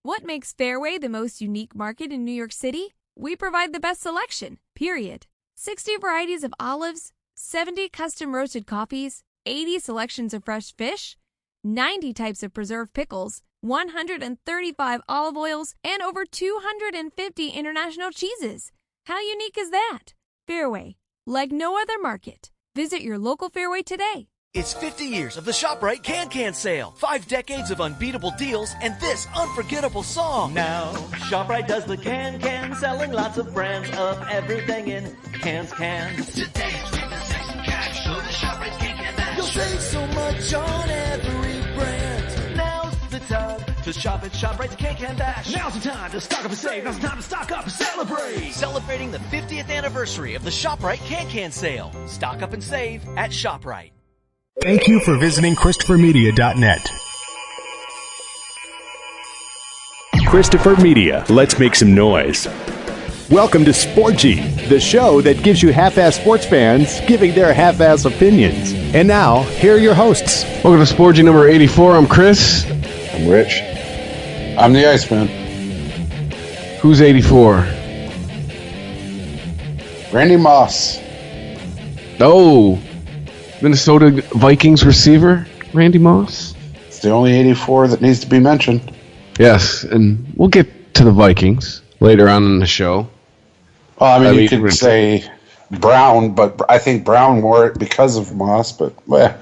What makes Fairway the most unique market in New York City? We provide the best selection, period. 60 varieties of olives, 70 custom roasted coffees, 80 selections of fresh fish, 90 types of preserved pickles, 135 olive oils, and over 250 international cheeses. How unique is that? Fairway, like no other market. Visit your local Fairway today. It's 50 years of the ShopRite Can sale. 5 decades of unbeatable deals and this unforgettable song. Now, ShopRite does the can, selling lots of brands of everything in cans. Today it's repossession cash, so the ShopRite can match. You'll save so much on every brand. Now's the time to shop at ShopRite's Can Bash. Now's the time to stock up and save. Now's the time to stock up and celebrate. Celebrating the 50th anniversary of the ShopRite Can sale. Stock up and save at ShopRite. Thank you for visiting ChristopherMedia.net. Christopher Media, let's make some noise. Welcome to Sporgy, the show that gives you half-ass sports fans giving their half-ass opinions. And now, here are your hosts. Welcome to Sporgy number 84. I'm Chris. I'm Rich. I'm the Iceman. Who's 84? Randy Moss. Oh, Minnesota Vikings receiver, Randy Moss. It's the only 84 that needs to be mentioned. Yes, and we'll get to the Vikings later on in the show. Well, I mean, you could say Brown, but I think Brown wore it because of Moss, but, meh.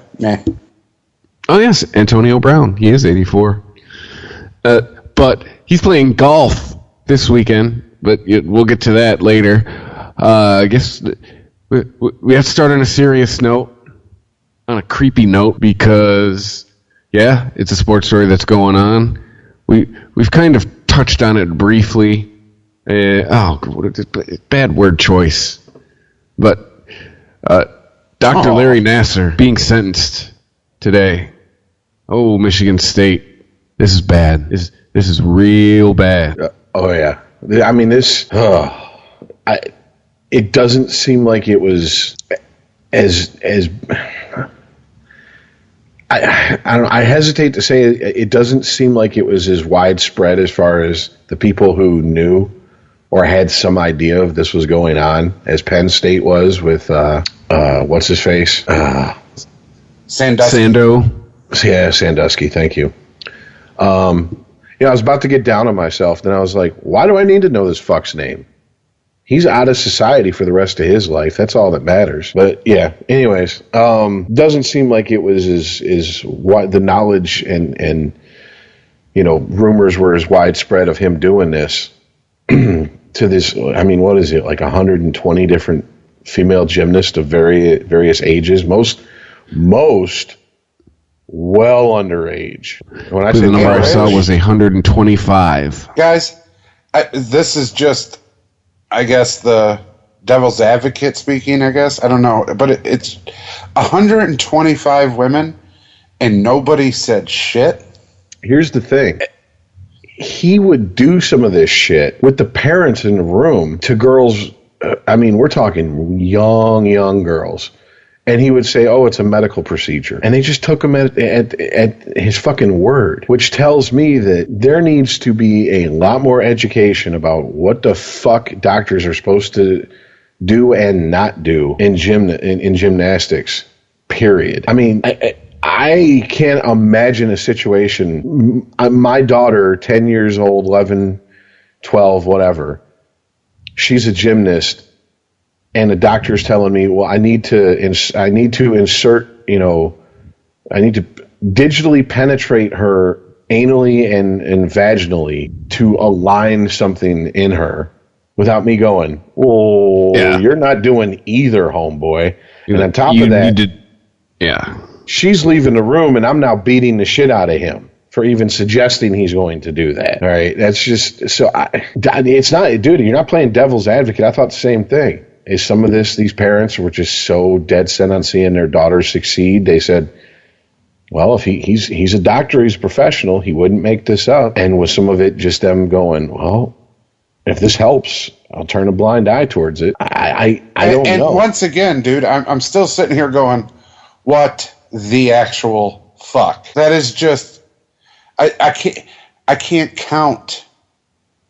Oh, yes, Antonio Brown. He is 84. But he's playing golf this weekend, but we'll get to that later. I guess we have to start on a serious note. On a creepy note, because it's a sports story that's going on. We've kind of touched on it briefly. Bad word choice. But Dr. Larry Nassar being sentenced today. Oh, Michigan State, this is bad. This is real bad. I mean, this. It doesn't seem like it was as. I don't know. I hesitate to say it doesn't seem like it was as widespread as far as the people who knew or had some idea of this was going on as Penn State was with what's his face? Sando. Yeah, Sandusky. Thank you. I was about to get down on myself, then I was like, why do I need to know this fuck's name? He's out of society for the rest of his life. That's all that matters. But yeah, anyways, doesn't seem like it was as what the knowledge and rumors were as widespread of him doing this to this. I mean, what is it, like 120 different female gymnasts of various ages, most well underage. When I say the number I saw was 125. Guys, this is just, I guess, the devil's advocate speaking, I guess. I don't know. But it's 125 women, and nobody said shit. Here's the thing. He would do some of this shit with the parents in the room to girls. We're talking young girls. And he would say, it's a medical procedure. And they just took him at his fucking word, which tells me that there needs to be a lot more education about what the fuck doctors are supposed to do and not do in gymnastics, period. I mean, I can't imagine a situation. My daughter, 10 years old, 11, 12, whatever, she's a gymnast. And the doctor's telling me, well, I need to insert, I need to digitally penetrate her anally and vaginally to align something in her without me going, you're not doing either, homeboy. And on top of that, she's leaving the room and I'm now beating the shit out of him for even suggesting he's going to do that. All right. That's just, it's not, dude, you're not playing devil's advocate. I thought the same thing. Is some of these parents were just so dead set on seeing their daughters succeed. They said, well, if he's a doctor, he's a professional, he wouldn't make this up. And with some of it just them going, well, if this helps, I'll turn a blind eye towards it. I don't know. And once again, dude, I'm still sitting here going, what the actual fuck? That is just, I can't. I can't count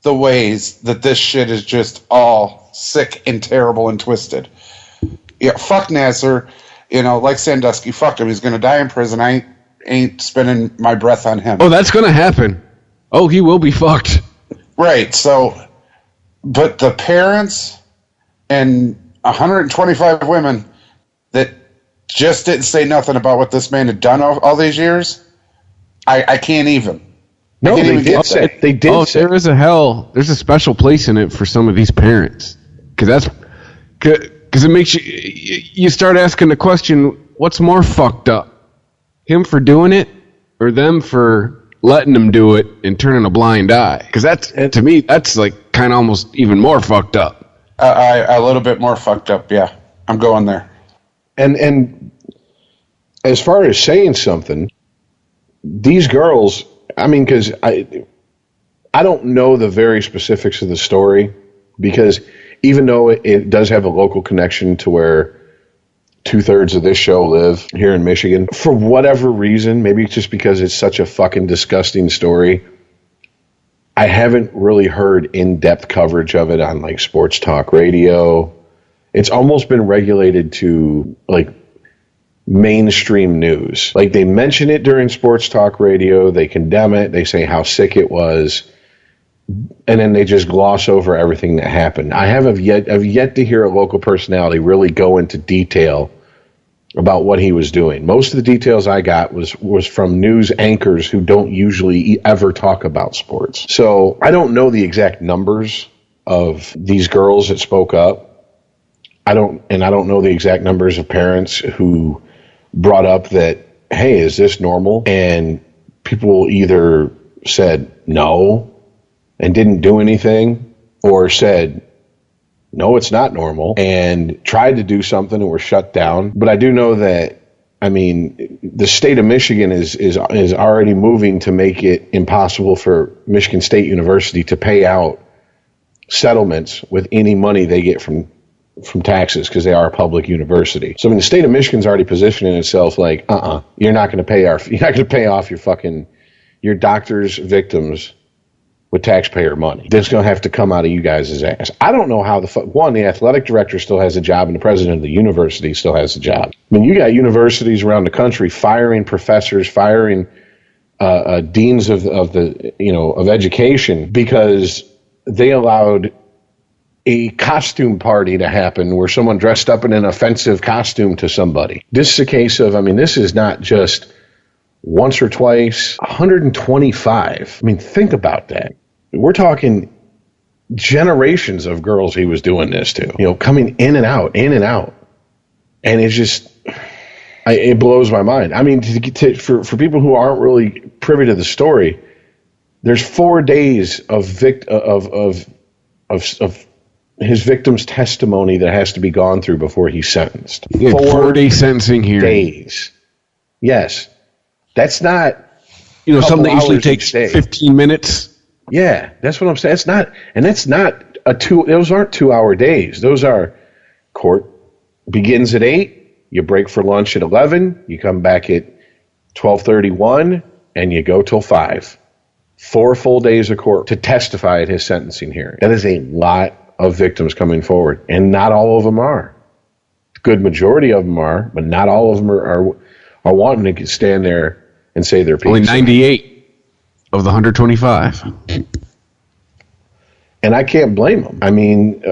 the ways that this shit is just all sick and terrible and twisted. Yeah, fuck Nasser. Like Sandusky, fuck him. He's going to die in prison. I ain't spending my breath on him. Oh, that's going to happen. Oh, he will be fucked. Right, so, but the parents and 125 women that just didn't say nothing about what this man had done all these years, I can't even. No, they did say. They did say. There's a special place in it for some of these parents. Because it makes you start asking the question, what's more fucked up? Him for doing it or them for letting him do it and turning a blind eye? Because to me, that's like kind of almost even more fucked up. A little bit more fucked up, yeah. I'm going there. And as far as saying something, these girls, I mean, because I don't know the very specifics of the story, because even though it does have a local connection to where 2/3 of this show live here in Michigan, for whatever reason, maybe it's just because it's such a fucking disgusting story, I haven't really heard in-depth coverage of it on like sports talk radio. It's almost been relegated to like mainstream news. Like they mention it during sports talk radio, they condemn it, they say how sick it was, and then they just gloss over everything that happened. I've yet to hear a local personality really go into detail about what he was doing. Most of the details I got was from news anchors who don't usually ever talk about sports. So I don't know the exact numbers of these girls that spoke up. I don't know the exact numbers of parents who brought up that, hey, is this normal? And people either said no and didn't do anything, or said, no, it's not normal, and tried to do something and were shut down. But I do know that, I mean, the state of Michigan is already moving to make it impossible for Michigan State University to pay out settlements with any money they get from taxes, because they are a public university. So I mean, the state of Michigan's already positioning itself like, you're not going to pay off your doctors' victims with taxpayer money. That's going to have to come out of you guys' ass. I don't know how the athletic director still has a job and the president of the university still has a job. I mean, you got universities around the country firing professors, firing deans of education because they allowed a costume party to happen where someone dressed up in an offensive costume to somebody. This is a case of, I mean, this is not just once or twice, 125. I mean, think about that. We're talking generations of girls he was doing this to, coming in and out. And it's just, it blows my mind. I mean, for people who aren't really privy to the story, there's 4 days of his victim's testimony that has to be gone through before he's sentenced. 4-day sentencing hearing. Days. Yes. That's not, something that usually takes 15 minutes. Yeah, that's what I'm saying. That's not those aren't 2-hour days. Those are court begins at 8, you break for lunch at 11, you come back at 12:31, and you go till 5. 4 full days of court to testify at his sentencing hearing. That is a lot of victims coming forward, and not all of them are. A good majority of them are, but not all of them are wanting to stand there and say their piece. Only 98 of the 125. And I can't blame them. I mean,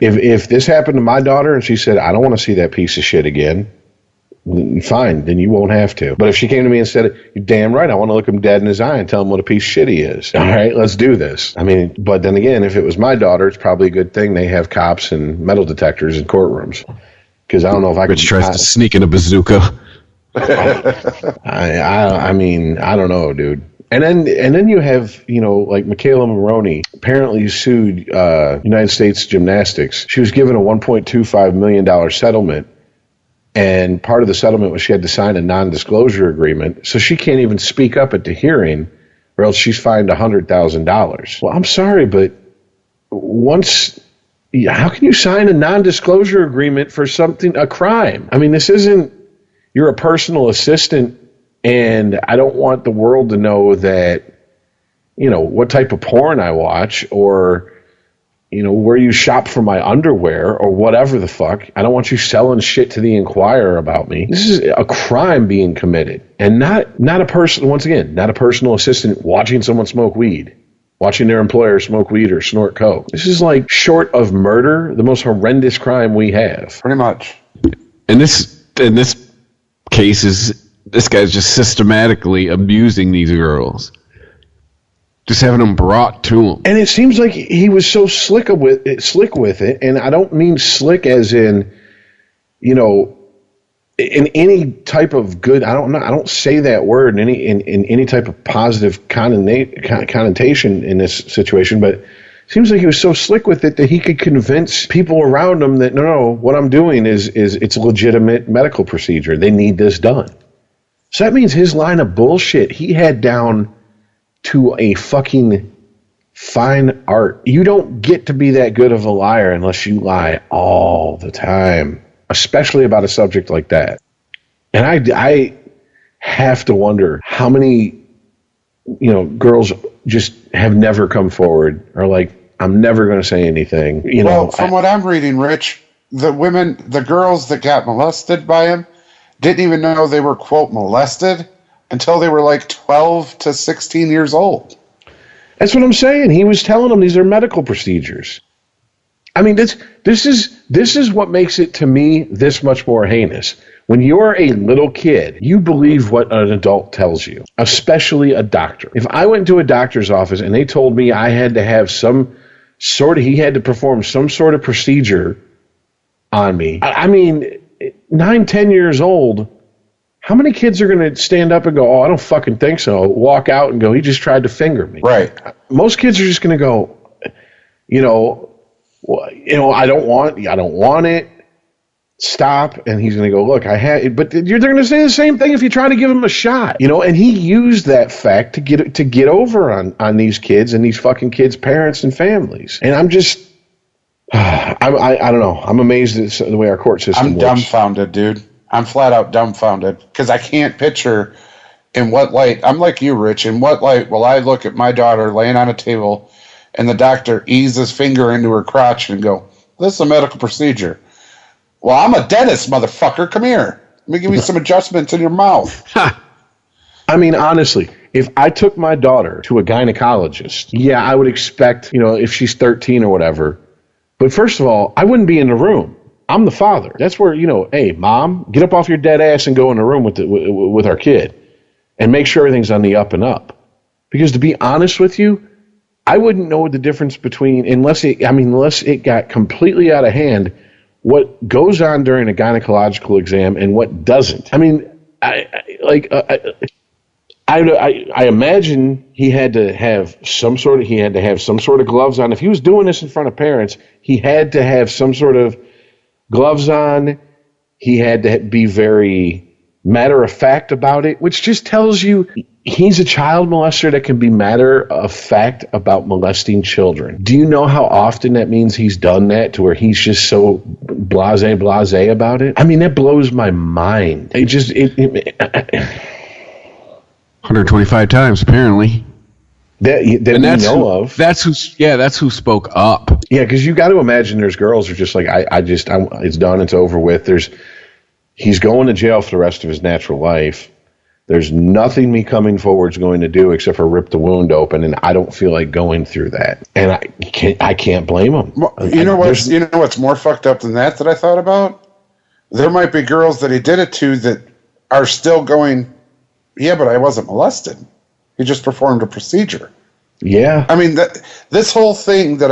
if this happened to my daughter and she said, I don't want to see that piece of shit again, fine, then you won't have to. But if she came to me and said, you're damn right, I want to look him dead in his eye and tell him what a piece of shit he is. All right, let's do this. I mean, but then again, if it was my daughter, it's probably a good thing they have cops and metal detectors in courtrooms. Because I don't know if I could... Rich tries to sneak in a bazooka. I mean, I don't know, dude. And then you have, like Michaela Maroney apparently sued United States Gymnastics. She was given a $1.25 million settlement, and part of the settlement was she had to sign a non-disclosure agreement, so she can't even speak up at the hearing, or else she's fined $100,000. Well, I'm sorry, but how can you sign a non-disclosure agreement for a crime? I mean, this isn't, you're a personal assistant, and I don't want the world to know that what type of porn I watch, or where you shop for my underwear, or whatever the fuck. I don't want you selling shit to the Inquirer about me. This is a crime being committed, and not a person. Once again, not a personal assistant watching someone smoke weed, watching their employer smoke weed or snort coke. This is like, short of murder, the most horrendous crime we have. Pretty much. In this case, this guy's just systematically abusing these girls. Just having them brought to him. And it seems like he was so slick with it, and I don't mean slick as in, in any type of good. I don't say that word in any type of positive connotation in this situation, but it seems like he was so slick with it that he could convince people around him that no, what I'm doing is it's a legitimate medical procedure. They need this done. So that means his line of bullshit he had down to a fucking fine art. You don't get to be that good of a liar unless you lie all the time, especially about a subject like that. And I have to wonder how many, girls just have never come forward, or like, I'm never going to say anything. From what I'm reading, Rich, the girls that got molested by him didn't even know they were, quote, molested until they were like 12 to 16 years old. That's what I'm saying. He was telling them these are medical procedures. I mean, this is what makes it, to me, this much more heinous. When you're a little kid, you believe what an adult tells you, especially a doctor. If I went to a doctor's office and they told me I had to have he had to perform some sort of procedure on me, I mean, 9, 10 years old, how many kids are going to stand up and go, oh, I don't fucking think so, walk out and go, he just tried to finger me? Right. Most kids are just going to go, I don't want it. Stop. And he's going to go, look, but they're going to say the same thing if you try to give him a shot, and he used that fact to get over on these kids and these fucking kids' parents and families. And I'm just, I don't know. I'm amazed at the way our court system works. I'm dumbfounded, dude. I'm flat out dumbfounded because I can't picture in what light. I'm like you, Rich. In what light will I look at my daughter laying on a table and the doctor ease his finger into her crotch and go, this is a medical procedure. Well, I'm a dentist, motherfucker. Come here. Let me give you some adjustments in your mouth. I mean, honestly, if I took my daughter to a gynecologist, yeah, I would expect, if she's 13 or whatever. But first of all, I wouldn't be in the room. I'm the father. That's where, hey, mom, get up off your dead ass and go in the room with our kid and make sure everything's on the up and up. Because to be honest with you, I wouldn't know the difference between, unless it got completely out of hand, what goes on during a gynecological exam and what doesn't. I mean, I imagine he had to have some sort of gloves on. If he was doing this in front of parents, he had to have some sort of gloves on. He had to be very matter of fact about it, which just tells you he's a child molester that can be matter of fact about molesting children. Do you know how often that means he's done that, to where he's just so blasé about it? I mean, that blows my mind. 125 times, apparently. That we know of. That's who spoke up. Yeah, because you got to imagine there's girls who are just like, it's done, it's over with. He's going to jail for the rest of his natural life. There's nothing me coming forward is going to do except for rip the wound open, and I don't feel like going through that. And I can't blame him. Well, you know what's more fucked up than that I thought about? There might be girls that he did it to that are still going, yeah, but I wasn't molested. He just performed a procedure. Yeah. I mean, this whole thing that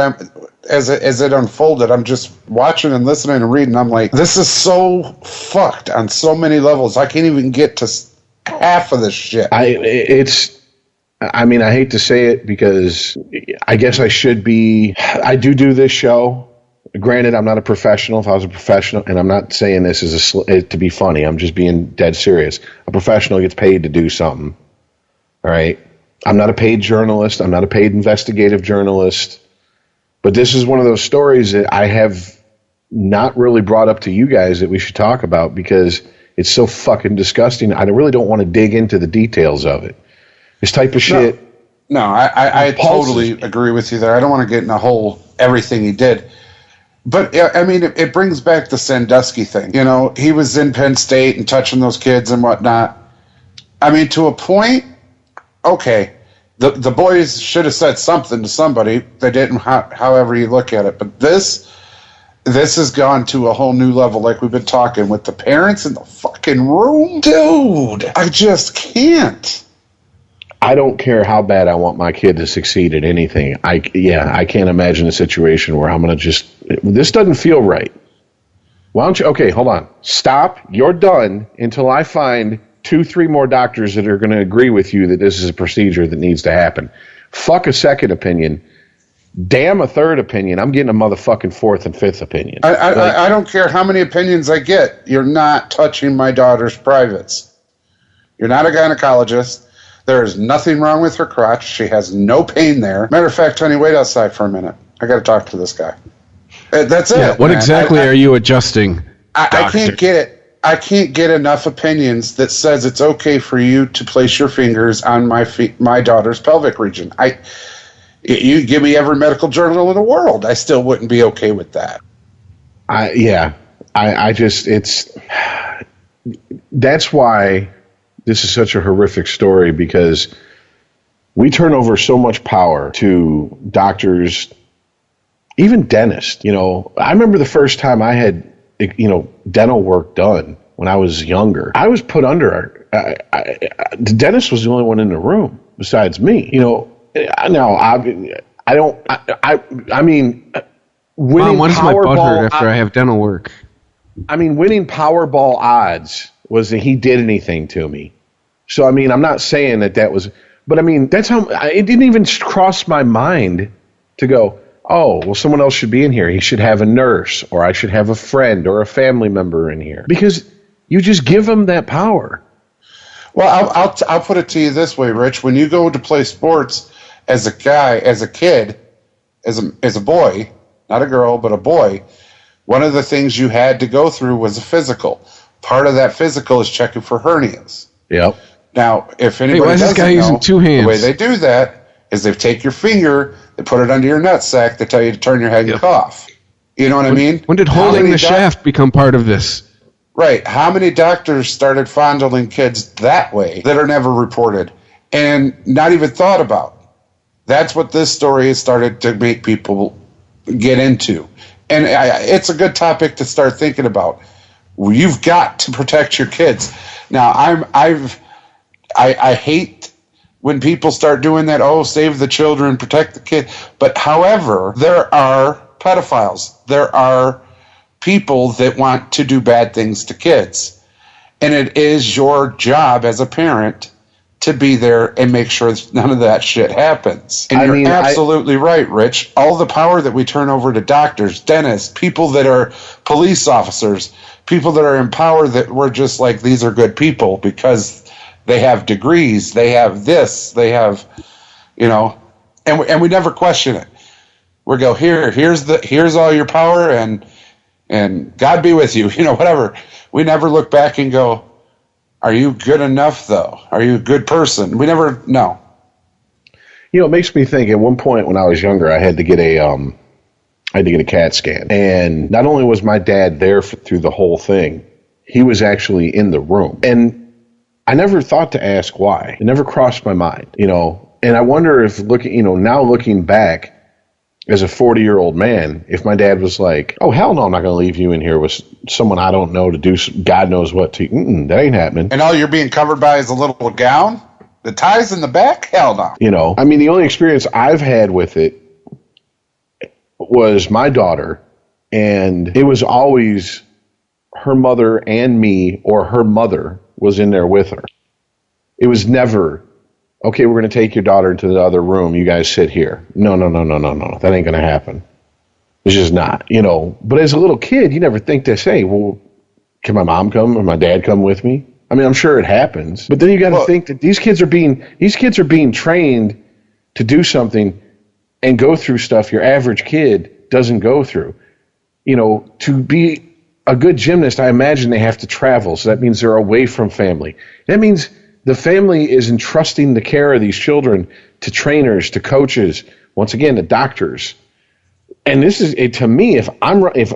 as it unfolded, I'm just watching and listening and reading. I'm like, this is so fucked on so many levels. I can't even get to half of this shit. I hate to say it because I guess I should be. I do this show. Granted, I'm not a professional. If I was a professional, and I'm not saying this to be funny, I'm just being dead serious. A professional gets paid to do something. All right. I'm not a paid journalist. I'm not a paid investigative journalist. But this is one of those stories that I have not really brought up to you guys that we should talk about because it's so fucking disgusting. I really don't want to dig into the details of it. This type of shit No, I totally agree with you there. I don't want to get in a whole everything he did. But, I mean, it brings back the Sandusky thing. You know, he was in Penn State and touching those kids and whatnot. I mean, to a point, okay, the boys should have said something to somebody. They didn't, however you look at it. But this has gone to a whole new level, like we've been talking, with the parents in the fucking room. Dude, I just can't. I don't care how bad I want my kid to succeed at anything. I can't imagine a situation where I'm going to just, this doesn't feel right. Why don't you, okay, hold on. Stop. You're done until I find 2-3 more doctors that are going to agree with you that this is a procedure that needs to happen. Fuck a second opinion. Damn a third opinion. I'm getting a motherfucking fourth and fifth opinion. I don't care how many opinions I get. You're not touching my daughter's privates. You're not a gynecologist. There is nothing wrong with her crotch. She has no pain there. Matter of fact, honey, wait outside for a minute. I got to talk to this guy. That's it. Yeah, what exactly are you adjusting? I can't get it. I can't get enough opinions that says it's okay for you to place your fingers on my daughter's pelvic region. You give me every medical journal in the world, I still wouldn't be okay with that. That's why this is such a horrific story, because we turn over so much power to doctors, even dentists. You know, I remember the first time I had, dental work done when I was younger. I was put under. The dentist was the only one in the room besides me. You know, now I mean, winning Mom, when does my butt Powerball hurt after I have dental work? I mean, winning Powerball odds was that he did anything to me. So, I mean, I'm not saying that was, but I mean, that's how, it didn't even cross my mind to go, oh, well, someone else should be in here. He should have a nurse, or I should have a friend or a family member in here. Because you just give them that power. Well, I'll put it to you this way, Rich. When you go to play sports as a guy, as a kid, as a boy, not a girl, but a boy, one of the things you had to go through was a physical. Part of that physical is checking for hernias. Yep. Now, if anybody why is this doesn't guy know, using two hands? the way they do that is they take your finger, they put it under your nutsack, they tell you to turn your head and cough. You know what I mean? When did holding the shaft become part of this? Right. How many doctors started fondling kids that way that are never reported and not even thought about? That's what this story has started to make people get into. And it's a good topic to start thinking about. You've got to protect your kids. Now, I hate when people start doing that. Oh, save the children, protect the kid. But however, there are pedophiles. There are people that want to do bad things to kids, and it is your job as a parent to be there and make sure none of that shit happens. And you're absolutely right, Rich. All the power that we turn over to doctors, dentists, people that are police officers, people that are in power that we're just like, these are good people because they have degrees, they have this, they have, and we never question it. We go, here's all your power, and God be with you, whatever. We never look back and go, are you good enough, though? Are you a good person? We never know. It makes me think. At one point when I was younger, I had to get a CAT scan, and not only was my dad there through the whole thing, he was actually in the room, and I never thought to ask why. It never crossed my mind, And I wonder if looking back as a 40-year-old man, if my dad was like, oh, hell no, I'm not going to leave you in here with someone I don't know to do God knows what to. That ain't happening. And all you're being covered by is a little gown? The ties in the back? Hell no. I mean, the only experience I've had with it was my daughter, and it was always her mother and me, or her mother was in there with her. It was never, okay, we're going to take your daughter into the other room. You guys sit here. No. That ain't going to happen. It's just not, But as a little kid, you never think to say, well, can my mom come or my dad come with me? I mean, I'm sure it happens. But then you got to think that these kids are being trained to do something and go through stuff your average kid doesn't go through. To be a good gymnast, I imagine they have to travel. So that means they're away from family. That means The family is entrusting the care of these children to trainers, to coaches, once again, to doctors. And this is, to me, if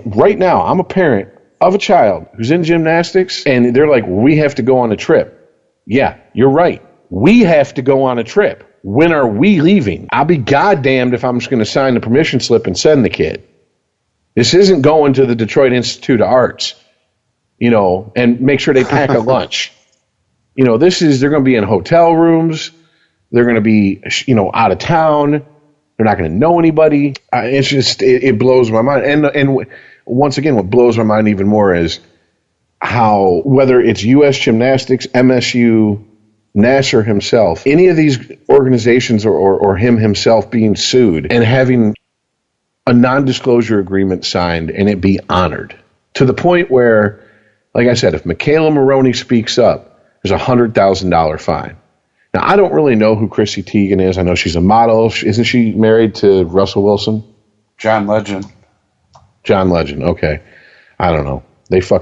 right now I'm a parent of a child who's in gymnastics and they're like, we have to go on a trip. Yeah, you're right. We have to go on a trip. When are we leaving? I'll be goddamned if I'm just going to sign the permission slip and send the kid. This isn't going to the Detroit Institute of Arts, and make sure they pack a lunch. This is, they're going to be in hotel rooms. They're going to be, out of town. They're not going to know anybody. It's just, it blows my mind. And once again, what blows my mind even more is how, whether it's U.S. Gymnastics, MSU, Nasser himself, any of these organizations or him himself being sued and having a non-disclosure agreement signed and it be honored to the point where, like I said, if Michaela Maroney speaks up, there's a $100,000 fine. Now, I don't really know who Chrissy Teigen is. I know she's a model. Isn't she married to Russell Wilson? John Legend. Okay. I don't know. She's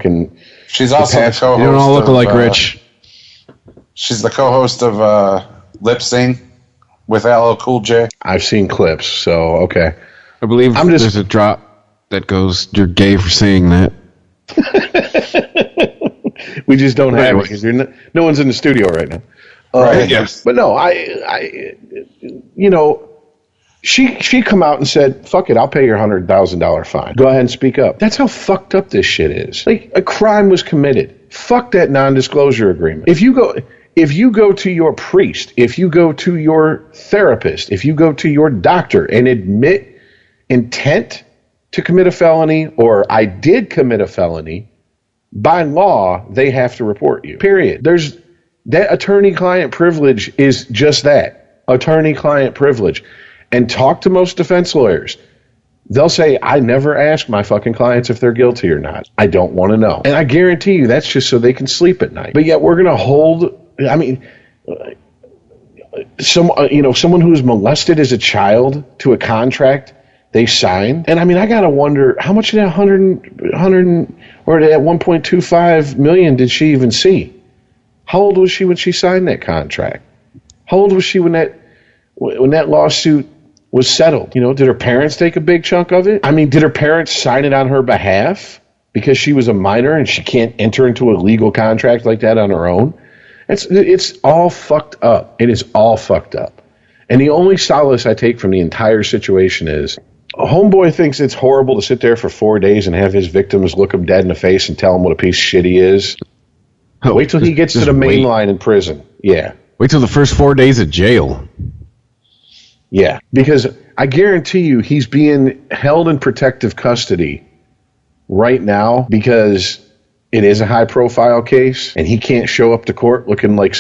also the co-host. You don't all look alike, Rich. She's the co-host of Lip Sync with LL Cool J. I've seen clips, so okay. I believe there's a drop that goes, you're gay for saying that. We just don't have it because no one's in the studio right now. Right. Yes. But no, she come out and said, fuck it, I'll pay your $100,000 fine. Go ahead and speak up. That's how fucked up this shit is. Like, a crime was committed. Fuck that non-disclosure agreement. If you go to your priest, if you go to your therapist, if you go to your doctor and admit intent to commit a felony or I did commit a felony, by law, they have to report you. Period. That attorney-client privilege is just that, attorney-client privilege. And talk to most defense lawyers. They'll say, I never ask my fucking clients if they're guilty or not. I don't want to know. And I guarantee you that's just so they can sleep at night. But yet we're going to hold, someone who was molested as a child to a contract they signed. And I got to wonder, how much of that 100 or that 1.25 million did she even see? How old was she when she signed that contract? How old was she when that lawsuit was settled? Did her parents take a big chunk of it? Did her parents sign it on her behalf because she was a minor and she can't enter into a legal contract like that on her own? It's all fucked up. It is all fucked up. And the only solace I take from the entire situation is a homeboy thinks it's horrible to sit there for 4 days and have his victims look him dead in the face and tell him what a piece of shit he is. Wait till he gets to the main line in prison. Yeah. Wait till the first 4 days of jail. Yeah, because I guarantee you he's being held in protective custody right now because it is a high-profile case, and he can't show up to court looking like,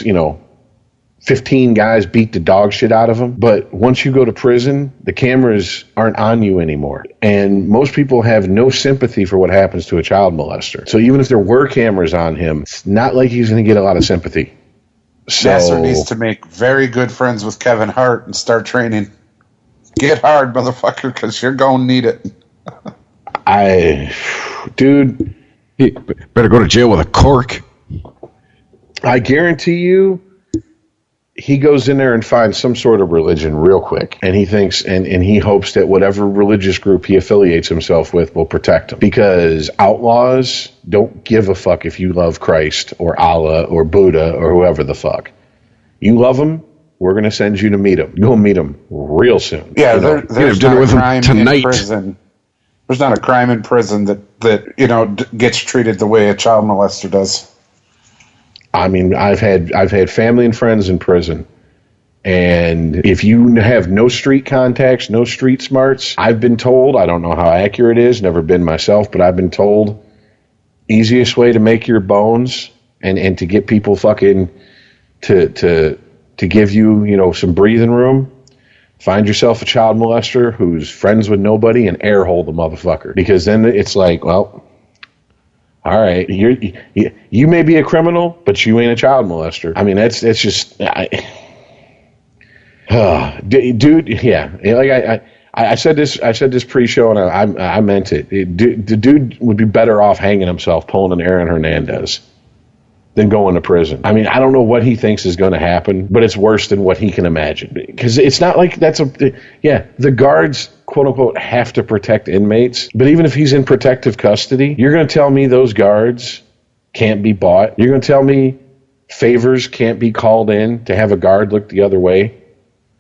15 guys beat the dog shit out of him. But once you go to prison, the cameras aren't on you anymore. And most people have no sympathy for what happens to a child molester. So even if there were cameras on him, it's not like he's going to get a lot of sympathy. So, Nasser needs to make very good friends with Kevin Hart and start training. Get hard, motherfucker, because you're going to need it. Dude. He better go to jail with a cork. I guarantee you, he goes in there and finds some sort of religion real quick. And he thinks, and he hopes that whatever religious group he affiliates himself with will protect him. Because outlaws don't give a fuck if you love Christ or Allah or Buddha or whoever the fuck. You love them, we're going to send you to meet him. You'll meet him real soon. Yeah, there's not a crime tonight. in prison. There's not a crime in prison that gets treated the way a child molester does. I've had family and friends in prison, and if you have no street contacts, no street smarts, I've been told, I don't know how accurate it is, never been myself, but I've been told easiest way to make your bones and to get people fucking to give you, some breathing room, find yourself a child molester who's friends with nobody and air hole the motherfucker, because then it's like, well, all right, you may be a criminal, but you ain't a child molester. That's just, dude. Yeah, like I said this pre-show, and I meant it. The dude would be better off hanging himself, pulling an Aaron Hernandez. than going to prison. I mean, I don't know what he thinks is going to happen, but it's worse than what he can imagine. Because it's not like the guards, quote unquote, have to protect inmates. But even if he's in protective custody, you're going to tell me those guards can't be bought? You're going to tell me favors can't be called in to have a guard look the other way?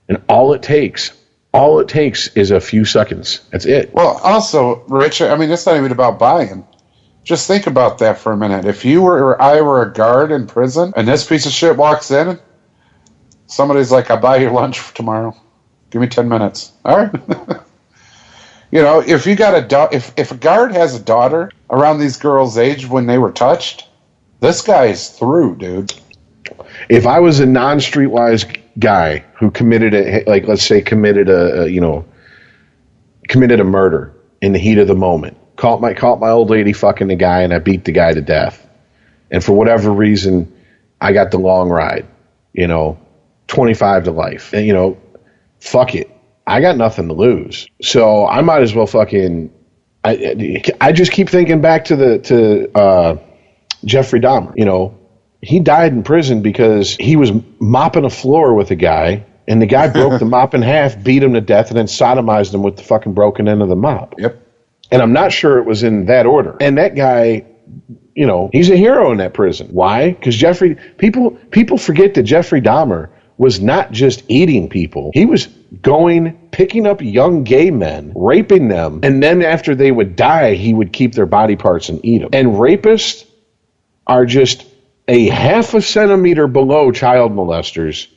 And all it takes is a few seconds. That's it. Well, also, Rich, I mean, it's not even about buying. Just think about that for a minute. If you or I were a guard in prison and this piece of shit walks in, somebody's like, I'll buy you lunch for tomorrow. Give me 10 minutes. All right. You know, if you got if a guard has a daughter around these girls' age when they were touched, this guy is through, dude. If I was a non-streetwise guy who committed committed a murder in the heat of the moment, caught my old lady fucking the guy, and I beat the guy to death, and for whatever reason, I got the long ride, 25 to life, and fuck it, I got nothing to lose, so I might as well fucking. I just keep thinking back to Jeffrey Dahmer. He died in prison because he was mopping a floor with a guy, and the guy broke the mop in half, beat him to death, and then sodomized him with the fucking broken end of the mop. Yep. And I'm not sure it was in that order. And that guy, he's a hero in that prison. Why? Because people forget that Jeffrey Dahmer was not just eating people. He was picking up young gay men, raping them, and then after they would die, he would keep their body parts and eat them. And rapists are just a half a centimeter below child molesters,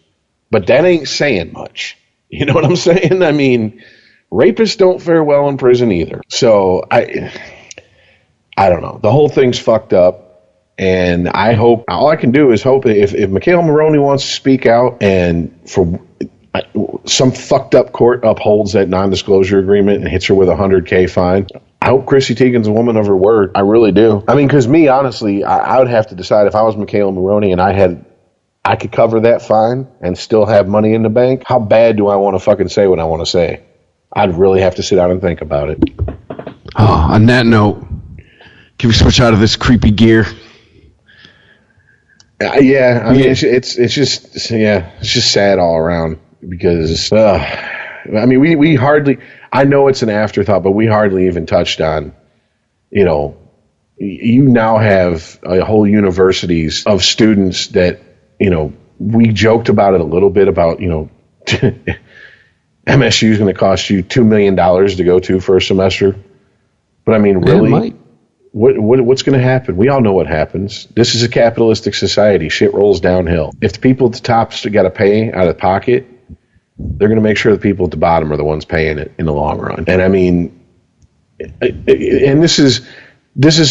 but that ain't saying much. You know what I'm saying? I mean, rapists don't fare well in prison either. So I don't know. The whole thing's fucked up, and I hope, all I can do is hope if Mikhail Maroney wants to speak out and for some fucked up court upholds that non-disclosure agreement and hits her with a $100K fine, I hope Chrissy Teigen's a woman of her word. I really do. I mean, because me, honestly, I would have to decide if I was Mikhail Maroney and I could cover that fine and still have money in the bank. How bad do I want to fucking say what I want to say? I'd really have to sit down and think about it. Oh, on that note, can we switch out of this creepy gear? Yeah, I mean, it's just sad all around because, I mean, we hardly, I know it's an afterthought, but we hardly even touched on, you now have a whole universities of students that, we joked about it a little bit about, MSU is going to cost you $2 million to go to for a semester. But I mean, really, what's going to happen? We all know what happens. This is a capitalistic society. Shit rolls downhill. If the people at the top got to pay out of pocket, they're going to make sure the people at the bottom are the ones paying it in the long run. And I mean, and this is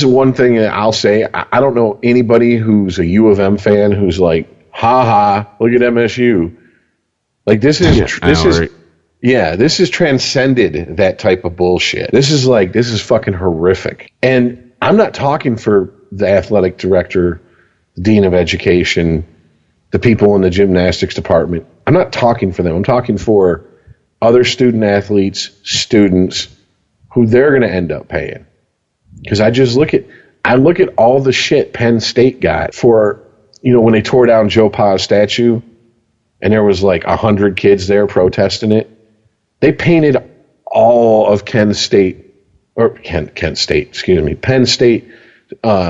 one thing that I'll say. I don't know anybody who's a U of M fan who's like, ha ha, look at MSU. Like this is transcended that type of bullshit. This is fucking horrific. And I'm not talking for the athletic director, the dean of education, the people in the gymnastics department. I'm not talking for them. I'm talking for other student athletes, students who they're going to end up paying. Because I look at all the shit Penn State got for, when they tore down Joe Pa's statue and there was like 100 kids there protesting it. They painted all of Penn State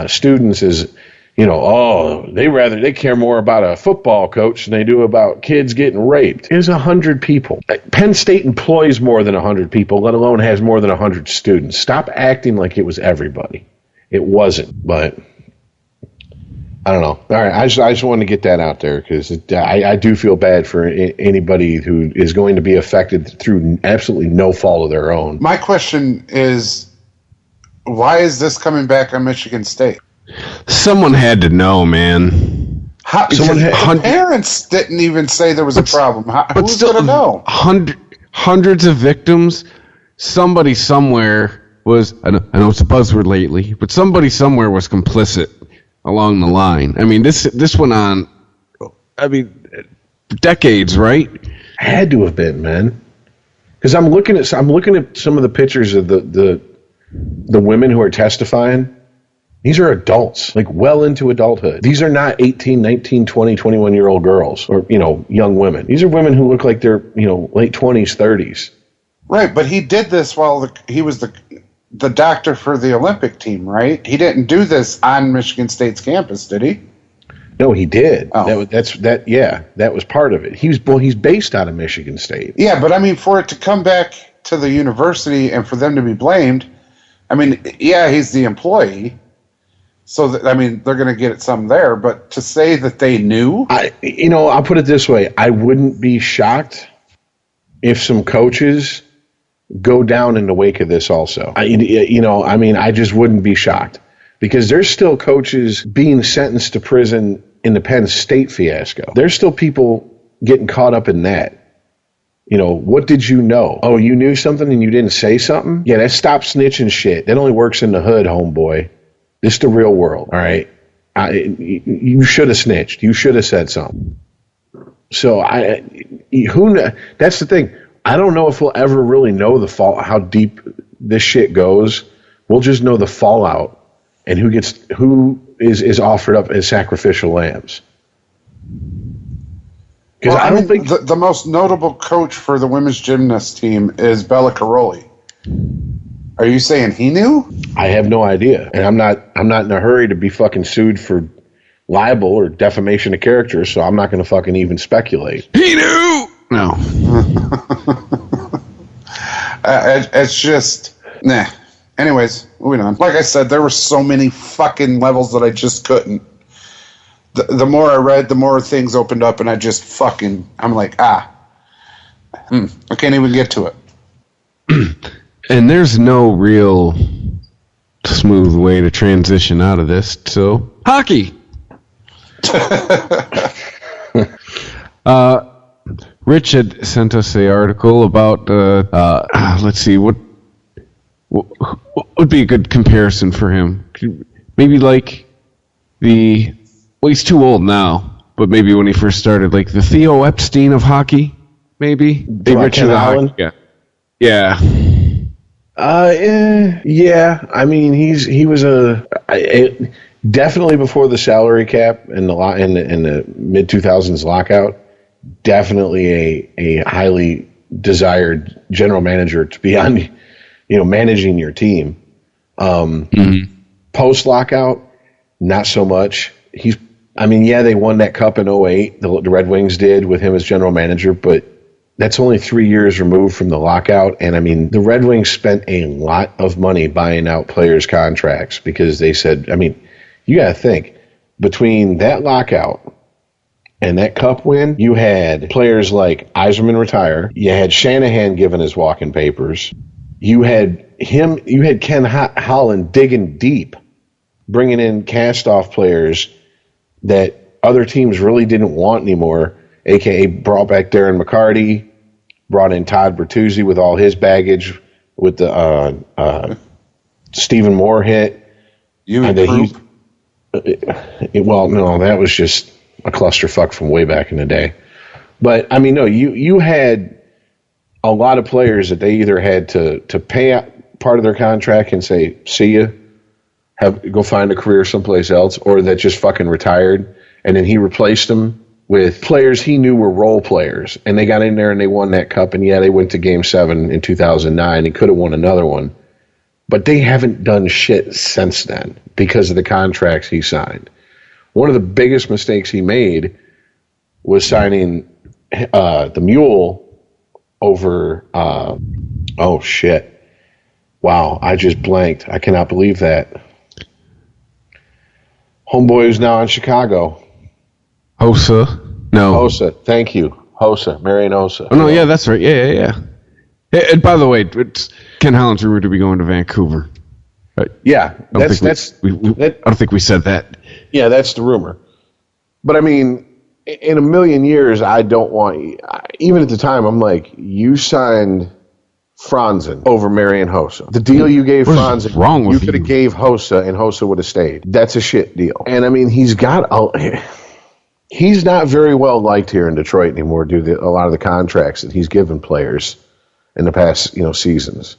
students as, they care more about a football coach than they do about kids getting raped. There's 100 people. Penn State employs more than 100 people, let alone has more than 100 students. Stop acting like it was everybody. It wasn't, but I don't know. All right, I just wanted to get that out there because I do feel bad for anybody who is going to be affected through absolutely no fault of their own. My question is, why is this coming back on Michigan State? Someone had to know, man. Parents didn't even say there was a problem. Who's going to know? Hundreds of victims. Somebody somewhere was, I know it's a buzzword lately, but somebody somewhere was complicit along the line. I mean, this went on, decades, right? Had to have been, man. Because I'm looking at some of the pictures of the women who are testifying, These are adults, like well into adulthood. These are not 18, 19, 20, 21-year-old girls or, young women. These are women who look like they're, late 20s, 30s. Right, but he did this while he was the doctor for the Olympic team, right? He didn't do this on Michigan State's campus, did he? No, he did. Oh. That was part of it. He's based out of Michigan State. Yeah, but I mean, for it to come back to the university and for them to be blamed, I mean, yeah, he's the employee. So, they're going to get some there. But to say that they knew? I'll put it this way. I wouldn't be shocked if some coaches go down in the wake of this also. I just wouldn't be shocked. Because there's still coaches being sentenced to prison in the Penn State fiasco. There's still people getting caught up in that. What did you know? Oh, you knew something and you didn't say something? Yeah, that stop snitching shit. That only works in the hood, homeboy. This is the real world, all right? You should have snitched. You should have said something. So that's the thing. I don't know if we'll ever really know how deep this shit goes. We'll just know the fallout and who is offered up as sacrificial lambs. Because I don't think the most notable coach for the women's gymnast team is Bella Caroli. Are you saying he knew? I have no idea, and I'm not in a hurry to be fucking sued for libel or defamation of character, so I'm not going to fucking even speculate. He knew. No. It's just nah. Anyways, moving on. Like I said, there were so many fucking levels that I just couldn't. The more I read, the more things opened up, and I'm like, I can't even get to it. And there's no real smooth way to transition out of this. So, hockey. Rich had sent us an article about, let's see, what would be a good comparison for him? Maybe like he's too old now, but maybe when he first started, like the Theo Epstein of hockey, maybe? Richard Allen? Yeah. Yeah. I mean, he was definitely before the salary cap and the mid 2000s lockout. Definitely a highly desired general manager to be on, managing your team. Post lockout, not so much. They won that cup in 2008. The Red Wings did with him as general manager, but that's only 3 years removed from the lockout. And the Red Wings spent a lot of money buying out players' contracts because they said, you got to think, between that lockout and that cup win, you had players like Yzerman retire. You had Shanahan given his walking papers. You had Ken Holland digging deep, bringing in cast-off players that other teams really didn't want anymore, a.k.a. brought back Darren McCarty, brought in Todd Bertuzzi with all his baggage, with the Stephen Moore hit. That was just a clusterfuck from way back in the day. But, you had a lot of players that they either had to pay out part of their contract and say, see ya, go find a career someplace else, or that just fucking retired, and then he replaced them with players he knew were role players, and they got in there and they won that cup, and they went to Game 7 in 2009 and could have won another one. But they haven't done shit since then because of the contracts he signed. One of the biggest mistakes he made was signing the Mule over oh shit. Wow, I just blanked. I cannot believe that. Homeboy who's now in Chicago. Hossa. No. Hossa. Thank you. Hossa. Marian Hossa. Oh, no, yeah, that's right. Yeah. And by the way, it's Ken Holland's rumored to be going to Vancouver. Yeah. I don't think we said that. Yeah, that's the rumor. But, in a million years, I don't want... Even at the time, I'm like, you signed Franzen over Marian Hossa. The deal you gave Franzen, wrong with you could have gave Hossa, and Hossa would have stayed. That's a shit deal. And, he's not very well liked here in Detroit anymore due to a lot of the contracts that he's given players in the past, seasons.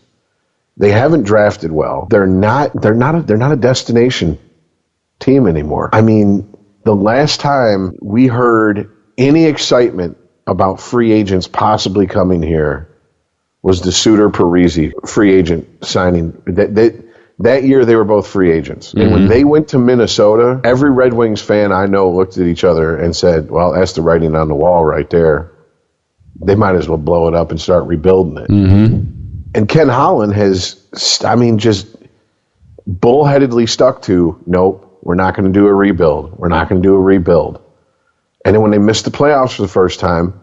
They haven't drafted well. They're not a destination team anymore. I mean, the last time we heard any excitement about free agents possibly coming here was the Suter Parisi free agent signing. That year they were both free agents. And when they went to Minnesota, every Red Wings fan I know looked at each other and said, well, that's the writing on the wall right there. They might as well blow it up and start rebuilding it. And Ken Holland has, just bullheadedly stuck to, nope, we're not going to do a rebuild. We're not going to do a rebuild. And then when they missed the playoffs for the first time,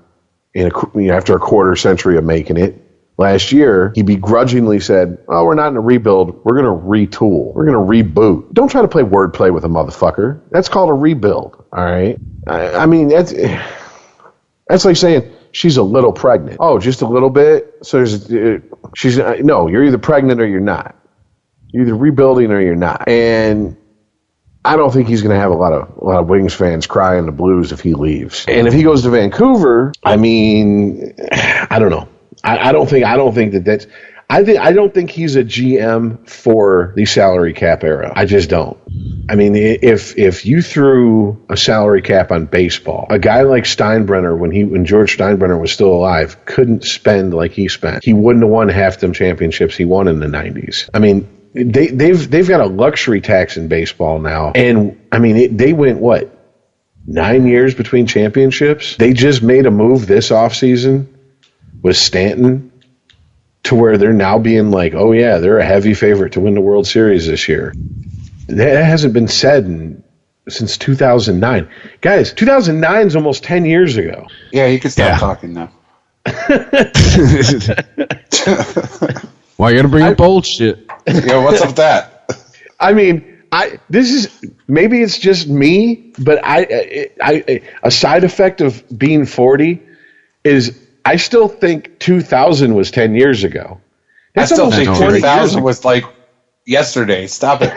after a quarter century of making it, last year, he begrudgingly said, oh, we're not in a rebuild. We're going to retool. We're going to reboot. Don't try to play wordplay with a motherfucker. That's called a rebuild, all right? I mean, that's like saying she's a little pregnant. Oh, just a little bit? So no, you're either pregnant or you're not. You're either rebuilding or you're not. And I don't think he's going to have a lot of Wings fans crying the blues if he leaves. And if he goes to Vancouver, I mean, I don't know. I don't think that's. I don't think he's a GM for the salary cap era. I just don't. I mean, if you threw a salary cap on baseball, a guy like Steinbrenner, when George Steinbrenner was still alive, couldn't spend like he spent. He wouldn't have won half them championships he won in the 90s. I mean, they've got a luxury tax in baseball now, and I mean they went 9 years between championships. They just made a move this offseason with Stanton to where they're now being like, oh yeah, they're a heavy favorite to win the World Series this year. That hasn't been said since 2009. Guys, 2009 is almost 10 years ago. Yeah, you can stop talking now. Why you gotta bring up old shit? Yeah, what's up with that? I mean, maybe it's just me, but a side effect of being 40 is I still think 2000 was 10 years ago. That's I still think 2000 was like yesterday. Stop it.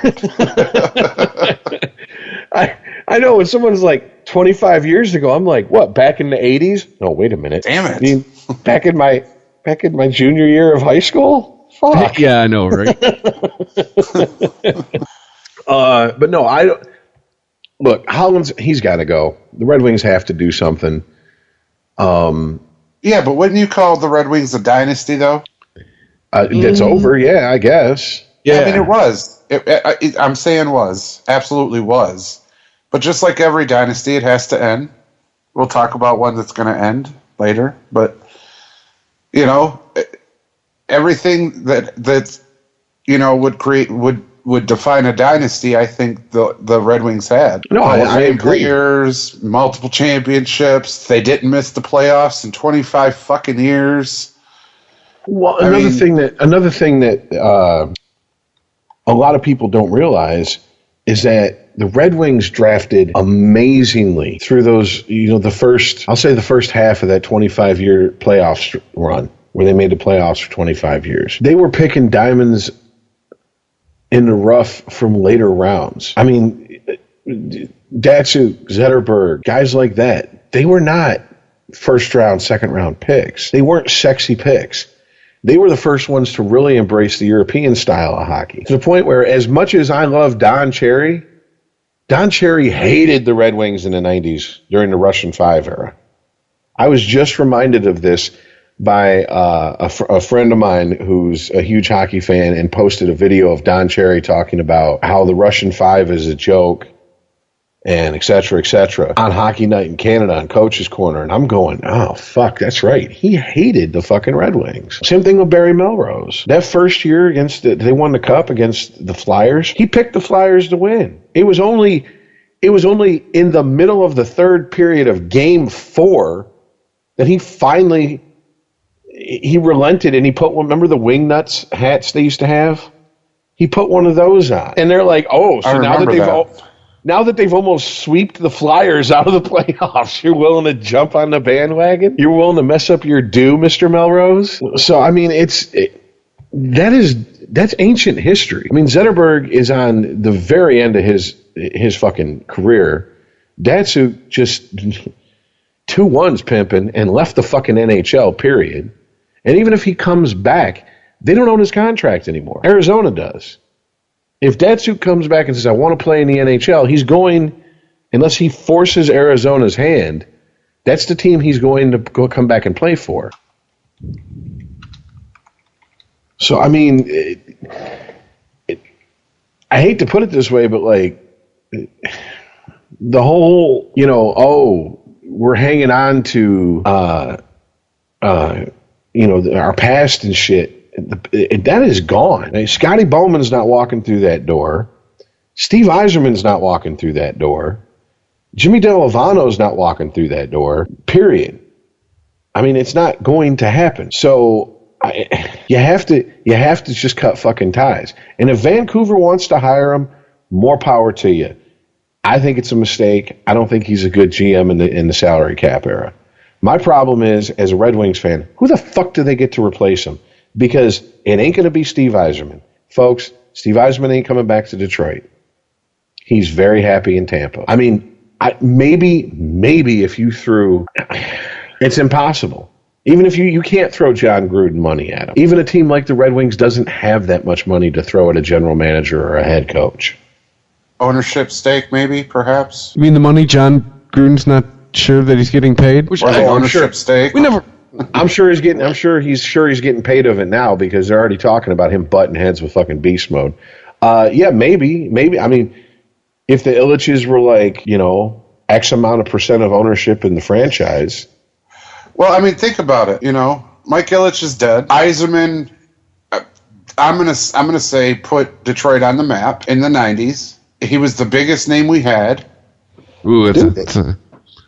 I know when someone's like 25 years ago, I'm like, what, back in the 80s? No, wait a minute. Damn it. I mean, back in my junior year of high school? Fuck. Yeah, I know, right? But no, I don't. Look, he's got to go. The Red Wings have to do something. Yeah, but wouldn't you call the Red Wings a dynasty, though? It's over, yeah, I guess. Yeah, I mean, it was. I'm saying was. Absolutely was. But just like every dynasty, it has to end. We'll talk about one that's going to end later. But, everything that would define a dynasty, I think the Red Wings had. No, I agree. Players, multiple championships. They didn't miss the playoffs in 25 fucking years. Well, another thing that a lot of people don't realize is that the Red Wings drafted amazingly through those, the first half of that 25-year playoffs run where they made the playoffs for 25 years. They were picking diamonds in the rough from later rounds. I mean, Datsuk, Zetterberg, guys like that, they were not first round, second round picks. They weren't sexy picks. They were the first ones to really embrace the European style of hockey. To the point where, as much as I love Don Cherry hated the Red Wings in the 90s during the Russian Five era. I was just reminded of this by a friend of mine who's a huge hockey fan and posted a video of Don Cherry talking about how the Russian Five is a joke and et cetera, on Hockey Night in Canada on Coach's Corner. And I'm going, oh, fuck, that's right. He hated the fucking Red Wings. Same thing with Barry Melrose. That first year they won the Cup against the Flyers. He picked the Flyers to win. It was only in the middle of the third period of Game 4 that he relented and he put one. Remember the Wingnuts hats they used to have? He put one of those on. And they're like, oh, so now that they've almost swept the Flyers out of the playoffs, you're willing to jump on the bandwagon? You're willing to mess up your due, Mr. Melrose? So, I mean, that's ancient history. I mean, Zetterberg is on the very end of his fucking career. Datsuk just 2-1s pimping and left the fucking NHL, period. And even if he comes back, they don't own his contract anymore. Arizona does. If Datsuk comes back and says, I want to play in the NHL, he's going, unless he forces Arizona's hand, that's the team he's going to come back and play for. So, I mean, I hate to put it this way, but like the whole, we're hanging on to, our past and shit. That is gone. Like, Scotty Bowman's not walking through that door. Steve Yzerman's not walking through that door. Jimmy Delavano's not walking through that door. Period. I mean, it's not going to happen. So you have to just cut fucking ties. And if Vancouver wants to hire him, more power to you. I think it's a mistake. I don't think he's a good GM in the salary cap era. My problem is, as a Red Wings fan, who the fuck do they get to replace him? Because it ain't going to be Steve Yzerman. Folks, Steve Yzerman ain't coming back to Detroit. He's very happy in Tampa. I mean, maybe if you threw... It's impossible. Even if you can't throw John Gruden money at him. Even a team like the Red Wings doesn't have that much money to throw at a general manager or a head coach. Ownership stake, maybe, perhaps? You mean the money John Gruden's not sure that he's getting paid? Or the ownership stake? I'm sure he's getting paid of it now because they're already talking about him butting heads with fucking beast mode. Yeah, maybe. I mean, if the Ilitches were like, X amount of % of ownership in the franchise. Well, I mean, think about it. Mike Ilitch is dead. Yzerman, I'm gonna say, put Detroit on the map in the '90s. He was the biggest name we had. Ooh,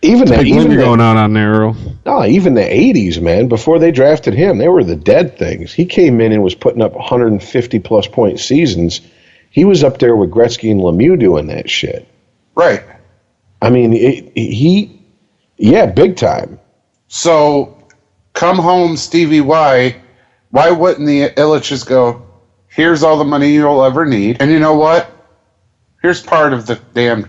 even going on there, Earl. No, even the '80s, man. Before they drafted him, they were the dead things. He came in and was putting up 150 plus point seasons. He was up there with Gretzky and Lemieux doing that shit. Right. I mean, big time. So, come home, Stevie Y. Why wouldn't the Ilitches go, here's all the money you'll ever need, and you know what? Here's part of the damn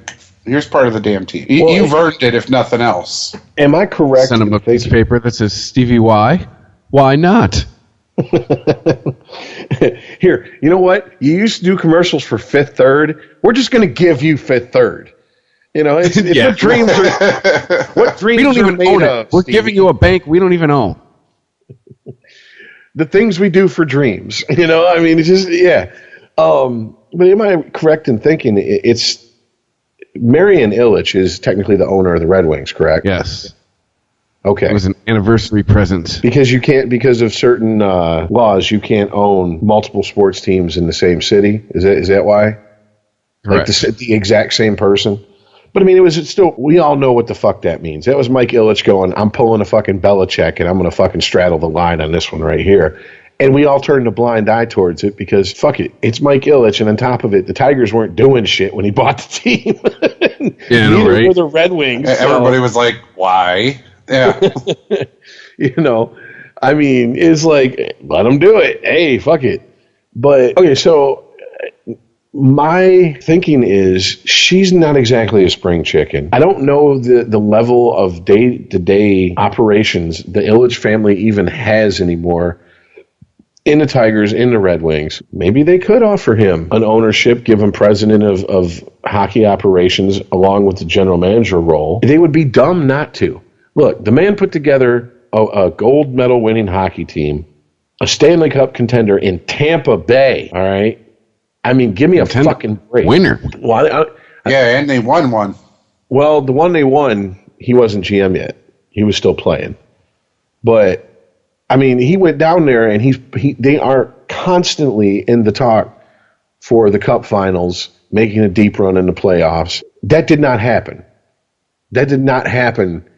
team. You've earned it, if nothing else. Am I correct? Send him a piece of paper that says Stevie Y. Why not? Here, you know what? You used to do commercials for Fifth Third. We're just going to give you Fifth Third. It's what dreams are. What dreams we don't even made own it. of, We're Steve. giving you a bank we don't even own. The things we do for dreams. I mean, it's just but am I correct in thinking it's Marian Ilitch is technically the owner of the Red Wings, correct? Yes. Okay. It was an anniversary present. Because of certain laws, you can't own multiple sports teams in the same city. Is that why? Correct. Like the exact same person? But I mean, we all know what the fuck that means. That was Mike Ilitch going, I'm pulling a fucking Belichick and I'm going to fucking straddle the line on this one right here. And we all turned a blind eye towards it because, fuck it, it's Mike Ilitch, and on top of it, the Tigers weren't doing shit when he bought the team. Yeah, Neither right? were the Red Wings. Everybody was like, why? Yeah. I mean, it's like, let them do it. Hey, fuck it. But, okay, so my thinking is she's not exactly a spring chicken. I don't know the level of day-to-day operations the Ilitch family even has anymore in the Tigers, in the Red Wings. Maybe they could offer him an ownership, give him president of hockey operations along with the general manager role. They would be dumb not to. Look, the man put together a gold medal winning hockey team, a Stanley Cup contender in Tampa Bay, all right? I mean, give me a fucking break. Winner. Well, Yeah, and they won one. Well, the one they won, he wasn't GM yet. He was still playing. But I mean, he went down there, and they are constantly in the talk for the Cup Finals, making a deep run in the playoffs. That did not happen. That did not happen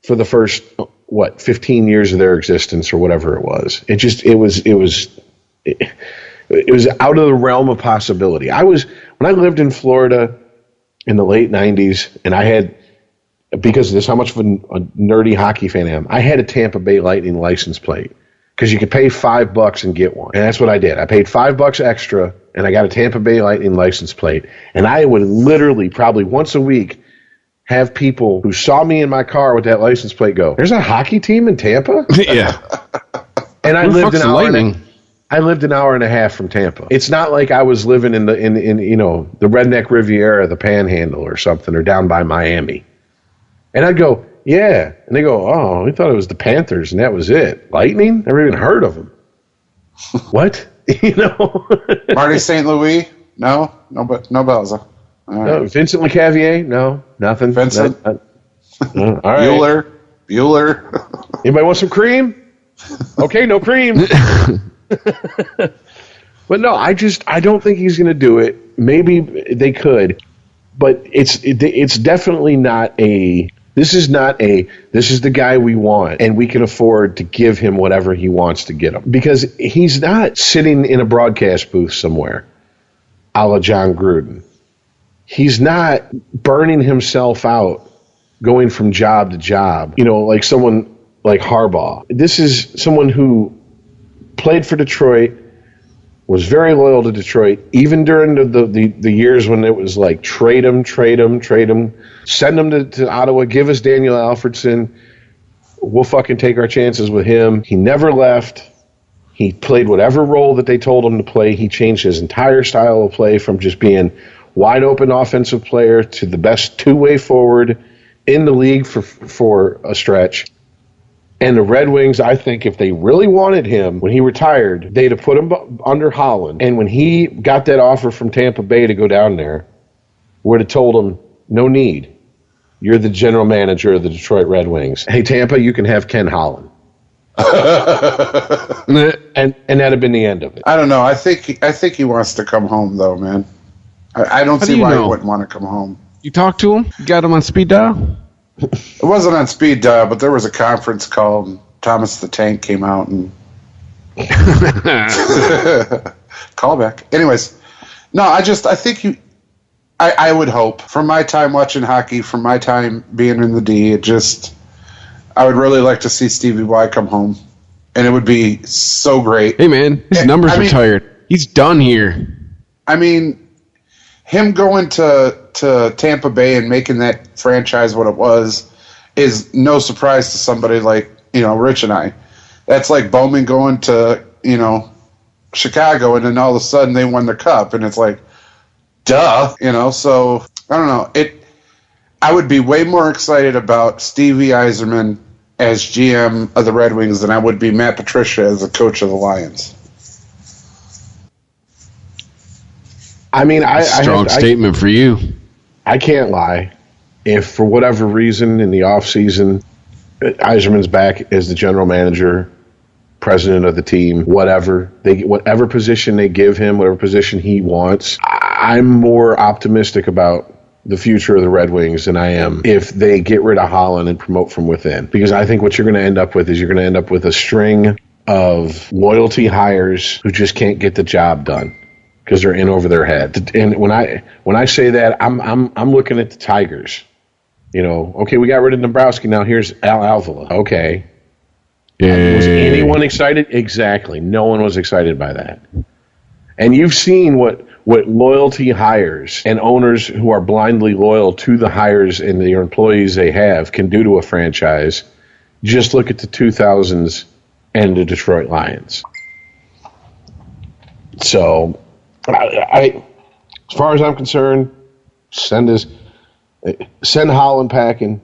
for the first 15 years of their existence or whatever it was. It was out of the realm of possibility. When I lived in Florida in the late 90s, and I had, because of this, how much of a nerdy hockey fan I am, I had a Tampa Bay Lightning license plate because you could pay $5 and get one. And that's what I did. I paid $5 extra, and I got a Tampa Bay Lightning license plate. And I would literally probably once a week have people who saw me in my car with that license plate go, there's a hockey team in Tampa? Yeah. And I lived an hour. I lived an hour and a half from Tampa. It's not like I was living in the the redneck Riviera, the Panhandle or something, or down by Miami. And I'd go, yeah. And they go, oh, we thought it was the Panthers, and that was it. Lightning? Never even heard of them. What? Marty St. Louis? No Belza. All right. No, Vincent LeCavier? No, nothing. Vincent? All right. Bueller? Anybody want some cream? Okay, no cream. But no, I don't think he's going to do it. Maybe they could, but it's definitely not a. This is the guy we want, and we can afford to give him whatever he wants to get him, because he's not sitting in a broadcast booth somewhere, a la John Gruden. He's not burning himself out, going from job to job, like someone like Harbaugh. This is someone who played for Detroit, was very loyal to Detroit, even during the years when it was like trade him, send him to Ottawa, give us Daniel Alfredson, we'll fucking take our chances with him. He never left. He played whatever role that they told him to play. He changed his entire style of play from just being wide open offensive player to the best two-way forward in the league for a stretch. And the Red Wings, I think if they really wanted him when he retired, they'd have put him under Holland. And when he got that offer from Tampa Bay to go down there, would have told him, no need. You're the general manager of the Detroit Red Wings. Hey, Tampa, you can have Ken Holland. and that'd have been the end of it. I don't know. I think he wants to come home, though, man. I don't see why he wouldn't want to come home. You talked to him? You got him on speed dial? It wasn't on speed dial, but there was a conference call, and Thomas the Tank came out and callback. Anyways, no, I think I would hope, from my time watching hockey, from my time being in the D, I would really like to see Stevie Y come home, and it would be so great. Hey man, his numbers retired. He's done here. I mean, him going to Tampa Bay and making that franchise what it was is no surprise to somebody like, Rich and I. That's like Bowman going to, Chicago, and then all of a sudden they won the cup, and it's like, duh, so I don't know. I would be way more excited about Stevie Yzerman as GM of the Red Wings than I would be Matt Patricia as the coach of the Lions. I mean, strong statement for you. I can't lie. If for whatever reason in the offseason, Yzerman's back as the general manager, president of the team, whatever position they give him, whatever position he wants, I'm more optimistic about the future of the Red Wings than I am if they get rid of Holland and promote from within. Because I think what you're going to end up with is a string of loyalty hires who just can't get the job done because they're in over their head. And when I say that, I'm looking at the Tigers. Okay, we got rid of Dombrowski. Now here's Al Avila. Okay. Yeah. Was anyone excited? Exactly. No one was excited by that. And you've seen what loyalty hires and owners who are blindly loyal to the hires and the employees they have can do to a franchise. Just look at the 2000s and the Detroit Lions. So, I as far as I'm concerned, send Holland packing.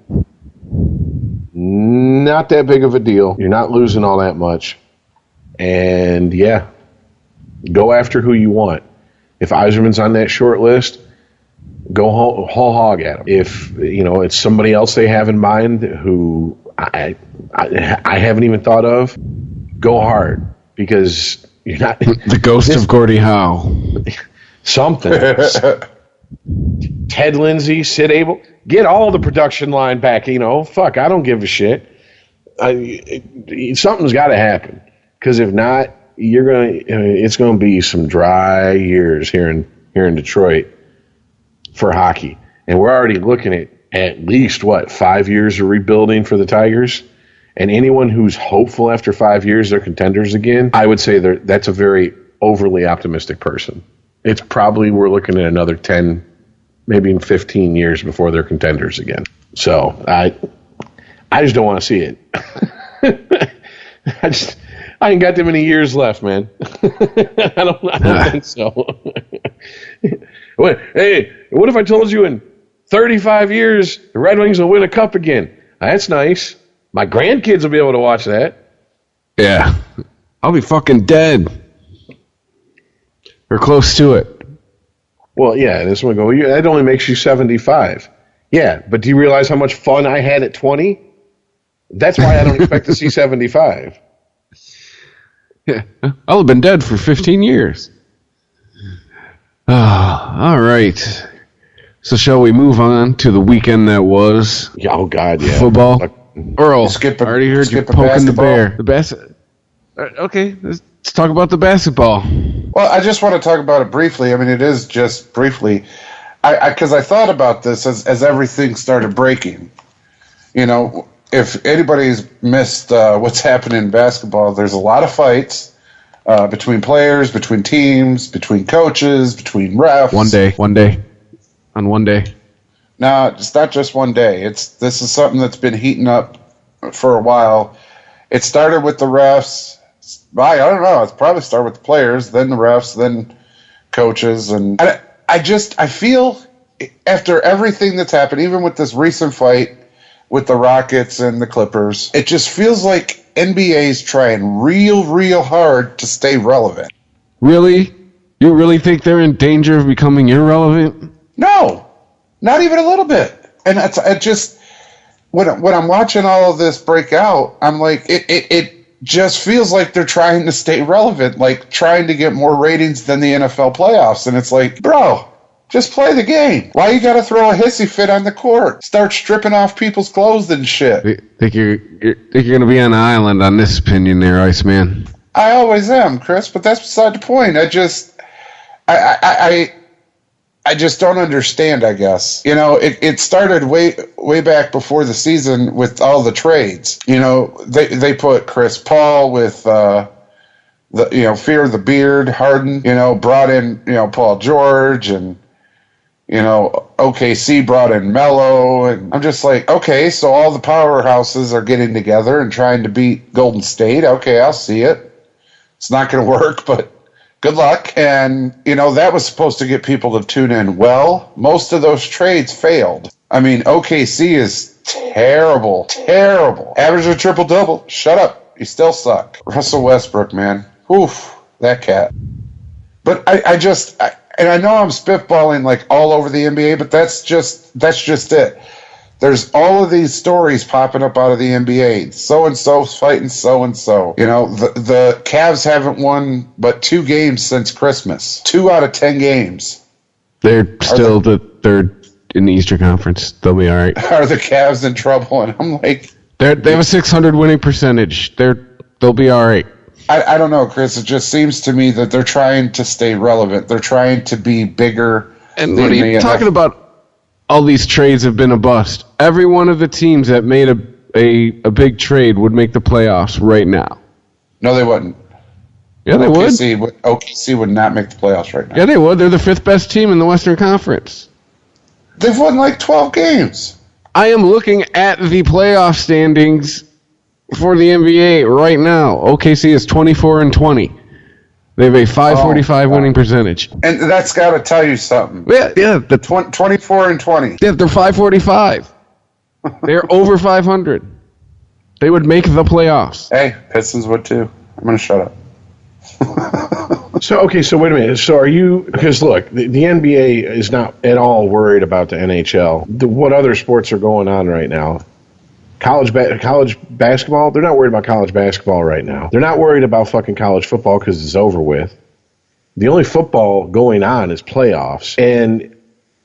Not that big of a deal. You're not losing all that much. And, yeah, go after who you want. If Yzerman's on that short list, go whole hog at him. If, it's somebody else they have in mind who I haven't even thought of, go hard. Because you're not... The ghost of Gordie Howe. Something. Ted Lindsay, Sid Abel, get all the production line back. Fuck, I don't give a shit. Something's got to happen, because if not, it's gonna be some dry years here in Detroit for hockey, and we're already looking at least 5 years of rebuilding for the Tigers. And anyone who's hopeful after 5 years they're contenders again, I would say that's a very overly optimistic person. It's probably we're looking at another 10, maybe in 15 years before they're contenders again. So I just don't want to see it. I ain't got that many years left, man. I don't think so. Hey, what if I told you in 35 years the Red Wings will win a cup again? That's nice. My grandkids will be able to watch that. Yeah. I'll be fucking dead. Or close to it. Well, yeah, this one go, that only makes you 75. Yeah, but do you realize how much fun I had at 20? That's why I don't expect to see 75. Yeah, I'll have been dead for 15 years. All right. So shall we move on to the weekend that was? Oh, God, yeah. Football. Earl, I already heard you poking the bear. Okay, let's talk about the basketball. Well, I just want to talk about it briefly. I mean, it is just briefly. Because I thought about this as everything started breaking. You know, if anybody's missed what's happening in basketball, there's a lot of fights between players, between teams, between coaches, between refs. On one day. No, it's not just one day. This is something that's been heating up for a while. It started with the refs. I don't know. It's probably started with the players, then the refs, then coaches, and I feel after everything that's happened, even with this recent fight with the Rockets and the Clippers, it just feels like NBA's trying real hard to stay relevant. Really? You really think they're in danger of becoming irrelevant? No, not even a little bit. And it just when I'm watching all of this break out, I'm like, it just feels like they're trying to stay relevant, like trying to get more ratings than the NFL playoffs. And it's like, bro, just play the game. Why you got to throw a hissy fit on the court? Start stripping off people's clothes and shit. Think you're going to be on an island on this opinion there, Iceman? I always am, Chris, but that's beside the point. I just don't understand, I guess. You know, it started way back before the season with all the trades. You know, they put Chris Paul with Fear of the Beard, Harden, brought in, Paul George, and, OKC brought in Melo, and I'm just like, okay, so all the powerhouses are getting together and trying to beat Golden State. Okay, I'll see it. It's not going to work, but good luck. And, that was supposed to get people to tune in. Well, most of those trades failed. I mean, OKC is terrible. Average a triple-double. Shut up. You still suck. Russell Westbrook, man. Oof, that cat. But and I know I'm spitballing like all over the NBA, but that's just it. There's all of these stories popping up out of the NBA. So-and-so's fighting so-and-so. The Cavs haven't won but 2 games since Christmas. 2 out of 10 games. They're still the third in the Eastern Conference. They'll be all right. Are the Cavs in trouble? And I'm like... They have a .600 winning percentage. They'll be all right. I don't know, Chris. It just seems to me that they're trying to stay relevant. They're trying to be bigger. And what are you talking about? All these trades have been a bust. Every one of the teams that made a big trade would make the playoffs right now. No, they wouldn't. Yeah, they would. OKC would not make the playoffs right now. Yeah, they would. They're the 5th best team in the Western Conference. They've won like 12 games. I am looking at the playoff standings for the NBA right now. OKC is 24-20. They have a .545 winning percentage. And that's got to tell you something. Yeah. 24-20. Yeah, they're .545. They're over 500. They would make the playoffs. Hey, Pistons would too. I'm going to shut up. So wait a minute. So are you, because look, the NBA is not at all worried about the NHL. What other sports are going on right now? College basketball, they're not worried about college basketball right now. They're not worried about fucking college football because it's over with. The only football going on is playoffs. And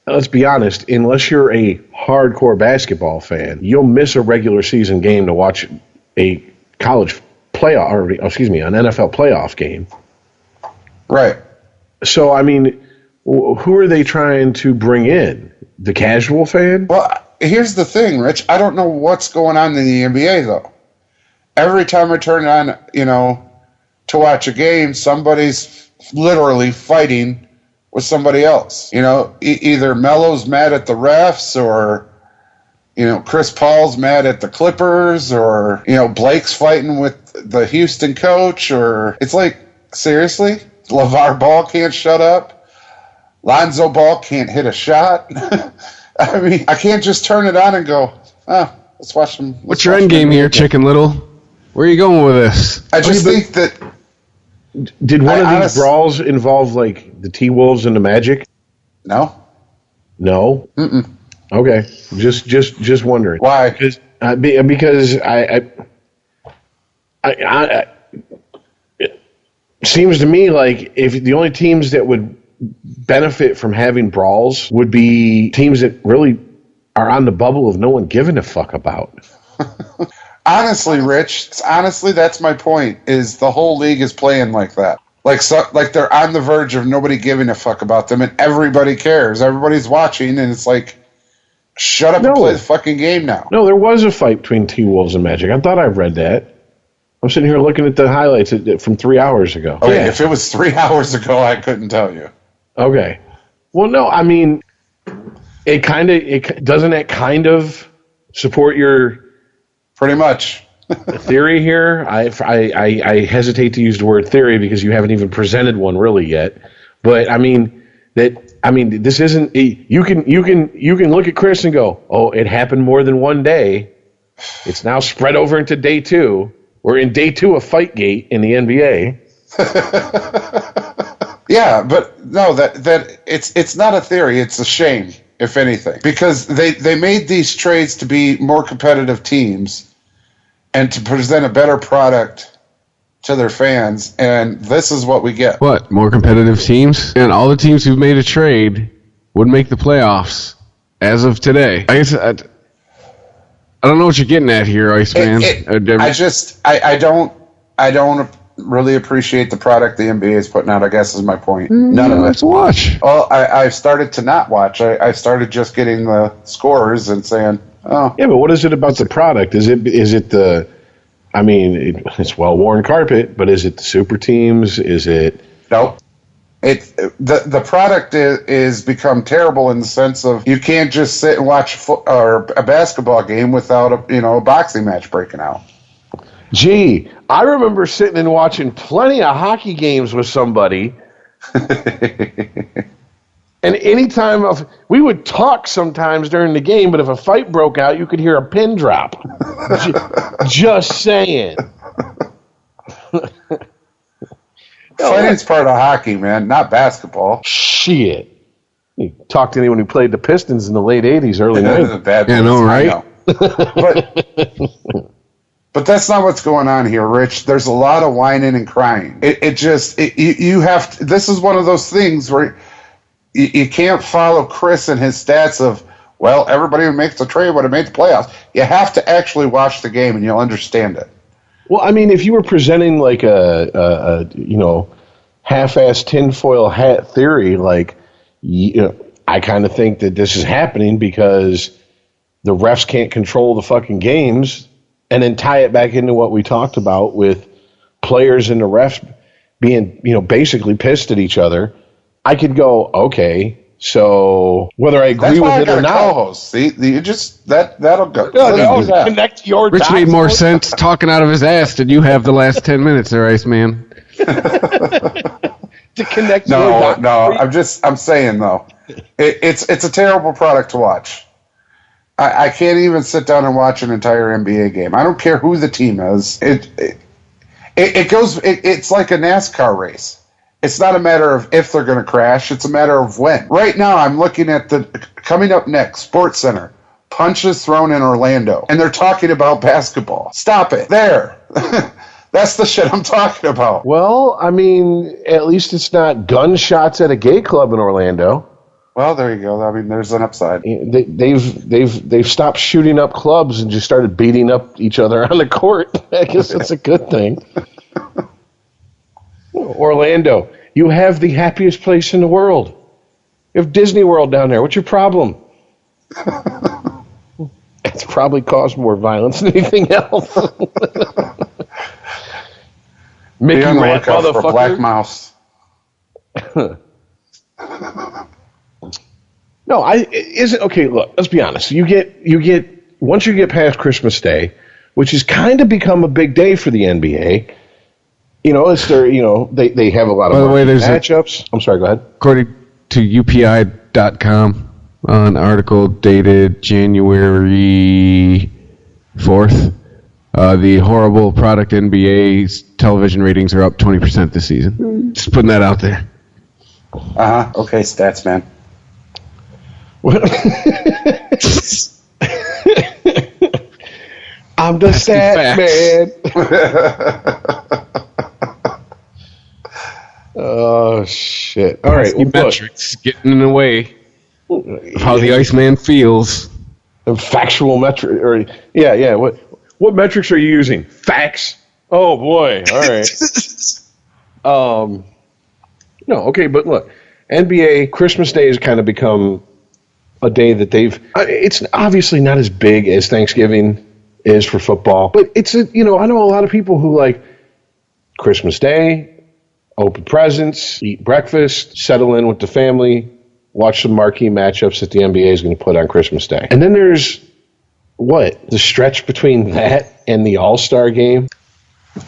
let's be honest, unless you're a hardcore basketball fan, you'll miss a regular season game to watch a college playoff, or an NFL playoff game. Right. So, I mean, who are they trying to bring in? The casual fan? Well, here's the thing, Rich. I don't know what's going on in the NBA, though. Every time I turn on, to watch a game, somebody's literally fighting with somebody else. Either Melo's mad at the refs or, Chris Paul's mad at the Clippers, or, Blake's fighting with the Houston coach, or it's like, seriously? LeVar Ball can't shut up? Lonzo Ball can't hit a shot? I mean, I can't just turn it on and go, let's watch them. What's your end game here, Chicken Little? Where are you going with this? I just think that... Did one of these brawls involve, like, the T-Wolves and the Magic? No. No? Mm-mm. Okay. Just wondering. Why? Because it seems to me like if the only teams that would benefit from having brawls would be teams that really are on the bubble of no one giving a fuck about. Honestly, Rich, that's my point, is the whole league is playing like that. Like they're on the verge of nobody giving a fuck about them, and everybody cares. Everybody's watching, and it's like, shut up and play the fucking game now. No, there was a fight between T-Wolves and Magic. I thought I read that. I'm sitting here looking at the highlights from 3 hours ago. Okay, if it was 3 hours ago, I couldn't tell you. Okay. Well, no, I mean, doesn't it kind of support your pretty much theory here? I hesitate to use the word theory because you haven't even presented one really yet. But this isn't. You can look at Chris and go, oh, it happened more than one day. It's now spread over into day 2. We're in day 2 of Fightgate in the NBA. Yeah, but no, that it's not a theory. It's a shame, if anything, because they made these trades to be more competitive teams and to present a better product to their fans, and this is what we get. What, more competitive teams? And all the teams who've made a trade would make the playoffs as of today. I guess I don't know what you're getting at here, Iceman. I don't really appreciate the product the NBA is putting out, I guess is my point. None of it. Let's watch. Well, I've started to not watch. I started just getting the scores and saying, oh. Yeah, but what is it about the product? Is it the, I mean, it's well-worn carpet, but is it the super teams? Is it? Nope. The product is become terrible in the sense of you can't just sit and watch a basketball game without a boxing match breaking out. Gee, I remember sitting and watching plenty of hockey games with somebody, and anytime we would talk sometimes during the game, but if a fight broke out, you could hear a pin drop. Just saying. Fighting's part of hockey, man, not basketball. Shit. You talk to anyone who played the Pistons in the late 80s, early 90s. Yeah, I know, right? But that's not what's going on here, Rich. There's a lot of whining and crying. You have to, this is one of those things where you can't follow Chris and his stats of, well, everybody who makes the trade would have made the playoffs. You have to actually watch the game and you'll understand it. Well, I mean, if you were presenting like a half-ass tinfoil hat theory, like, I kind of think that this is happening because the refs can't control the fucking games, and then tie it back into what we talked about with players and the refs being, basically pissed at each other. I could go, okay, so whether I agree with it or not. Co-host. See, you just that'll go. Connect your Rich dots. made more sense talking out of his ass than you have the last 10 minutes there, Iceman. To connect your dots. No, I'm saying though, it's a terrible product to watch. I can't even sit down and watch an entire NBA game. I don't care who the team is. It's like a NASCAR race. It's not a matter of if they're going to crash. It's a matter of when. Right now, I'm looking at coming up next, Sports Center. Punches thrown in Orlando. And they're talking about basketball. Stop it. There. That's the shit I'm talking about. Well, I mean, at least it's not gunshots at a gay club in Orlando. Well, there you go. I mean, there's an upside. They've stopped shooting up clubs and just started beating up each other on the court. I guess that's a good thing. Orlando, you have the happiest place in the world. You have Disney World down there. What's your problem? It's probably caused more violence than anything else. Mickey Rat, motherfucker. For Black Mouse. No, okay. Look, let's be honest. You get once you get past Christmas Day, which has kind of become a big day for the NBA, it's their, they have a lot of matchups. I'm sorry, go ahead. According to UPI.com, an article dated January 4th, the horrible product NBA's television ratings are up 20% this season. Just putting that out there. Okay, stats, man. I'm the stat man. Oh, shit. All right. Well, metrics getting in the way of how the Iceman feels. Factual metric. Yeah. What metrics are you using? Facts? Oh, boy. All right. No, okay, but look. NBA, Christmas Day has kind of become a day that it's obviously not as big as Thanksgiving is for football, but it's I know a lot of people who like Christmas Day, open presents, eat breakfast, settle in with the family, watch some marquee matchups that the NBA is going to put on Christmas Day. And then there's the stretch between that and the All-Star game,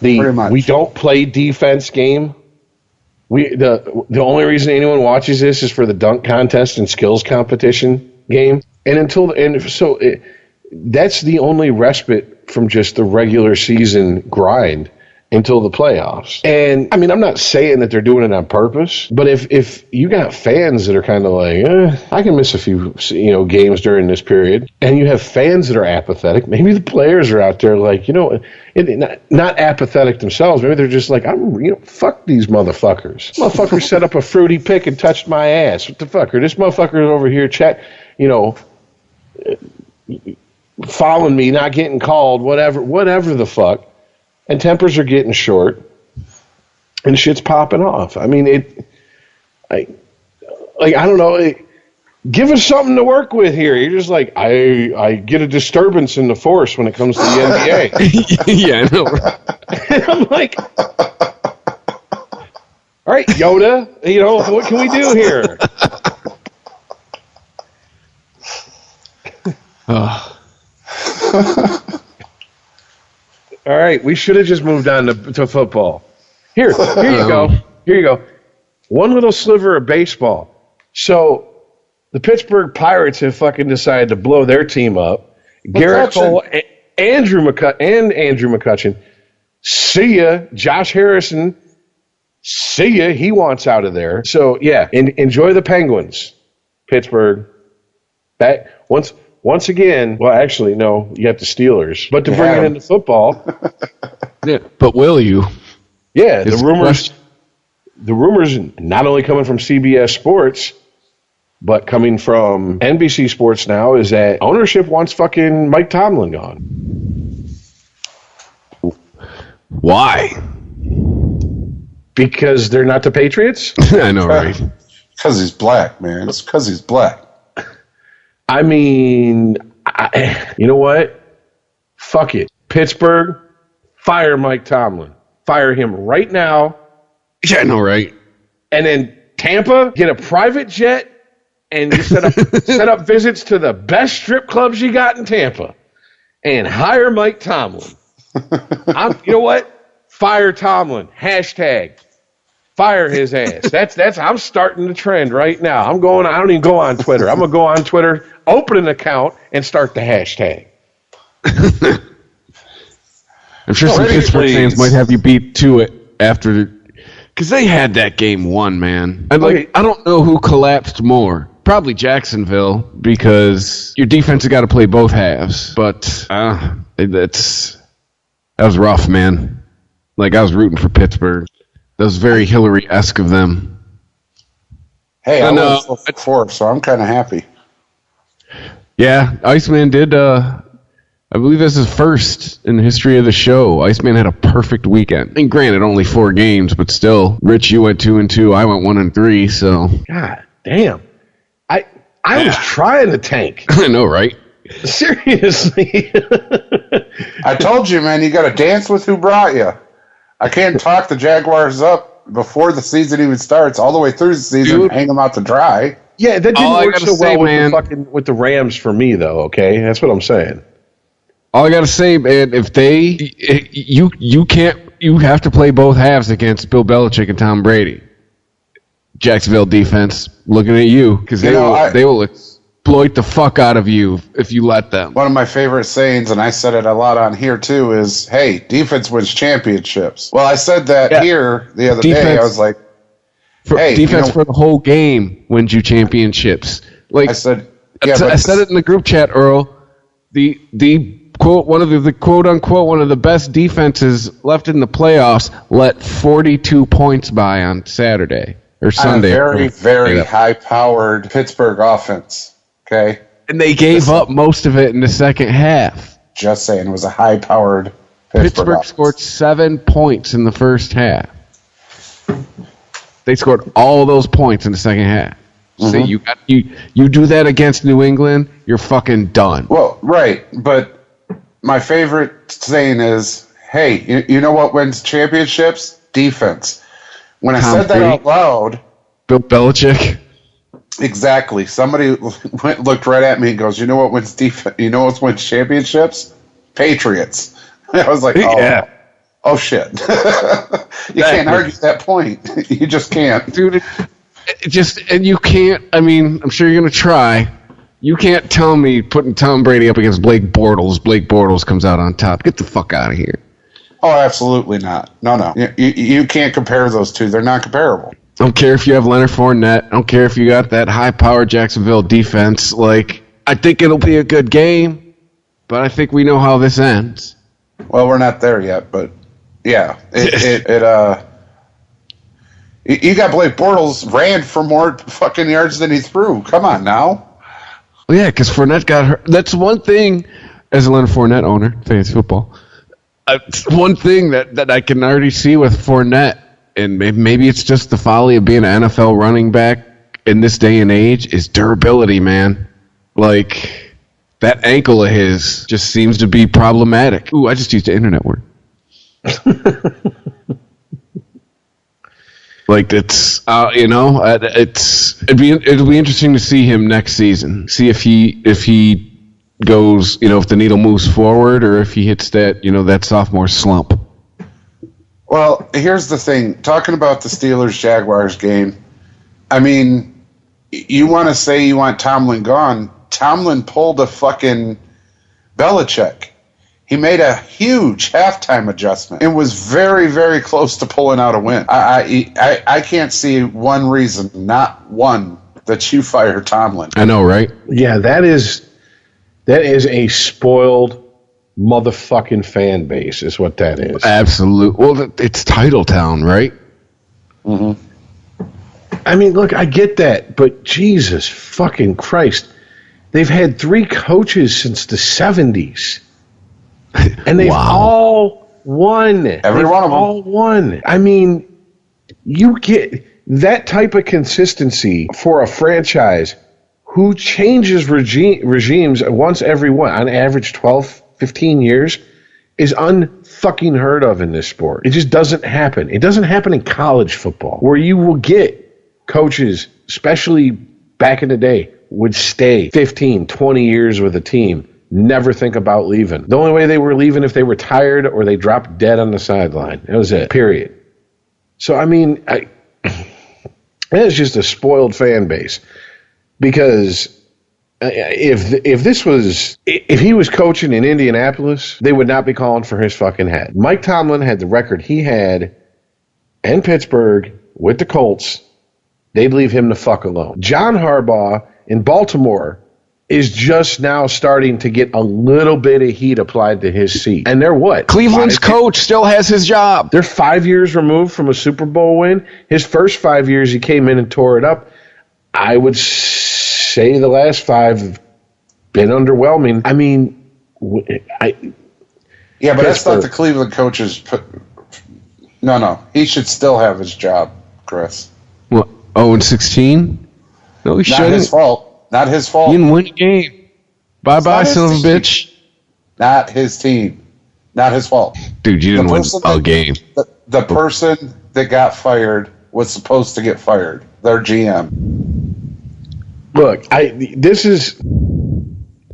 we don't play defense game. The only reason anyone watches this is for the dunk contest and skills competition game, that's the only respite from just the regular season grind until the playoffs. And I mean, I'm not saying that they're doing it on purpose, but if you got fans that are kind of like, I can miss a few games during this period, and you have fans that are apathetic, maybe the players are out there like, not apathetic themselves. Maybe they're just like, fuck these motherfuckers. Motherfucker set up a fruity pick and touched my ass. What the fuck? Or this motherfucker is over here following me, not getting called, whatever the fuck. And tempers are getting short, and shit's popping off. I mean, I don't know. Give us something to work with here. You're just like, I get a disturbance in the force when it comes to the NBA. Yeah, I know. And I'm like, all right, Yoda, what can we do here? All right, we should have just moved on to football. Here you go. Here you go. One little sliver of baseball. So the Pittsburgh Pirates have fucking decided to blow their team up. Garrett Cole, Andrew McCutchen. See ya. Josh Harrison. See ya. He wants out of there. So yeah, enjoy the Penguins, Pittsburgh. Once again, well, actually, no, you got the Steelers. But to bring it into football. Yeah, but will you? Yeah, the rumors not only coming from CBS Sports, but coming from NBC Sports now is that ownership wants fucking Mike Tomlin gone. Why? Because they're not the Patriots? I know, right? Because he's black, man. It's because he's black. I mean, you know what? Fuck it. Pittsburgh, fire Mike Tomlin. Fire him right now. Yeah, I know, right? And then Tampa, get a private jet and you set up visits to the best strip clubs you got in Tampa and hire Mike Tomlin. You know what? Fire Tomlin. Hashtag. Fire his ass. That's I'm starting the trend right now. I don't even go on Twitter. I'm gonna go on Twitter, open an account, and start the hashtag. I'm sure some Pittsburgh fans might have you beat to it after, because they had that game won, man. And I don't know who collapsed more. Probably Jacksonville, because your defense has got to play both halves. But that was rough, man. Like, I was rooting for Pittsburgh. That was very Hillary-esque of them. Hey, I was 4, so I'm kind of happy. Yeah, Iceman did. I believe this is first in the history of the show. Iceman had a perfect weekend. And granted, only 4 games, but still. Rich, you went 2-2. I went 1-3. So. God damn. I was trying to tank. I know, right? Seriously. I told you, man. You got to dance with who brought you. I can't talk the Jaguars up before the season even starts, all the way through the season, hang them out to dry. Yeah, that didn't work so well with the Rams for me, though, okay? That's what I'm saying. All I gotta say, man, if you have to play both halves against Bill Belichick and Tom Brady. Jacksonville defense looking at you because they will exploit the fuck out of you if you let them. One of my favorite sayings, and I said it a lot on here too, is, hey, defense wins championships. Well, I said that here the other day. I was like, hey. Defense for the whole game wins you championships. Like I said it in the group chat, Earl. The quote, one of the quote unquote, one of the best defenses left in the playoffs let 42 points by on Saturday. Or Sunday. On a very, very high-powered Pittsburgh offense, okay? And they gave up most of it in the second half. Just saying, it was a high-powered Pittsburgh offense. Scored 7 points in the first half. They scored all of those points in the second half. See, you do that against New England, you're fucking done. Well, right, but my favorite saying is, hey, you know what wins championships? Defense. When I said that out loud, Bill Belichick. Exactly. Somebody looked right at me and goes, "You know what wins defense? You know what wins championships? Patriots." I was like, "Oh shit!" You can't argue that point. You just can't, dude. And you can't. I mean, I'm sure you're gonna try. You can't tell me putting Tom Brady up against Blake Bortles. Blake Bortles comes out on top. Get the fuck out of here. Oh, absolutely not. No. You can't compare those two. They're not comparable. I don't care if you have Leonard Fournette. I don't care if you got that high-powered Jacksonville defense. Like, I think it'll be a good game, but I think we know how this ends. Well, we're not there yet, but yeah, you got Blake Bortles ran for more fucking yards than he threw. Come on now. Well, yeah, because Fournette got hurt. That's one thing as a Leonard Fournette owner, fantasy football. One thing that I can already see with Fournette, and maybe it's just the folly of being an NFL running back in this day and age, is durability, man. Like, that ankle of his just seems to be problematic. Ooh, I just used the internet word. Like, it's, it'll be interesting to see him next season. See if he goes, if the needle moves forward or if he hits that, that sophomore slump. Well, here's the thing. Talking about the Steelers-Jaguars game, I mean, you want to say you want Tomlin gone. Tomlin pulled a fucking Belichick. He made a huge halftime adjustment and was very, very close to pulling out a win. I can't see one reason, not one, that you fire Tomlin. I know, right? Yeah, that is a spoiled motherfucking fan base is what that is. Absolutely. Well, it's Titletown, right? Mm-hmm. I mean, look, I get that, but Jesus fucking Christ. They've had 3 coaches since the 70s. And they've all won. Every one of them. All won. I mean, you get that type of consistency for a franchise who changes regimes once every on average 12, 15 years is unfucking heard of in this sport. It just doesn't happen. It doesn't happen in college football where you will get coaches, especially back in the day, would stay 15, 20 years with a team, never think about leaving. The only way they were leaving if they were tired or they dropped dead on the sideline. That was it, period. So, I mean, it's just a spoiled fan base. Because if he was coaching in Indianapolis, they would not be calling for his fucking head. Mike Tomlin had the record he had in Pittsburgh with the Colts. They'd leave him the fuck alone. John Harbaugh in Baltimore is just now starting to get a little bit of heat applied to his seat. And they're what? Cleveland's coach still has his job. They're 5 years removed from a Super Bowl win. His first 5 years, he came in and tore it up. I would say the last 5 have been underwhelming. I mean, yeah, but that's not the Cleveland coaches. No, he should still have his job, Chris. What? 0-16? No, he shouldn't. Not his fault. Not his fault. You didn't win a game. Bye-bye, son of a bitch. Not his team. Not his fault. Dude, you didn't win a game. The person that got fired was supposed to get fired. Their GM. Look,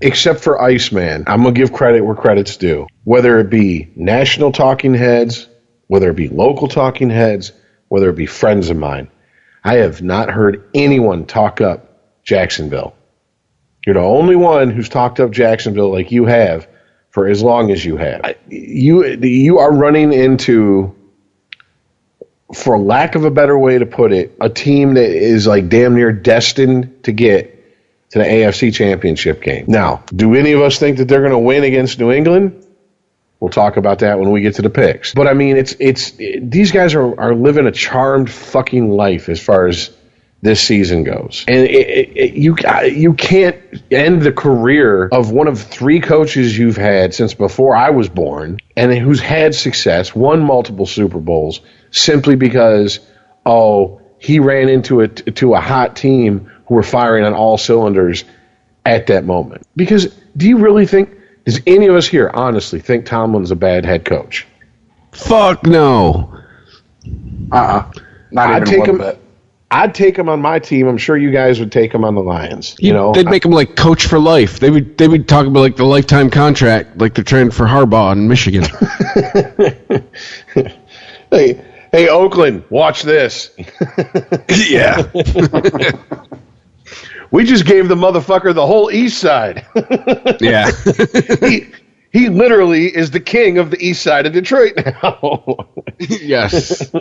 except for Iceman, I'm going to give credit where credit's due. Whether it be national talking heads, whether it be local talking heads, whether it be friends of mine, I have not heard anyone talk up Jacksonville. You're the only one who's talked up Jacksonville like you have for as long as you have. You are running into, for lack of a better way to put it, a team that is like damn near destined to get to the AFC Championship game. Now, do any of us think that they're going to win against New England? We'll talk about that when we get to the picks. But I mean, these guys are living a charmed fucking life as far as this season goes. And you can't end the career of one of 3 coaches you've had since before I was born and who's had success, won multiple Super Bowls, simply because, he ran into a hot team who were firing on all cylinders at that moment. Because do you really think, does any of us here honestly think Tomlin's a bad head coach? Fuck no. Not even a little bit. I'd take him on my team. I'm sure you guys would take him on the Lions. They'd make him like coach for life. They would talk about like the lifetime contract, like they're trying for Harbaugh in Michigan. Hey, Oakland, watch this. Yeah. We just gave the motherfucker the whole East Side. Yeah. He literally is the king of the East Side of Detroit now. Yes.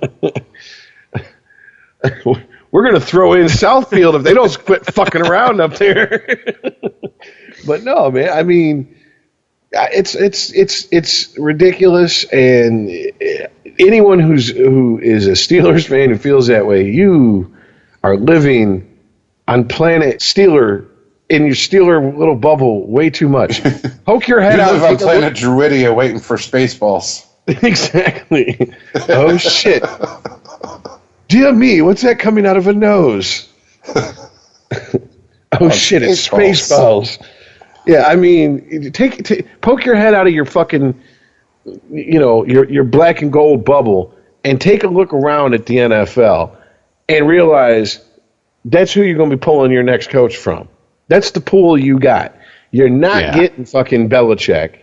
We're going to throw in Southfield if they don't quit fucking around up there. But no, man, I mean, it's ridiculous, and anyone who is a Steelers fan who feels that way, you are living on planet Steeler in your Steeler little bubble way too much. Poke your head You out. live on planet Druidia waiting for Spaceballs. Exactly. Oh shit. Dear me, what's that coming out of a nose? Oh shit, it's Spaceballs. Yeah, I mean, poke your head out of your fucking, your black and gold bubble and take a look around at the NFL and realize that's who you're going to be pulling your next coach from. That's the pool you got. You're not getting fucking Belichick.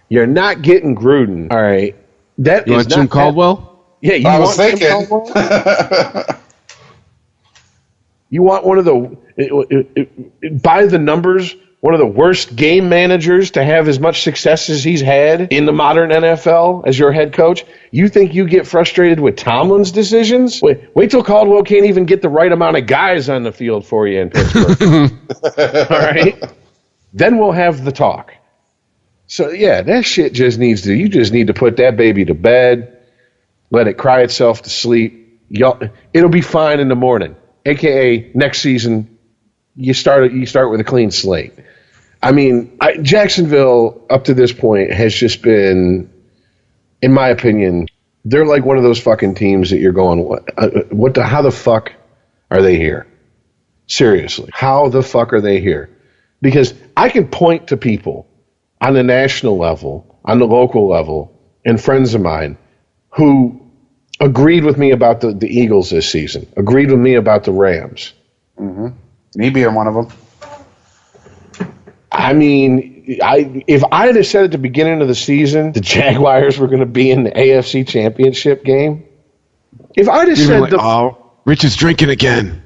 You're not getting Gruden. All right. You want Jim Caldwell? Yeah, you I want was thinking. Jim Caldwell? You want one of the, by the numbers, one of the worst game managers to have as much success as he's had in the modern NFL as your head coach? You think you get frustrated with Tomlin's decisions? Wait till Caldwell can't even get the right amount of guys on the field for you in Pittsburgh. All right? Then we'll have the talk. So, yeah, that shit you just need to put that baby to bed, let it cry itself to sleep. It'll be fine in the morning, a.k.a. next season, you start with a clean slate. I mean, Jacksonville, up to this point, has just been, in my opinion, they're like one of those fucking teams that you're going, how the fuck are they here? Seriously, how the fuck are they here? Because I can point to people on the national level, on the local level, and friends of mine who agreed with me about the Eagles this season, agreed with me about the Rams. Mm-hmm. Me being one of them. I mean, if I had said at the beginning of the season the Jaguars were going to be in the AFC Championship game, if I'd have said Rich is drinking again.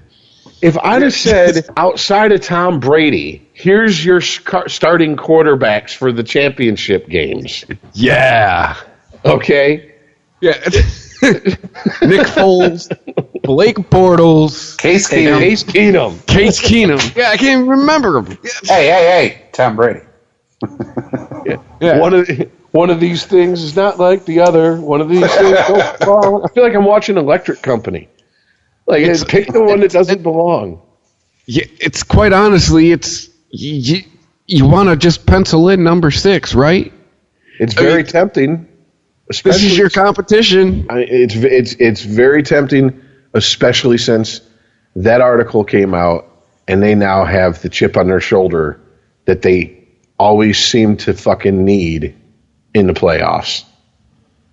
If I'd have said outside of Tom Brady, here's your starting quarterbacks for the championship games. Yeah. Okay. Yeah. Nick Foles, Blake Bortles, Case Keenum. Yeah, I can't remember him. Hey, Tom Brady. Yeah. One of these things is not like the other. One of these things don't belong. I feel like I'm watching Electric Company. Like, pick the one that doesn't belong. Yeah, it's quite honestly, you want to just pencil in number 6, right? It's very tempting. This is your competition. It's very tempting, especially since that article came out and they now have the chip on their shoulder that they always seem to fucking need in the playoffs.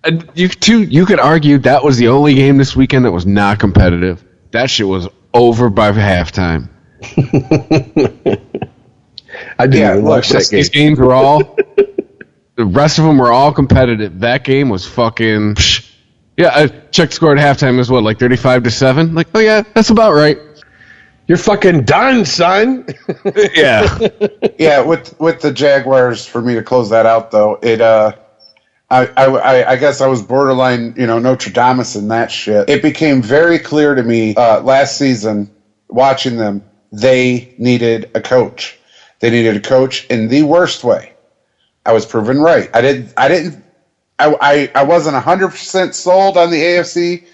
And you could argue that was the only game this weekend that was not competitive. That shit was over by halftime. I didn't even watch that game. These games were all. The rest of them were all competitive. That game was fucking. Yeah, I checked the score at halftime as well, like 35-7. Like, oh yeah, that's about right. You're fucking done, son. Yeah. Yeah, with the Jaguars, for me to close that out though, I guess I was borderline, Notre Dame in that shit. It became very clear to me last season, watching them, they needed a coach. They needed a coach in the worst way. I was proven right. I wasn't 100% sold on the AFC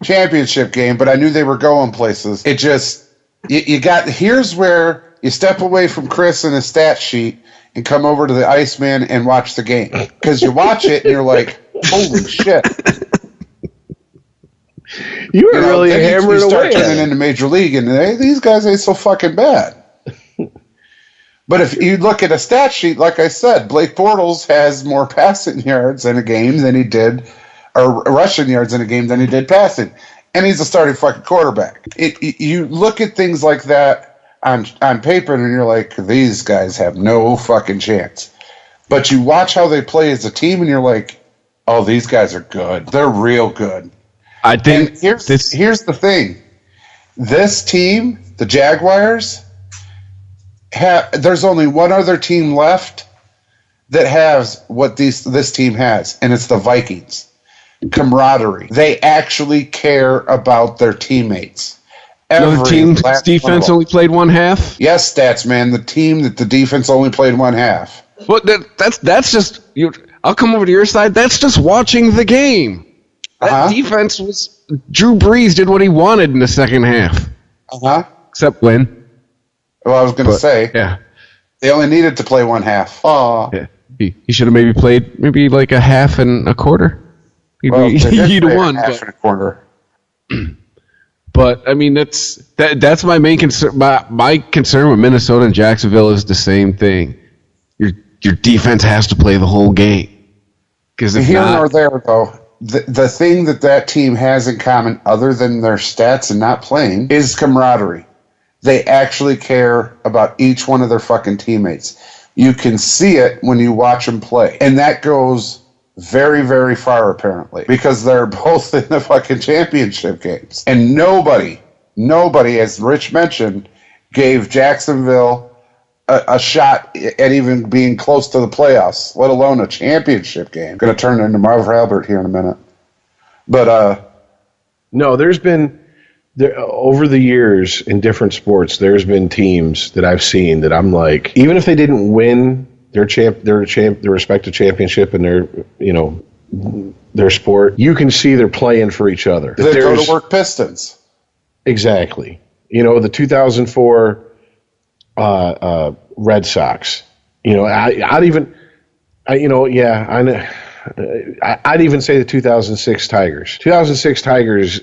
Championship game, but I knew they were going places. It just, here's where you step away from Chris and his stat sheet and come over to the Iceman and watch the game. Because you watch it and you're like, holy shit. You were really hammering away. You start turning into Major League, and these guys ain't so fucking bad. But if you look at a stat sheet, like I said, Blake Bortles has more passing yards in a game than he did, or rushing yards in a game than he did passing. And he's a starting fucking quarterback. You look at things like that on paper, and you're like, these guys have no fucking chance. But you watch how they play as a team, and you're like, oh, these guys are good. They're real good. I think here's the thing. This team, the Jaguars, there's only one other team left that has what this team has, and it's the Vikings. Camaraderie. They actually care about their teammates. The team's defense only played one half? Yes, stats, man. The team that the defense only played one half. Well, that's just... I'll come over to your side. That's just watching the game. That defense was... Drew Brees did what he wanted in the second half. Except win. Well, I was going to say, yeah, they only needed to play one half. Yeah. He should have maybe played like a half and a quarter. He'd have won. Half and a quarter. But I mean, that's my main concern. My concern with Minnesota and Jacksonville is the same thing. Your defense has to play the whole game. Because here nor there, though, the thing that team has in common, other than their stats and not playing, is camaraderie. They actually care about each one of their fucking teammates. You can see it when you watch them play. And that goes very, very far, apparently, because they're both in the fucking championship games. And nobody, as Rich mentioned, gave Jacksonville a shot at even being close to the playoffs, let alone a championship game. Going to turn into Marv Albert here in a minute. But, no, there's been... over the years in different sports, there's been teams that I've seen that I'm like, even if they didn't win their respective championship in their sport, you can see they're playing for each other. They go to work Pistons. Exactly. The 2004 Red Sox. I'd even say the 2006 Tigers. 2006 Tigers.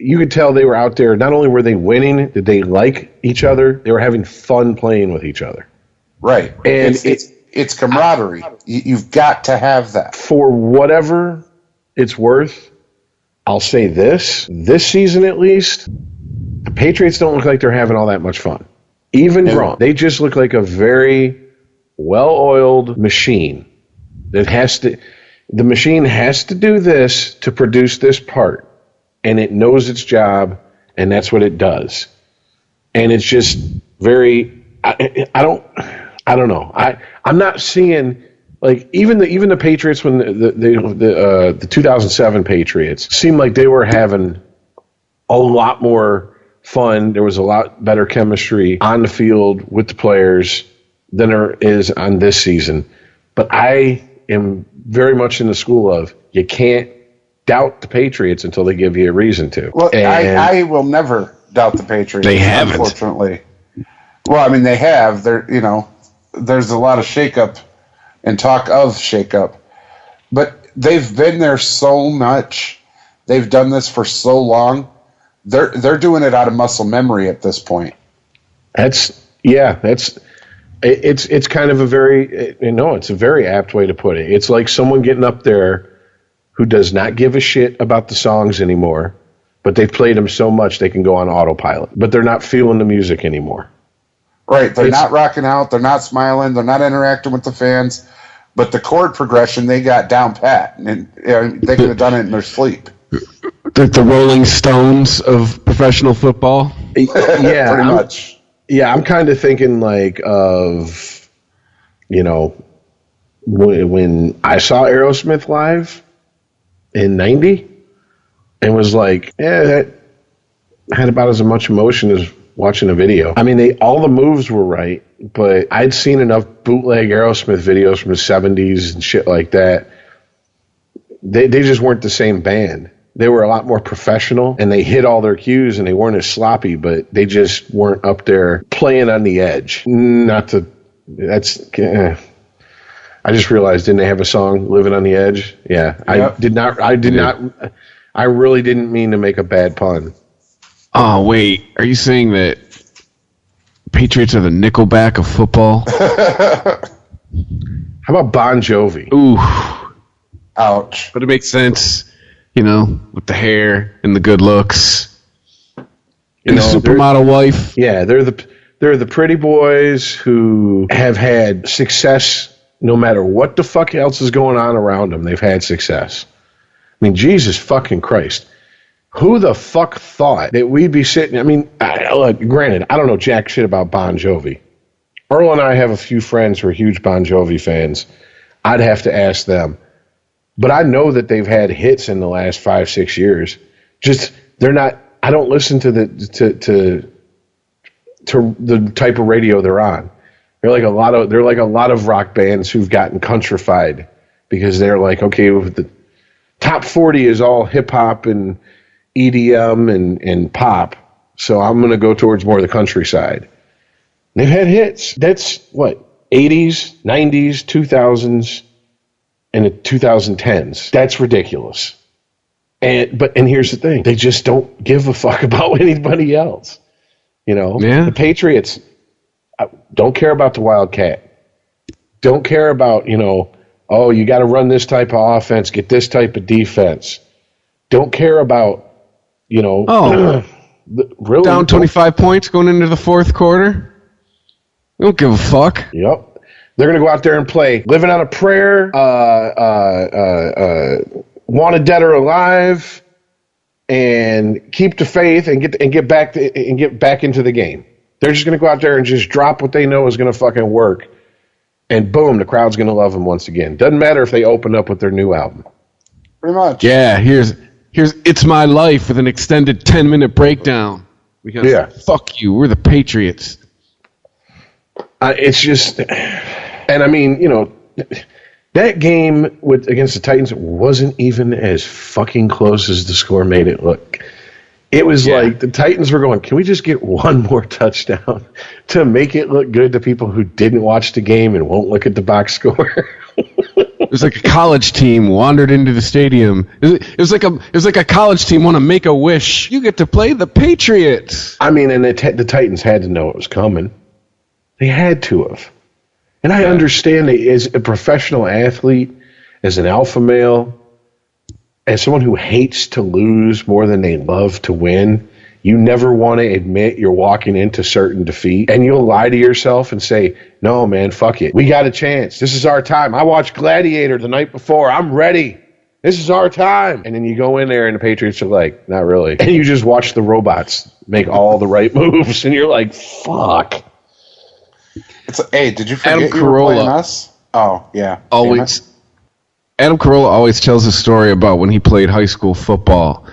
You could tell they were out there. Not only were they winning, did they like each other? They were having fun playing with each other. Right, and it's camaraderie. You've got to have that. For whatever it's worth, I'll say this season at least, the Patriots don't look like they're having all that much fun. Even Gronk, they just look like a very well-oiled machine that the machine has to do this to produce this part. And it knows its job, and that's what it does. And it's just very. I don't know. I'm not seeing like even the Patriots when the 2007 Patriots seemed like they were having a lot more fun. There was a lot better chemistry on the field with the players than there is on this season. But I am very much in the school of you can't doubt the Patriots until they give you a reason to. Well, I will never doubt the Patriots. They haven't, unfortunately. Well, I mean, they have. There's a lot of shakeup and talk of shakeup, but they've been there so much. They've done this for so long. They're doing it out of muscle memory at this point. It's kind of a very apt way to put it. It's like someone getting up there who does not give a shit about the songs anymore, but they've played them so much they can go on autopilot. But they're not feeling the music anymore. Right. They're not rocking out. They're not smiling. They're not interacting with the fans. But the chord progression, they got down pat. And they could have done it in their sleep. Like the Rolling Stones of professional football? Yeah. Pretty much. Yeah, I'm kind of thinking like of, when I saw Aerosmith live in 90 and was like, that had about as much emotion as watching a video. I mean, all the moves were right, but I'd seen enough bootleg Aerosmith videos from the 70s and shit like that. They just weren't the same band. They were a lot more professional, and they hit all their cues, and they weren't as sloppy, but they just weren't up there playing on the edge. I just realized, didn't they have a song, Living on the Edge? Yeah. Yep. I really didn't mean to make a bad pun. Oh, wait. Are you saying that Patriots are the Nickelback of football? How about Bon Jovi? Ooh. Ouch. But it makes sense, with the hair and the good looks. And the supermodel wife. Yeah, they're the pretty boys who have had success no matter what the fuck else is going on around them. They've had success. I mean, Jesus fucking Christ. Who the fuck thought that we'd be sitting... I mean, granted, I don't know jack shit about Bon Jovi. Earl and I have a few friends who are huge Bon Jovi fans. I'd have to ask them. But I know that they've had hits in the last 5-6 years. Just, they're not... I don't listen to the type of radio they're on. They're like a lot of rock bands who've gotten countrified because they're like, okay, the top 40 is all hip hop and EDM and pop, so I'm going to go towards more of the countryside. They've had hits. That's what, 80s, 90s, 2000s, and the 2010s. That's ridiculous. And here's the thing: they just don't give a fuck about anybody else. Yeah. The Patriots don't care about the Wildcat. Don't care about, oh, you got to run this type of offense, get this type of defense. Don't care about, really down 25 points going into the fourth quarter. They don't give a fuck. Yep. They're going to go out there and play Living on a Prayer, Wanted Dead or Alive, and keep the faith and get back into the game. They're just going to go out there and just drop what they know is going to fucking work. And boom, the crowd's going to love them once again. Doesn't matter if they open up with their new album. Pretty much. Yeah, here's It's My Life with an extended 10-minute breakdown. Because fuck you, we're the Patriots. It's just, and I mean, that game against the Titans wasn't even as fucking close as the score made it look. It was like the Titans were going, can we just get one more touchdown to make it look good to people who didn't watch the game and won't look at the box score? It was like a college team wandered into the stadium. It was like a college team want to make a wish. You get to play the Patriots. I mean, and the Titans had to know it was coming. They had to have. And I understand that as a professional athlete, as an alpha male, as someone who hates to lose more than they love to win, you never want to admit you're walking into certain defeat. And you'll lie to yourself and say, no, man, fuck it. We got a chance. This is our time. I watched Gladiator the night before. I'm ready. This is our time. And then you go in there and the Patriots are like, not really. And you just watch the robots make all the right moves. And you're like, fuck. Hey, did you forget you were playing us? Oh, yeah. Always. Adam Carolla always tells a story about when he played high school football.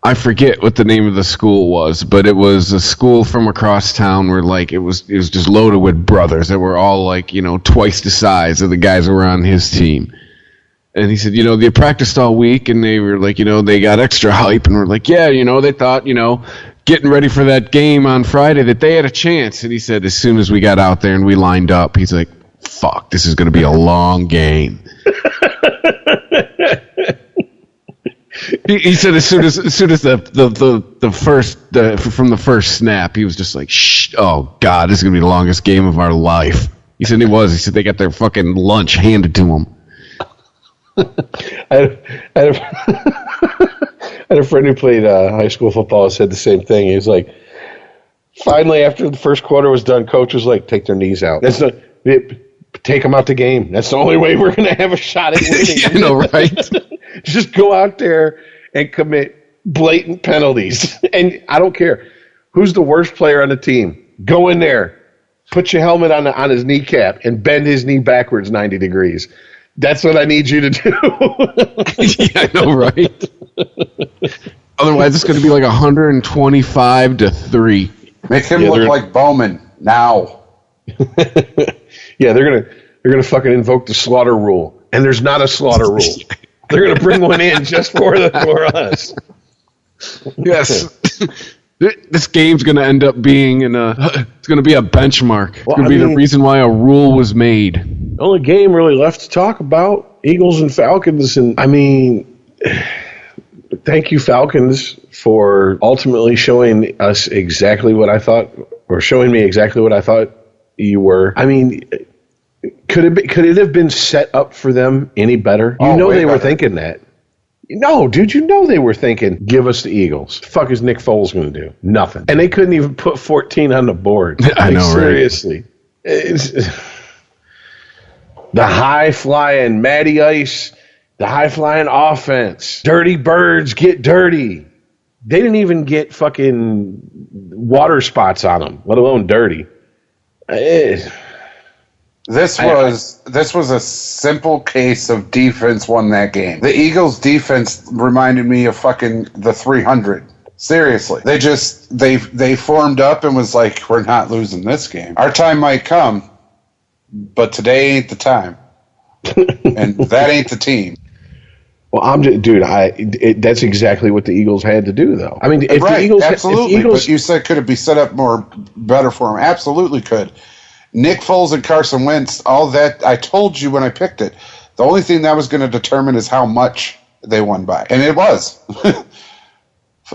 I forget what the name of the school was, but it was a school from across town where it was just loaded with brothers that were all twice the size of the guys that were on his team. And he said, they practiced all week and they were they got extra hype and were like, yeah, they thought, getting ready for that game on Friday that they had a chance. And he said, as soon as we got out there and we lined up, he's like, fuck, this is going to be a long game. He said as soon as the first snap, he was just like, shh, oh God, this is gonna be the longest game of our life. He said it was. He said they got their fucking lunch handed to them. I had a friend who played high school football and said the same thing. He was like, Finally, after the first quarter was done, coach was like, take their knees out. Take them out the game. That's the only way we're going to have a shot at winning. I know, right? Just go out there and commit blatant penalties. And I don't care who's the worst player on the team. Go in there, put your helmet on his kneecap, and bend his knee backwards 90 degrees. That's what I need you to do. Yeah, I know, right? Otherwise, it's going to be like 125-3. Make him look like Bowman now. Yeah, they're gonna fucking invoke the slaughter rule, and there's not a slaughter rule. They're gonna bring one in just for us. Yes, this game's gonna end up being it's gonna be a benchmark. It's gonna be the reason why a rule was made. The only game really left to talk about, Eagles and Falcons, and I mean, thank you, Falcons, for ultimately showing us exactly what I thought, or showing me exactly what I thought you were. I mean, could it have been set up for them any better? You know they were thinking that. No, dude, you know they were thinking, give us the Eagles. The fuck is Nick Foles going to do? Nothing. And they couldn't even put 14 on the board. I know, seriously. Right? The high-flying Matty Ice, the high-flying offense. Dirty birds get dirty. They didn't even get fucking water spots on them, let alone dirty. This was a simple case of defense won that game. The Eagles' defense reminded me of fucking the 300. Seriously. They formed up and was like, we're not losing this game. Our time might come, but today ain't the time. And that ain't the team. Well, that's exactly what the Eagles had to do, though. I mean, if right, the Eagles, absolutely. But you said could it be set up better for them? Absolutely could. Nick Foles and Carson Wentz, all that I told you when I picked it. The only thing that was going to determine is how much they won by, and it was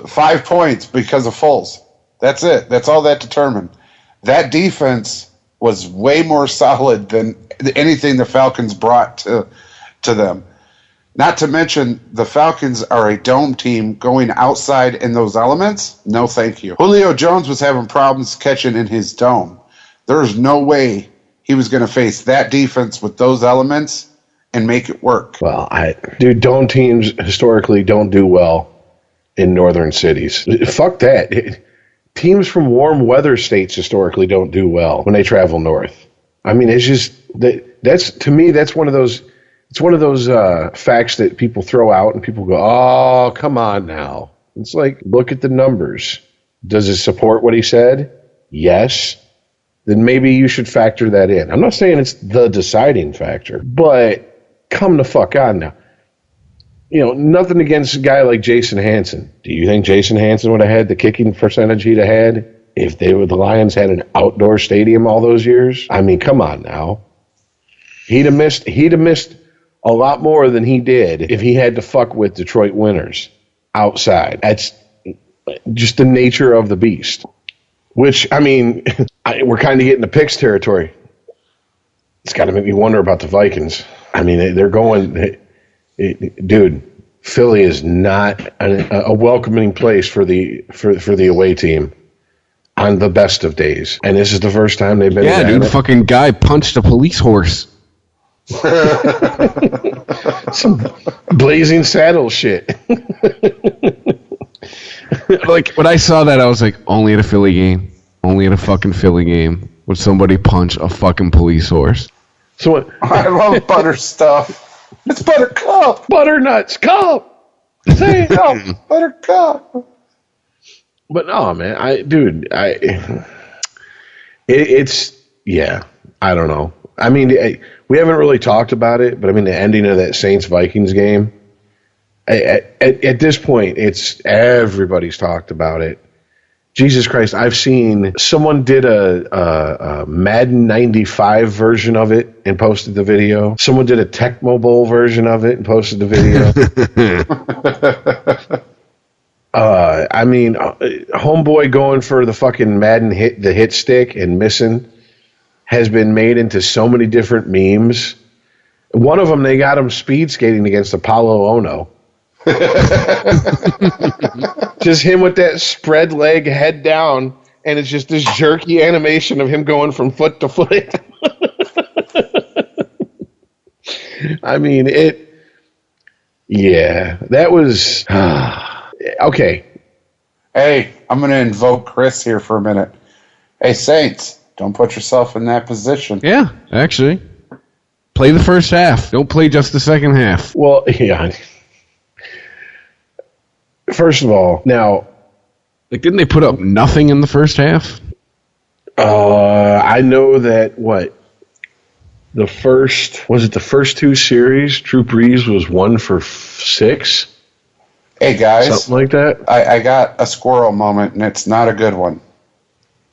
5 points because of Foles. That's it. That's all that determined. That defense was way more solid than anything the Falcons brought to them. Not to mention, the Falcons are a dome team going outside in those elements. No, thank you. Julio Jones was having problems catching in his dome. There's no way he was going to face that defense with those elements and make it work. Well, dome teams historically don't do well in northern cities. Fuck that. Teams from warm weather states historically don't do well when they travel north. I mean, it's just that's to me that's one of those. It's one of those facts that people throw out and people go, oh, come on now. It's like, look at the numbers. Does it support what he said? Yes. Then maybe you should factor that in. I'm not saying it's the deciding factor, but come the fuck on now. You know, nothing against a guy like Jason Hanson. Do you think Jason Hanson would have had the kicking percentage he'd have had if the Lions had an outdoor stadium all those years? I mean, come on now. He'd have missed a lot more than he did if he had to fuck with Detroit winners outside. That's just the nature of the beast. Which, I mean, we're kind of getting to picks territory. It's got to make me wonder about the Vikings. I mean, they're going... dude, Philly is not a welcoming place for the away team on the best of days. And this is the first time they've been... Yeah, dude, the fucking guy punched a police horse. Some Blazing Saddles shit. Like, when I saw that, I was like, only at a Philly game. Only at a fucking Philly game would somebody punch a fucking police horse. So what? I love butter stuff. It's Buttercup. Butternuts, cup. Say no, Buttercup. But no, man, it's I don't know. I mean, we haven't really talked about it, but I mean, the ending of that Saints-Vikings game, at this point, it's everybody's talked about it. Jesus Christ, I've seen someone did a Madden 95 version of it and posted the video. Someone did a Tecmo Bowl version of it and posted the video. I mean, homeboy going for the fucking Madden hit stick and missing has been made into so many different memes. One of them, they got him speed skating against Apollo Ono. Just him with that spread leg, head down, and it's just this jerky animation of him going from foot to foot. I mean, that was okay. Hey, I'm going to invoke Chris here for a minute. Hey, Saints, don't put yourself in that position. Yeah, actually. Play the first half. Don't play just the second half. Well, yeah. First of all, now... Like, didn't they put up nothing in the first half? I know that, the first two series, Drew Brees was 1 for 6? Hey, guys. Something like that? I got a squirrel moment, and it's not a good one.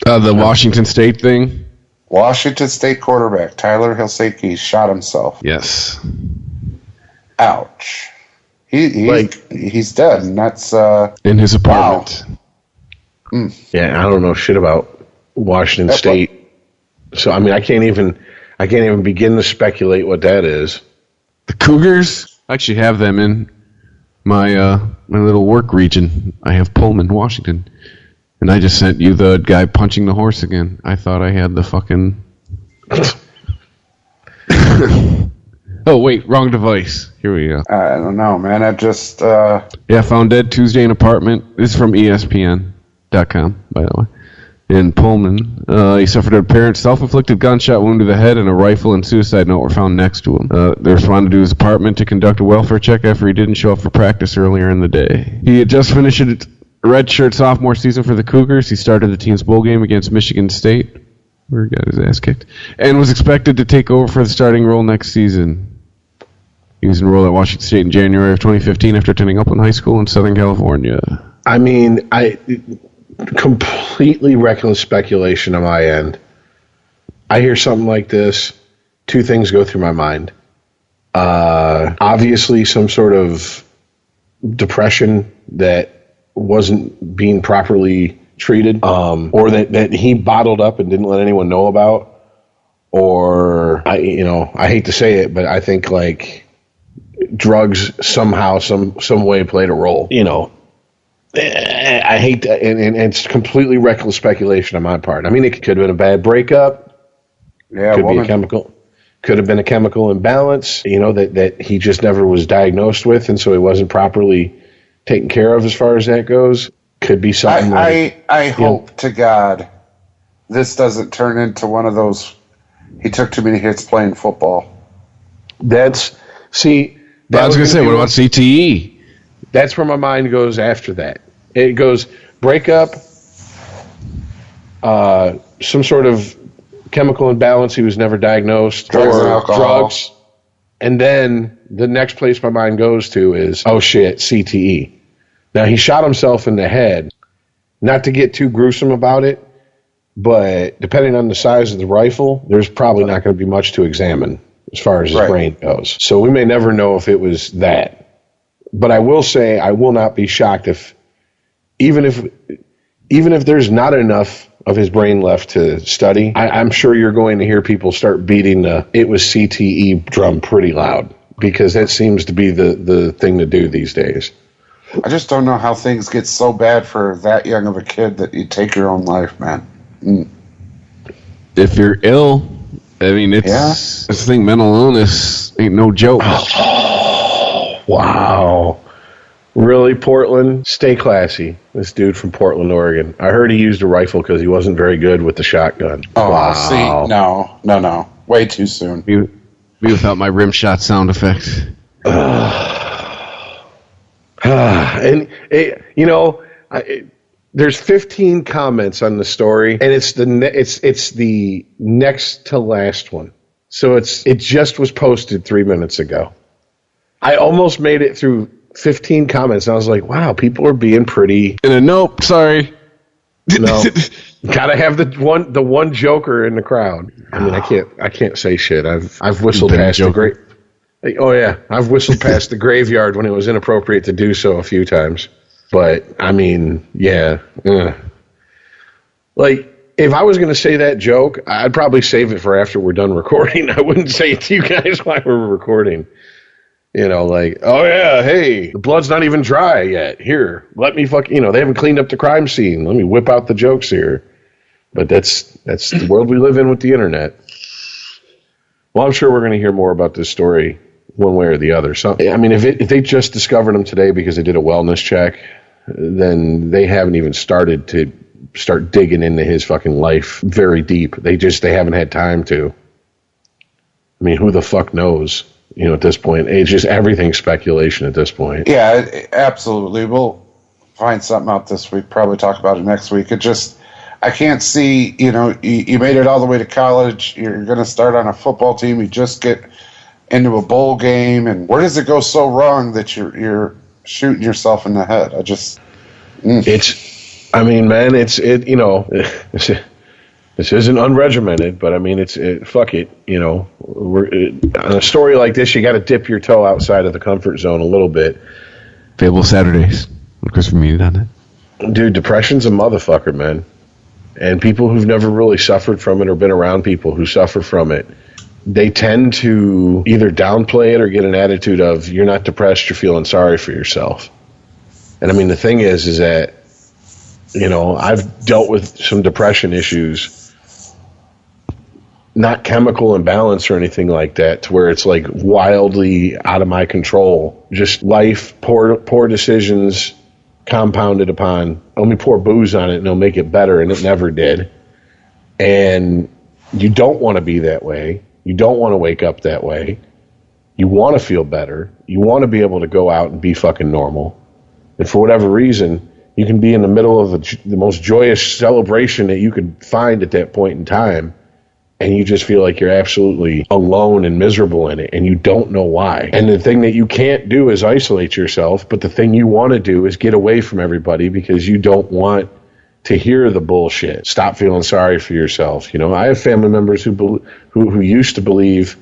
The Washington State thing? Washington State quarterback Tyler Hilseki shot himself. Yes. Ouch. He's dead, and that's... in his apartment. Wow. Yeah, I don't know shit about Washington State. So, I mean, I can't even begin to speculate what that is. The Cougars? I actually have them in my little work region. I have Pullman, Washington. And I just sent you the guy punching the horse again. I thought I had the fucking... Oh, wait, wrong device. Here we go. I don't know, man. I just... Yeah, found dead Tuesday in apartment. This is from ESPN.com, by the way. In Pullman. He suffered an apparent self-inflicted gunshot wound to the head, and a rifle and suicide note were found next to him. They responded to his apartment to conduct a welfare check after he didn't show up for practice earlier in the day. He had just finished a redshirt sophomore season for the Cougars. He started the team's bowl game against Michigan State, where he got his ass kicked, and was expected to take over for the starting role next season. He was enrolled at Washington State in January of 2015 after attending Upland High School in Southern California. I mean, completely reckless speculation on my end. I hear something like this, two things go through my mind. Obviously, some sort of depression that wasn't being properly treated, or that he bottled up and didn't let anyone know about, or I hate to say it, but I think like drugs somehow, some way played a role. I hate that, and it's completely reckless speculation on my part. I mean, it could have been a bad breakup. Yeah, could be a chemical. Could have been a chemical imbalance. That he just never was diagnosed with, and so he wasn't properly taken care of as far as that goes. Could be something. I hope to God this doesn't turn into one of those. He took too many hits playing football. I was going to say, what about CTE? That's where my mind goes after that. It goes breakup, some sort of chemical imbalance he was never diagnosed, drugs and alcohol. Drugs, and then the next place my mind goes to is, oh shit, CTE. Now, he shot himself in the head. Not to get too gruesome about it, but depending on the size of the rifle, there's probably not going to be much to examine as far as his brain goes. So we may never know if it was that. But I will say I will not be shocked if even if there's not enough of his brain left to study, I'm sure you're going to hear people start beating the "it was CTE" drum pretty loud, because that seems to be the thing to do these days. I just don't know how things get so bad for that young of a kid that you take your own life, man. If you're ill, I mean, it's this thing. Mental illness ain't no joke. Wow. Really, Portland? Stay classy. This dude from Portland, Oregon. I heard he used a rifle because he wasn't very good with the shotgun. Oh, wow. See, no. Way too soon. Me without my rim shot sound effect. And, there's 15 comments on the story, and it's the next to last one. So it just was posted 3 minutes ago. I almost made it through 15 comments, and I was like, wow, people are being pretty... Nope, sorry. No. Gotta have the one joker in the crowd. I mean, I can't say shit. I've whistled past the grave. Oh, yeah. I've whistled past the graveyard when it was inappropriate to do so a few times. But, I mean, yeah. Like, if I was going to say that joke, I'd probably save it for after we're done recording. I wouldn't say it to you guys while we're recording. Like, oh, yeah, hey, the blood's not even dry yet. Here, let me they haven't cleaned up the crime scene. Let me whip out the jokes here. But that's the world we live in with the internet. Well, I'm sure we're going to hear more about this story one way or the other. So, I mean, if they just discovered him today because they did a wellness check, then they haven't even started to start digging into his fucking life very deep. They haven't had time to. I mean, who the fuck knows? You know, at this point, it's just everything's speculation at this point. Yeah, absolutely. We'll find something out this week. Probably talk about it next week. I can't see, you know, you made it all the way to college. You're going to start on a football team. You just get into a bowl game. And where does it go so wrong that you're shooting yourself in the head? I mean, man, you know, this isn't unregimented, but I mean, fuck it. You know, on a story like this, you got to dip your toe outside of the comfort zone a little bit. Fable Saturdays. Christopher Media on it. Dude, depression's a motherfucker, man. And people who've never really suffered from it or been around people who suffer from it, they tend to either downplay it or get an attitude of, you're not depressed, you're feeling sorry for yourself. And I mean, the thing is that, you know, I've dealt with some depression issues, not chemical imbalance or anything like that, to where it's like wildly out of my control. Just life, poor decisions, compounded upon, let me pour booze on it and it'll make it better, and it never did. And you don't want to be that way. You don't want to wake up that way. You want to feel better. You want to be able to go out and be fucking normal. And for whatever reason, you can be in the middle of the most joyous celebration that you could find at that point in time, and you just feel like you're absolutely alone and miserable in it, and you don't know why. And the thing that you can't do is isolate yourself, but the thing you want to do is get away from everybody because you don't want to hear the bullshit. Stop feeling sorry for yourself. You know, I have family members who used to believe,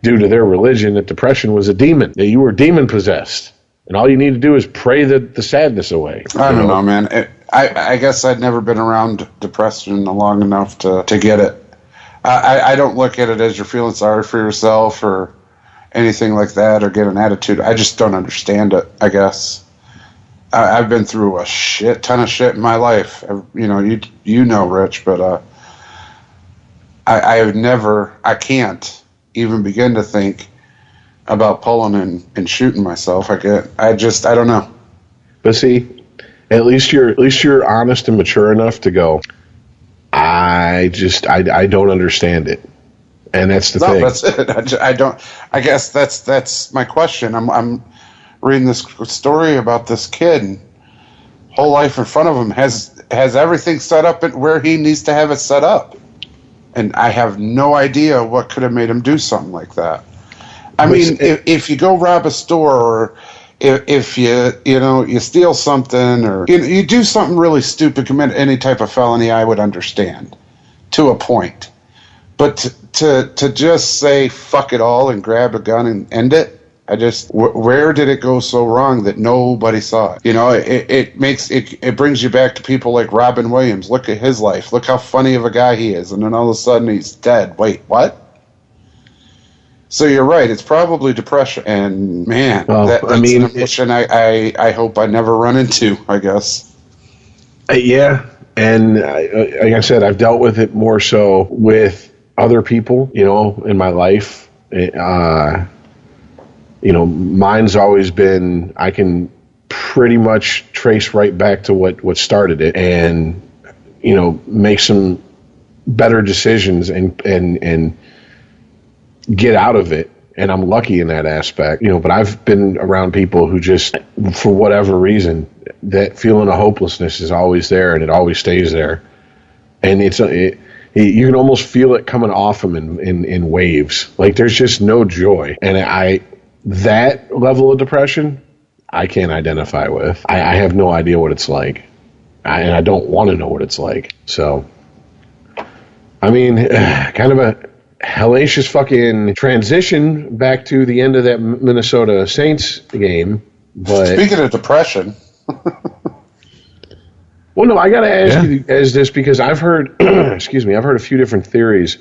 due to their religion, that depression was a demon, that you were demon possessed, and all you need to do is pray the sadness away. I don't know, man. I guess I'd never been around depression long enough to get it. I don't look at it as you're feeling sorry for yourself or anything like that, or get an attitude. I just don't understand it, I guess. I've been through a shit ton of shit in my life. You know, Rich, but I can't even begin to think about pulling and shooting myself. I don't know. But see, at least you're honest and mature enough to go, I don't understand it. And that's the thing. That's it. I don't. I guess that's my question. I'm reading this story about this kid, and whole life in front of him has everything set up where he needs to have it set up, and I have no idea what could have made him do something like that. I mean, if you go rob a store, or if you steal something, or you do something really stupid, commit any type of felony, I would understand to a point. But to just say fuck it all and grab a gun and end it, where did it go so wrong that nobody saw it? You know, it brings you back to people like Robin Williams. Look at his life. Look how funny of a guy he is, and then all of a sudden he's dead. Wait, what? So you're right. It's probably depression, and man, that's an emotion I hope I never run into, I guess. Yeah, and like I said, I've dealt with it more so with other people, you know, in my life. You know, mine's always been, I can pretty much trace right back to what started it, and, you know, make some better decisions and get out of it. And I'm lucky in that aspect, you know, but I've been around people who just, for whatever reason, that feeling of hopelessness is always there, and it always stays there. And you can almost feel it coming off them in waves. Like there's just no joy. And that level of depression, I can't identify with. I have no idea what it's like. And I don't want to know what it's like. So, I mean, kind of a hellacious fucking transition back to the end of that Minnesota Saints game. But speaking of depression. Well, no, I got to ask you as this, because I've heard, excuse me, I've heard a few different theories.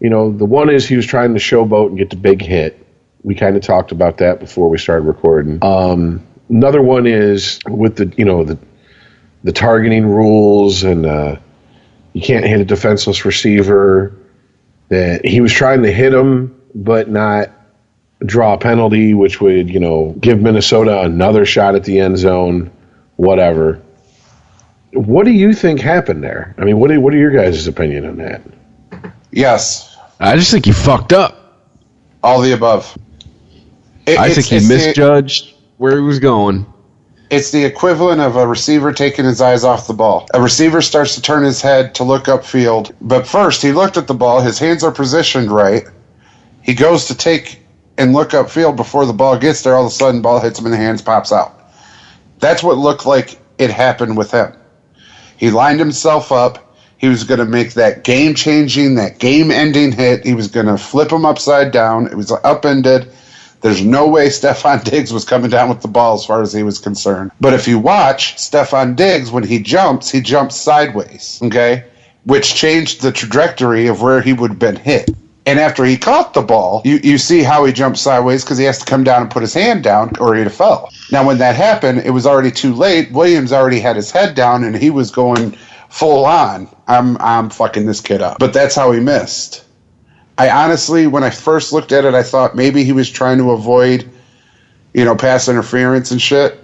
You know, the one is he was trying to showboat and get the big hit. We kind of talked about that before we started recording. Another one is with the targeting rules, and you can't hit a defenseless receiver, that he was trying to hit him but not draw a penalty, which would, give Minnesota another shot at the end zone, whatever. What do you think happened there? I mean, what are your guys' opinion on that? Yes. I just think he fucked up. All the above. I think he misjudged where he was going. It's the equivalent of a receiver taking his eyes off the ball. A receiver starts to turn his head to look upfield, but first he looked at the ball, his hands are positioned right. He goes to take and look upfield before the ball gets there. All of a sudden, ball hits him in the hands, pops out. That's what looked like it happened with him. He lined himself up. He was going to make that game-changing, that game-ending hit. He was going to flip him upside down. It was upended. There's no way Stefon Diggs was coming down with the ball as far as he was concerned. But if you watch Stefon Diggs, when he jumps sideways, okay? Which changed the trajectory of where he would have been hit. And after he caught the ball, you see how he jumped sideways because he has to come down and put his hand down or he'd have fell. Now, when that happened, it was already too late. Williams already had his head down and he was going full on. I'm fucking this kid up. But that's how he missed. I honestly, when I first looked at it, I thought maybe he was trying to avoid, pass interference and shit.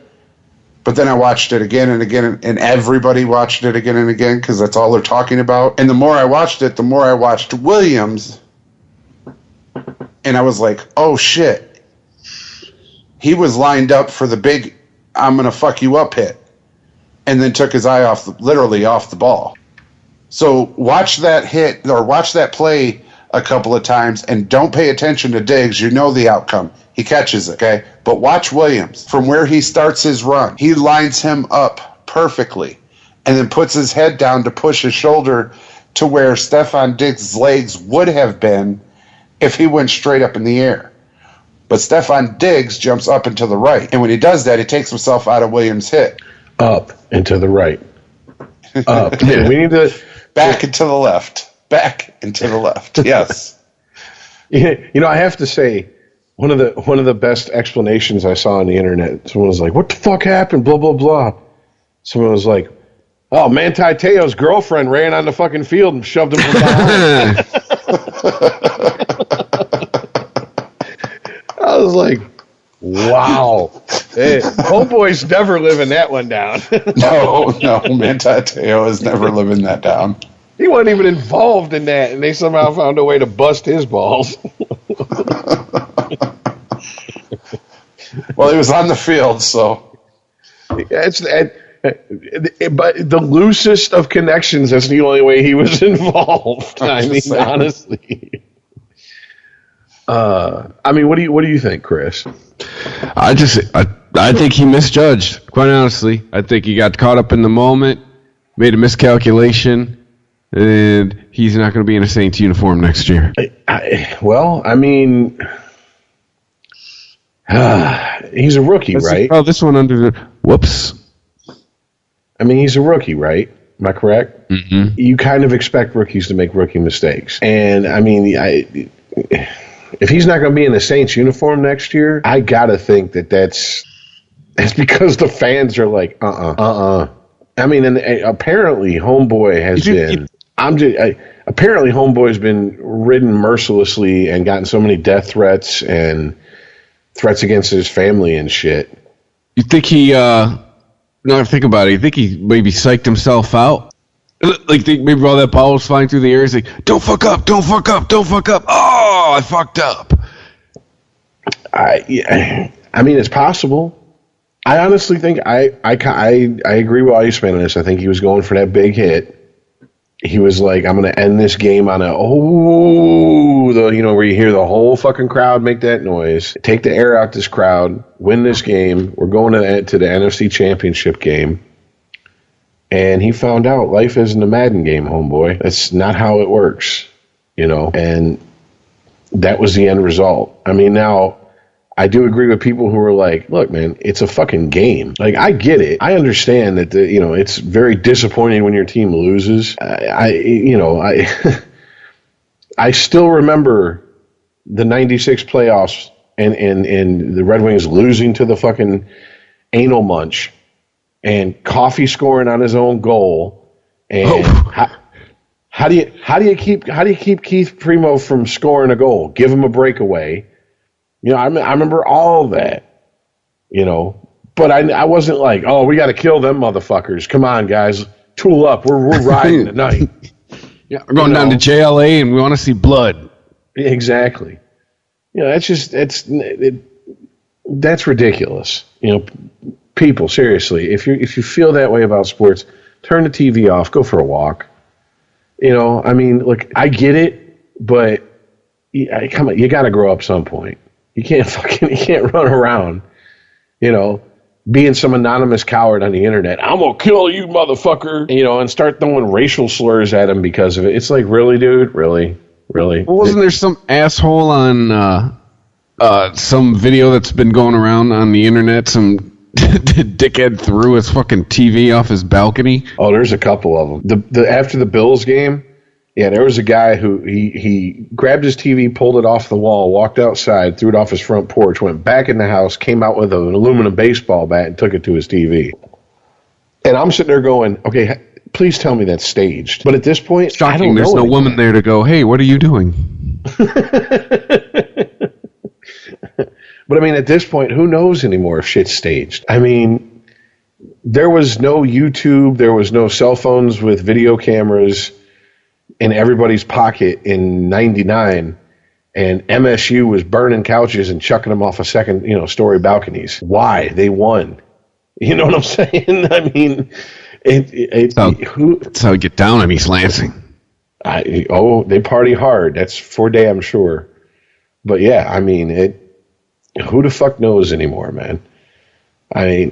But then I watched it again and again, and everybody watched it again and again because that's all they're talking about. And the more I watched it, the more I watched Williams. And I was like, oh, shit. He was lined up for the big, I'm going to fuck you up hit. And then took his eye literally off the ball. So watch that hit or watch that play a couple of times and don't pay attention to Diggs. You know the outcome. He catches it, okay? But watch Williams. From where he starts his run, he lines him up perfectly and then puts his head down to push his shoulder to where Stefon Diggs' legs would have been if he went straight up in the air. But Stefon Diggs jumps up and to the right. And when he does that, he takes himself out of Williams' hit. Up and to the right. Up. We need to... Back and to the left. Back and to the left. Yes. I have to say, one of the best explanations I saw on the internet, someone was like, what the fuck happened? Blah, blah, blah. Someone was like, oh, Manti Te'o's girlfriend ran on the fucking field and shoved him from behind. I was like, wow. Hey, homeboy's never living that one down. No, Manti Te'o is never living that down. He wasn't even involved in that, and they somehow found a way to bust his balls. Well, he was on the field, so. But the loosest of connections, that's the only way he was involved. I mean, honestly. What do you think, Chris? I think he misjudged, quite honestly. I think he got caught up in the moment, made a miscalculation, and he's not going to be in a Saints uniform next year. He's a rookie, right? This one under the... Whoops. He's a rookie, right? Am I correct? Mm-hmm. You kind of expect rookies to make rookie mistakes. And, if he's not going to be in the Saints uniform next year, I got to think that's because the fans are like, and apparently Homeboy has been... apparently Homeboy's been ridden mercilessly and gotten so many death threats and threats against his family and shit. You think he... Now I think about it, you think he maybe psyched himself out? Like, maybe while that ball was flying through the air, he's like, don't fuck up, don't fuck up, don't fuck up. Oh, I fucked up. It's possible. I honestly think I agree with Iceman on this. I think he was going for that big hit. He was like, I'm going to end this game on where you hear the whole fucking crowd make that noise. Take the air out this crowd, win this game. We're going to the NFC Championship game. And he found out life isn't a Madden game, homeboy. That's not how it works, and that was the end result. Now, I do agree with people who are like, look, man, it's a fucking game. Like, I get it. I understand that, it's very disappointing when your team loses. I still remember the 96 playoffs and the Red Wings losing to the fucking anal munch and Coffee scoring on his own goal and How do you keep Keith Primo from scoring a goal? Give him a breakaway. You know, I remember all that. You know, but I wasn't like, oh, we got to kill them motherfuckers. Come on, guys, tool up. We're riding tonight. Yeah, we're going down to JLA and we want to see blood. Exactly. You know, that's ridiculous. You know, people, seriously, if you feel that way about sports, turn the TV off, go for a walk. You know, I mean, look, I get it, but come on, you got to grow up some point. You can't run around, you know, being some anonymous coward on the internet. I'm gonna kill you, motherfucker, you know, and start throwing racial slurs at him because of it. It's like, really, dude, really. Well, wasn't there some asshole on some video that's been going around on the internet? Some dickhead threw his fucking TV off his balcony. Oh, there's a couple of them. The after the Bills game, yeah, there was a guy who he grabbed his TV, pulled it off the wall, walked outside, threw it off his front porch, went back in the house, came out with an aluminum baseball bat, and took it to his TV. And I'm sitting there going, okay, please tell me that's staged. But at this point, shocking, I don't know. There's no woman there to go, hey, what are you doing? But I mean, at this point, who knows anymore if shit's staged? I mean, there was no YouTube, there was no cell phones with video cameras in everybody's pocket in '99, and MSU was burning couches and chucking them off of second-story balconies. Why? They won. You know what I'm saying? I mean, that's how we get down on East Lansing. They party hard. That's for damn sure. But yeah, I mean, who the fuck knows anymore, man? I mean,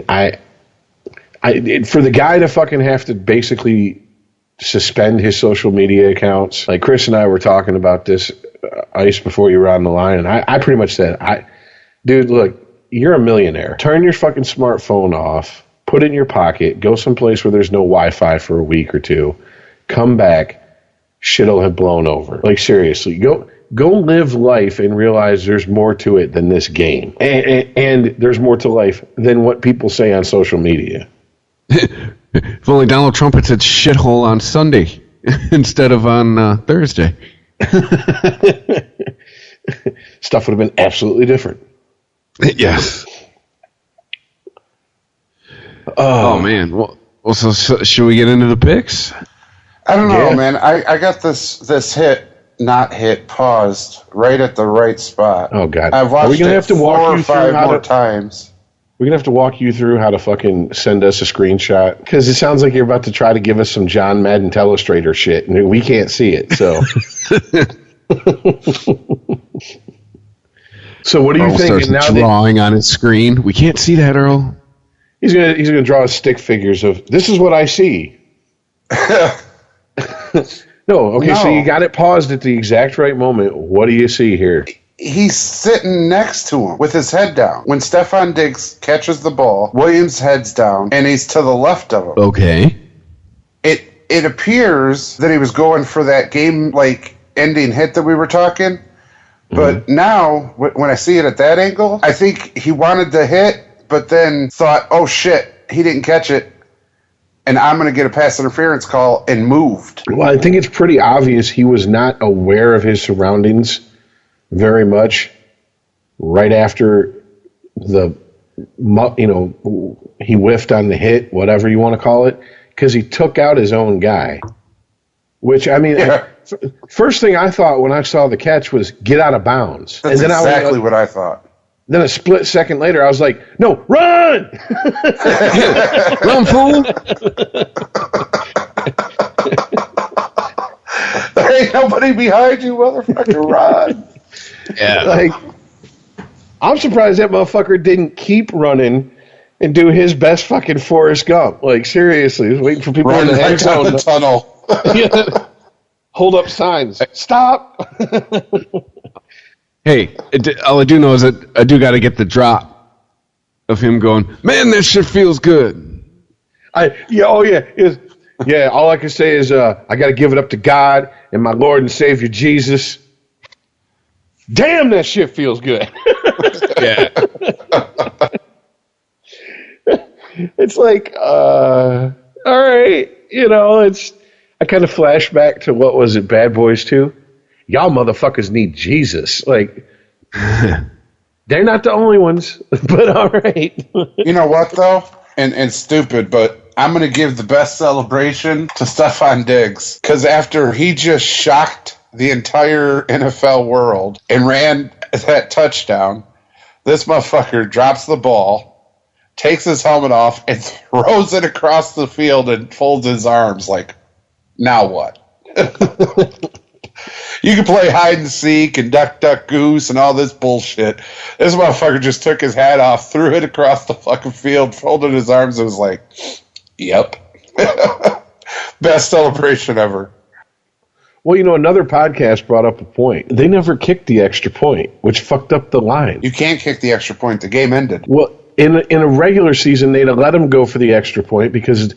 for the guy to fucking have to basically suspend his social media accounts, like Chris and I were talking about this, Ice, before you were on the line, and I pretty much said, dude, look, you're a millionaire. Turn your fucking smartphone off, put it in your pocket, go someplace where there's no Wi-Fi for a week or two, come back, shit'll have blown over. Like, seriously, go live life and realize there's more to it than this game. And there's more to life than what people say on social media. If only Donald Trump had said shithole on Sunday instead of on Thursday. Stuff would have been absolutely different. Yes. Oh, man. Well, so should we get into the picks? I don't know, man. I got this hit paused right at the right spot. Oh, God. I've watched it 4 or 5 more times. We're going to have to walk you through how to fucking send us a screenshot, because it sounds like you're about to try to give us some John Madden Telestrator shit, and we can't see it, so. So what do you think? Now drawing on his screen. We can't see that, Earl. He's gonna draw stick figures of, this is what I see. No, so you got it paused at the exact right moment. What do you see here? He's sitting next to him with his head down. When Stefan Diggs catches the ball, Williams' head's down, and he's to the left of him. Okay. It appears that he was going for that game-ending hit that we were talking. But now, when I see it at that angle, I think he wanted the hit, but then thought, oh, shit, he didn't catch it, and I'm going to get a pass interference call, and moved. Well, I think it's pretty obvious he was not aware of his surroundings very much right after he whiffed on the hit, whatever you want to call it, because he took out his own guy. Which, I mean, first thing I thought when I saw the catch was get out of bounds. That's exactly what I thought. Then a split second later, I was like, no, run! Run, fool! There ain't nobody behind you, motherfucker, run! Yeah. I'm surprised that motherfucker didn't keep running and do his best fucking Forrest Gump. Like, seriously, he was waiting for people in the end zone. The tunnel. Hold up signs. Stop! Hey, all I do know is that I do got to get the drop of him going, man, this shit feels good. All I can say is I got to give it up to God and my Lord and Savior Jesus. Damn, that shit feels good. Yeah. It's like, all right, I kind of flash back to what was it, Bad Boys 2? Y'all motherfuckers need Jesus. Like, they're not the only ones, but all right. You know what, though? And stupid, but I'm going to give the best celebration to Stephon Diggs. Because after he just shocked the entire NFL world and ran that touchdown, this motherfucker drops the ball, takes his helmet off, and throws it across the field and folds his arms like, now what? You can play hide and seek and duck, duck, goose and all this bullshit. This motherfucker just took his hat off, threw it across the fucking field, folded his arms, and was like, yep. Best celebration ever. Well, you know, another podcast brought up a point. They never kicked the extra point, which fucked up the line. You can't kick the extra point. The game ended. Well, in a regular season, they'd have let them go for the extra point because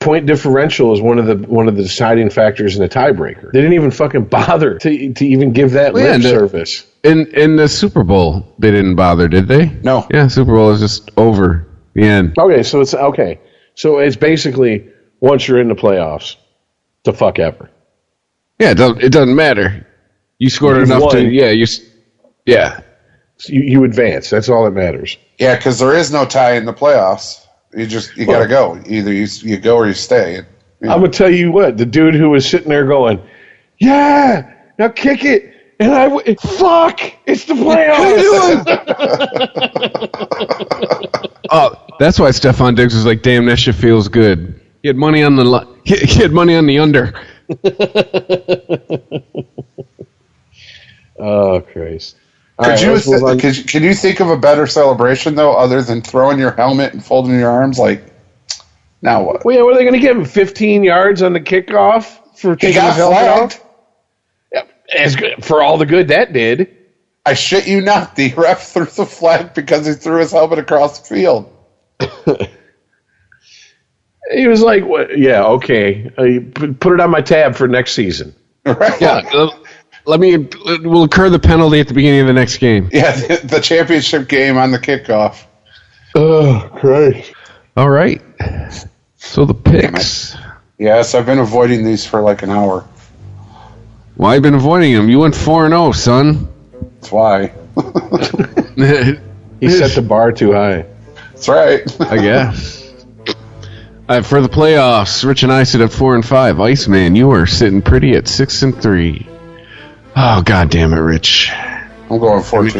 point differential is one of the deciding factors in a tiebreaker. They didn't even fucking bother to even give that lip service. In the Super Bowl, they didn't bother, did they? No. Yeah, Super Bowl is just over. The end. Okay, so it's basically once you're in the playoffs, the fuck ever. Yeah, it doesn't matter. You scored enough won. You advance. That's all that matters. Yeah, because there is no tie in the playoffs. You got to go. Either you go or you stay. I'm going to tell you what, the dude who was sitting there going, yeah, now kick it. And fuck, it's the playoffs. Oh, that's why Stephon Diggs was like, damn, that shit feels good. He had money on the he had money on the under. Oh, Christ. Can you think of a better celebration, though, other than throwing your helmet and folding your arms? Like, now what? Well, yeah, what are they going to give him? 15 yards on the kickoff for taking his helmet off? Yeah, as good for all the good that did. I shit you not. The ref threw the flag because he threw his helmet across the field. He was like, "What? Yeah, okay. Put it on my tab for next season." Right. Yeah. We'll incur the penalty at the beginning of the next game. Yeah, the championship game on the kickoff. Oh, great. All right. So the picks. Yes, I've been avoiding these for like an hour. Why have you been avoiding them? You went 4-0, son. That's why. He set the bar too high. That's right. I guess. For the playoffs, Rich and I sit at 4-5. Iceman, you are sitting pretty at 6-3. Oh, God damn it, Rich. I'm going 14.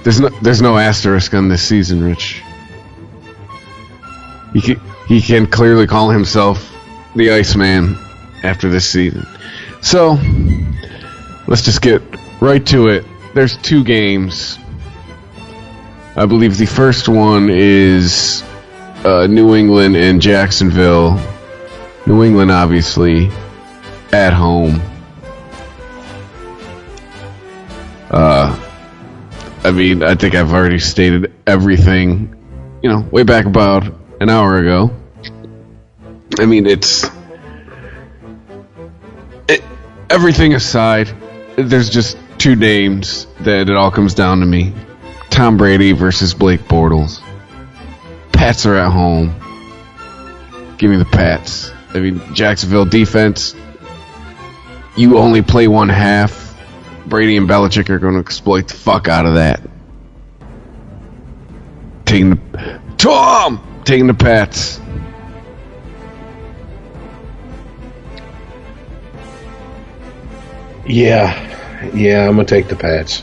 There's no asterisk on this season, Rich. He can clearly call himself the Iceman after this season. So, let's just get right to it. There's 2 games. I believe the first one is New England and Jacksonville. New England, obviously, at home. I think I've already stated everything, way back about an hour ago. Everything aside, there's just 2 names that it all comes down to me. Tom Brady versus Blake Bortles. Pats are at home. Give me the Pats. Jacksonville defense, you only play one half. Brady and Belichick are going to exploit the fuck out of that. Taking the Pats. Yeah, I'm going to take the Pats.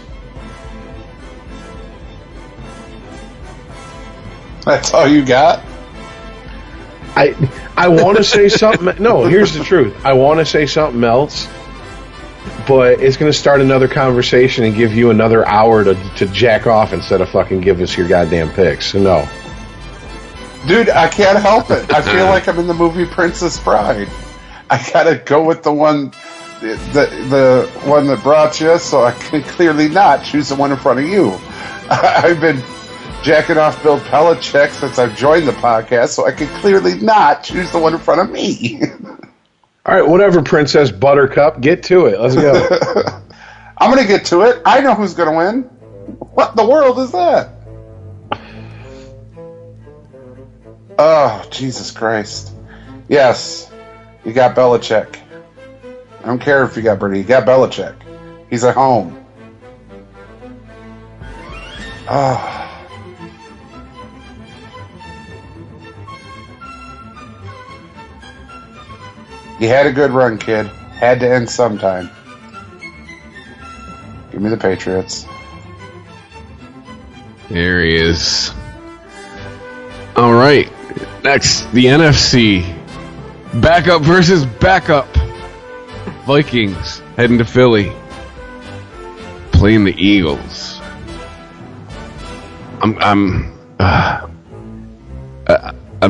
That's all you got? I want to say something. No, here's the truth. I want to say something else, but it's going to start another conversation and give you another hour to jack off instead of fucking give us your goddamn picks. So no. Dude, I can't help it. I feel like I'm in the movie Princess Bride. I gotta go with the one that brought you, so I can clearly not choose the one in front of you. I've been jacking off Bill Belichick since I've joined the podcast, so I can clearly not choose the one in front of me. All right, whatever, Princess Buttercup. Get to it. Let's go. I'm going to get to it. I know who's going to win. What the world is that? Oh, Jesus Christ. Yes. You got Belichick. I don't care if you got Brady. You got Belichick. He's at home. You had a good run, kid. Had to end sometime. Give me the Patriots. There he is. All right. Next, the NFC. Backup versus backup. Vikings heading to Philly. Playing the Eagles. I'm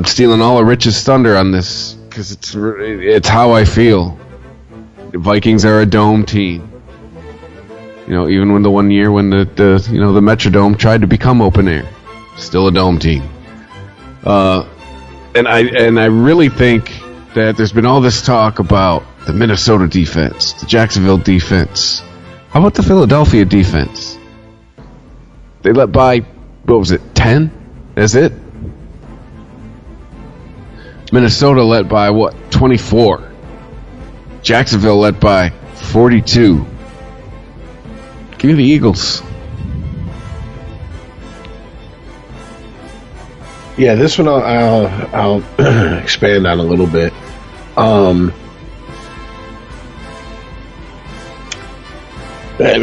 stealing all of Rich's thunder on this because it's how I feel. The Vikings are a dome team. You know, even when the one year when the Metrodome tried to become open air, still a dome team. And I really think that there's been all this talk about the Minnesota defense, the Jacksonville defense. How about the Philadelphia defense? They let by, what was it, 10? That's it? Minnesota let by, 24? Jacksonville let by 42. Give me the Eagles. Yeah, this one I'll expand on a little bit.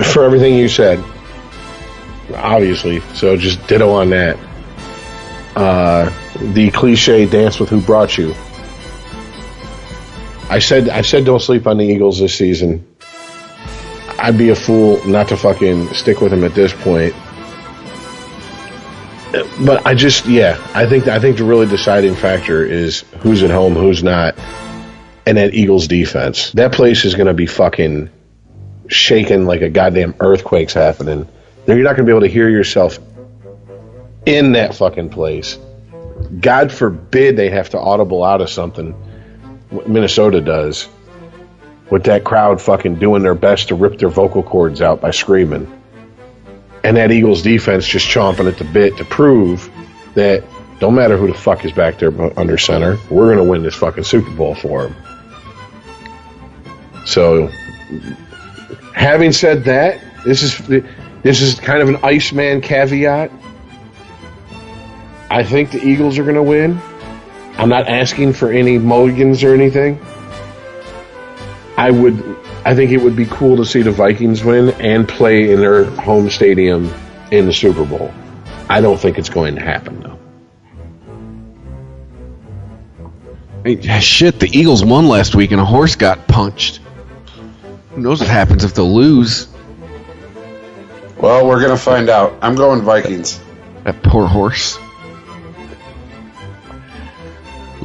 For everything you said, obviously, so just ditto on that. The cliche dance with who brought you. I said don't sleep on the Eagles this season. I'd be a fool not to fucking stick with him at this point. But I think the really deciding factor is who's at home, who's not, and that Eagles defense. That place is going to be fucking shaking like a goddamn earthquake's happening. You're not going to be able to hear yourself in that fucking place. God forbid they have to audible out of something. What Minnesota does with that crowd fucking doing their best to rip their vocal cords out by screaming. And that Eagles defense just chomping at the bit to prove that don't matter who the fuck is back there under center, we're going to win this fucking Super Bowl for them. So, having said that, this is kind of an Iceman caveat. I think the Eagles are going to win. I'm not asking for any mulligans or anything. I think it would be cool to see the Vikings win and play in their home stadium in the Super Bowl. I don't think it's going to happen, though. Hey, shit, the Eagles won last week and a horse got punched. Who knows what happens if they lose? Well, we're going to find out. I'm going Vikings. That poor horse.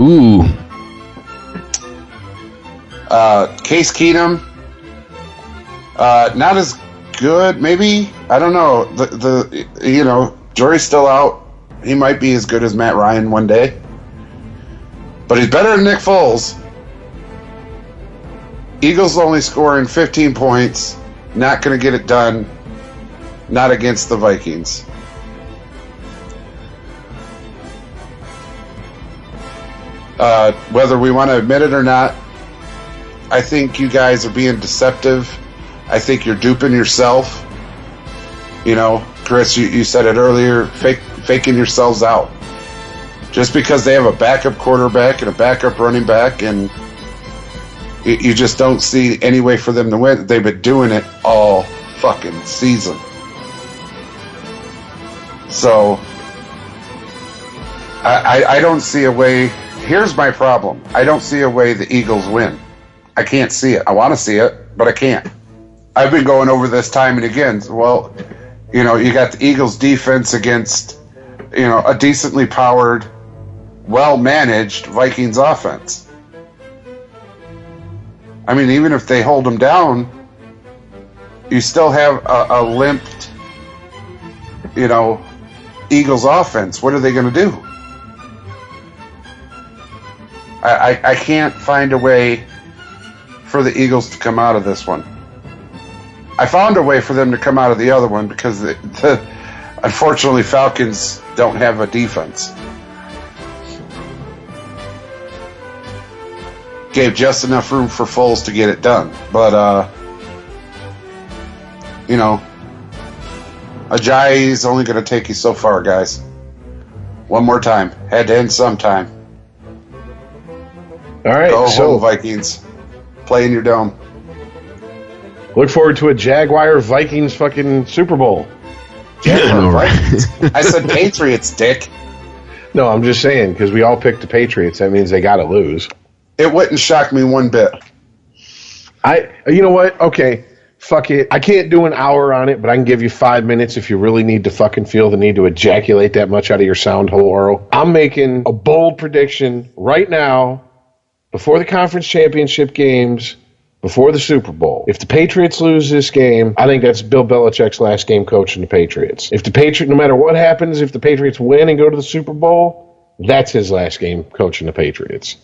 Ooh. Case Keenum, not as good, maybe. I don't know. The jury's still out. He might be as good as Matt Ryan one day, but he's better than Nick Foles. Eagles only scoring 15 points. Not going to get it done. Not against the Vikings. Whether we want to admit it or not, I think you guys are being deceptive. I think you're duping yourself. You know, Chris, you said it earlier, faking yourselves out. Just because they have a backup quarterback and a backup running back, and you just don't see any way for them to win. They've been doing it all fucking season. So, I don't see a way. Here's my problem. I don't see a way the Eagles win. I can't see it. I want to see it, but I can't. I've been going over this time and again. Well, you got the Eagles defense against, a decently powered, well-managed Vikings offense. I mean, even if they hold them down, you still have a limped, Eagles offense. What are they going to do? I can't find a way for the Eagles to come out of this one. I found a way for them to come out of the other one because unfortunately Falcons don't have a defense. gave just enough room for Foles to get it done. But, you know, Ajayi is only going to take you so far, guys. One more time. Had to end sometime. All right, Go so home, Vikings. Play in your dome. look forward to a Jaguar Vikings fucking Super Bowl. Jaguar Vikings. I said Patriots, dick. No, I'm just saying, because we all picked the Patriots. That means they got to lose. It wouldn't shock me one bit. You know what? Okay, fuck it. I can't do an hour on it, but I can give you 5 minutes if you really need to fucking feel the need to ejaculate that much out of your sound hole, Earl. I'm making a bold prediction right now, before the conference championship games, before the Super Bowl. If the Patriots lose this game, I think that's Bill Belichick's last game coaching the Patriots. If the Patriots, no matter what happens, if the Patriots win and go to the Super Bowl, that's his last game coaching the Patriots.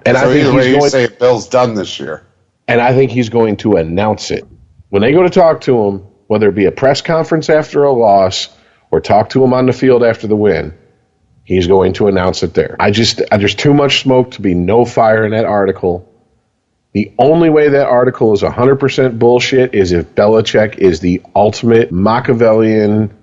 And So I think either way, he's you going. say Bill's done this year. And I think he's going to announce it. When they go to talk to him, whether it be a press conference after a loss or talk to him on the field after the win, he's going to announce it there. There's too much smoke to be no fire in that article. The only way that article is 100% bullshit is if Belichick is the ultimate Machiavellian,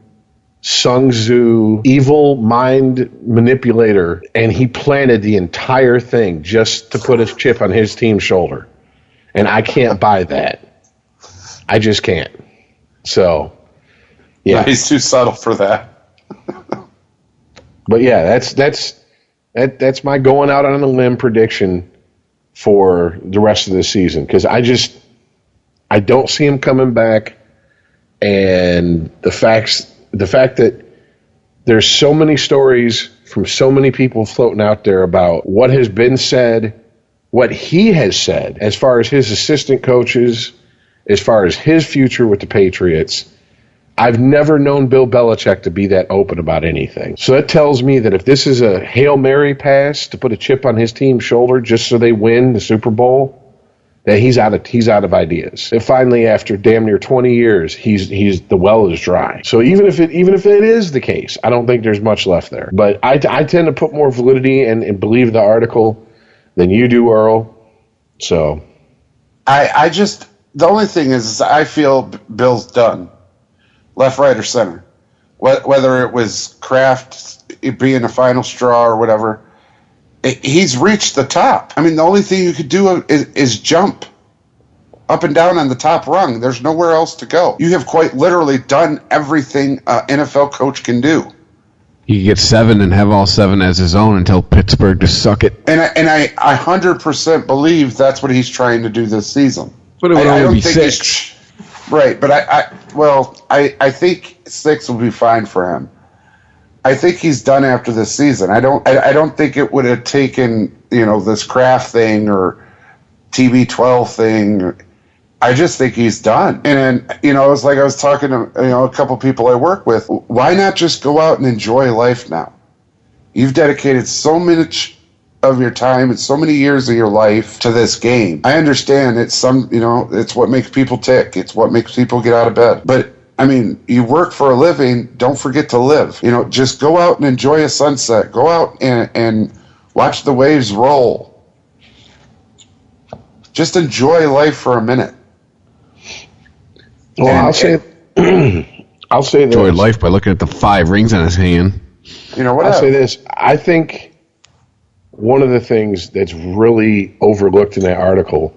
Sun Tzu, evil mind manipulator, and he planted the entire thing just to put a chip on his team's shoulder. And I can't buy that. I just can't. So, yeah. He's too subtle for that. But yeah, that's my going out on a limb prediction for the rest of the season, because I don't see him coming back, and the fact that there's so many stories from so many people floating out there about what has been said, what he has said as far as his assistant coaches, as far as his future with the Patriots. I've never known Bill Belichick to be that open about anything. So that tells me that if this is a Hail Mary pass to put a chip on his team's shoulder just so they win the Super Bowl, that he's out of ideas. And finally, after damn near 20 years, he's the well is dry. So even if it is the case, I don't think there's much left there. But I tend to put more validity and believe the article than you do, Earl. So The only thing is I feel Bill's done. Left, right, or center. Whether it was Kraft being a final straw or whatever, he's reached the top. I mean, the only thing you could do is jump up and down on the top rung. There's nowhere else to go. You have quite literally done everything an NFL coach can do. He could get 7 and have all 7 as his own until Pittsburgh to suck it. And I 100% believe that's what he's trying to do this season. But it would I only don't be think 6. Right, but I think 6 will be fine for him. I think he's done after this season. I don't think it would have taken, this Kraft thing or TB12 thing. I just think he's done. And it's like I was talking to a couple people I work with. Why not just go out and enjoy life now? You've dedicated so much of your time and so many years of your life to this game. I understand it's it's what makes people tick. It's what makes people get out of bed. But I mean, you work for a living, don't forget to live. Just go out and enjoy a sunset. Go out and watch the waves roll. Just enjoy life for a minute. Well, I'll say this. Enjoy life by looking at the 5 rings on his hand. I'll say this. I think one of the things that's really overlooked in that article,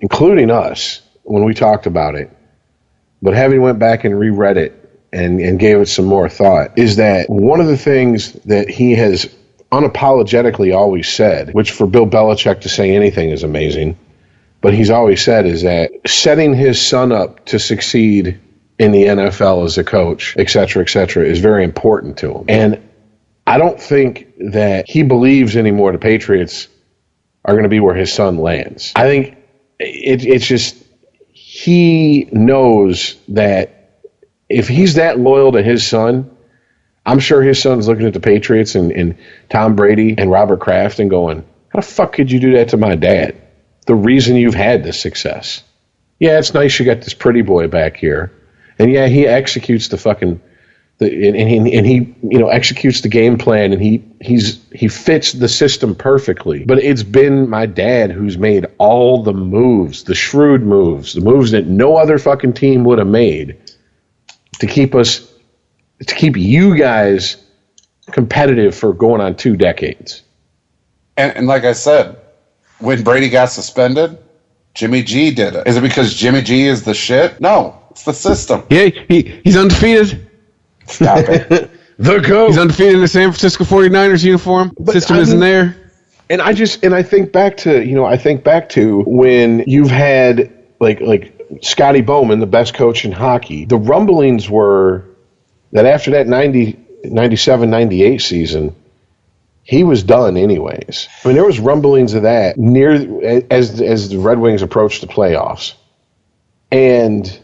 including us when we talked about it, but having went back and reread it and gave it some more thought, is that one of the things that he has unapologetically always said, which for Bill Belichick to say anything is amazing, but he's always said, is that setting his son up to succeed in the NFL as a coach, et cetera, is very important to him. And I don't think that he believes anymore the Patriots are going to be where his son lands. I think it's just he knows that if he's that loyal to his son, I'm sure his son's looking at the Patriots and Tom Brady and Robert Kraft and going, how the fuck could you do that to my dad? The reason you've had this success. Yeah, it's nice you got this pretty boy back here. And yeah, he executes the And he executes the game plan, and he fits the system perfectly. But it's been my dad who's made all the moves, the shrewd moves, the moves that no other fucking team would have made to keep you guys competitive for going on 2 decades. And like I said, when Brady got suspended, Jimmy G did it. Is it because Jimmy G is the shit? No, it's the system. Yeah, he's undefeated. Stop it. The GOAT. He's undefeated in the San Francisco 49ers uniform. System isn't there. And I think back to when you've had like Scotty Bowman, the best coach in hockey. The rumblings were that after that 97-98 season, he was done anyways. I mean, there was rumblings of that as the Red Wings approached the playoffs. And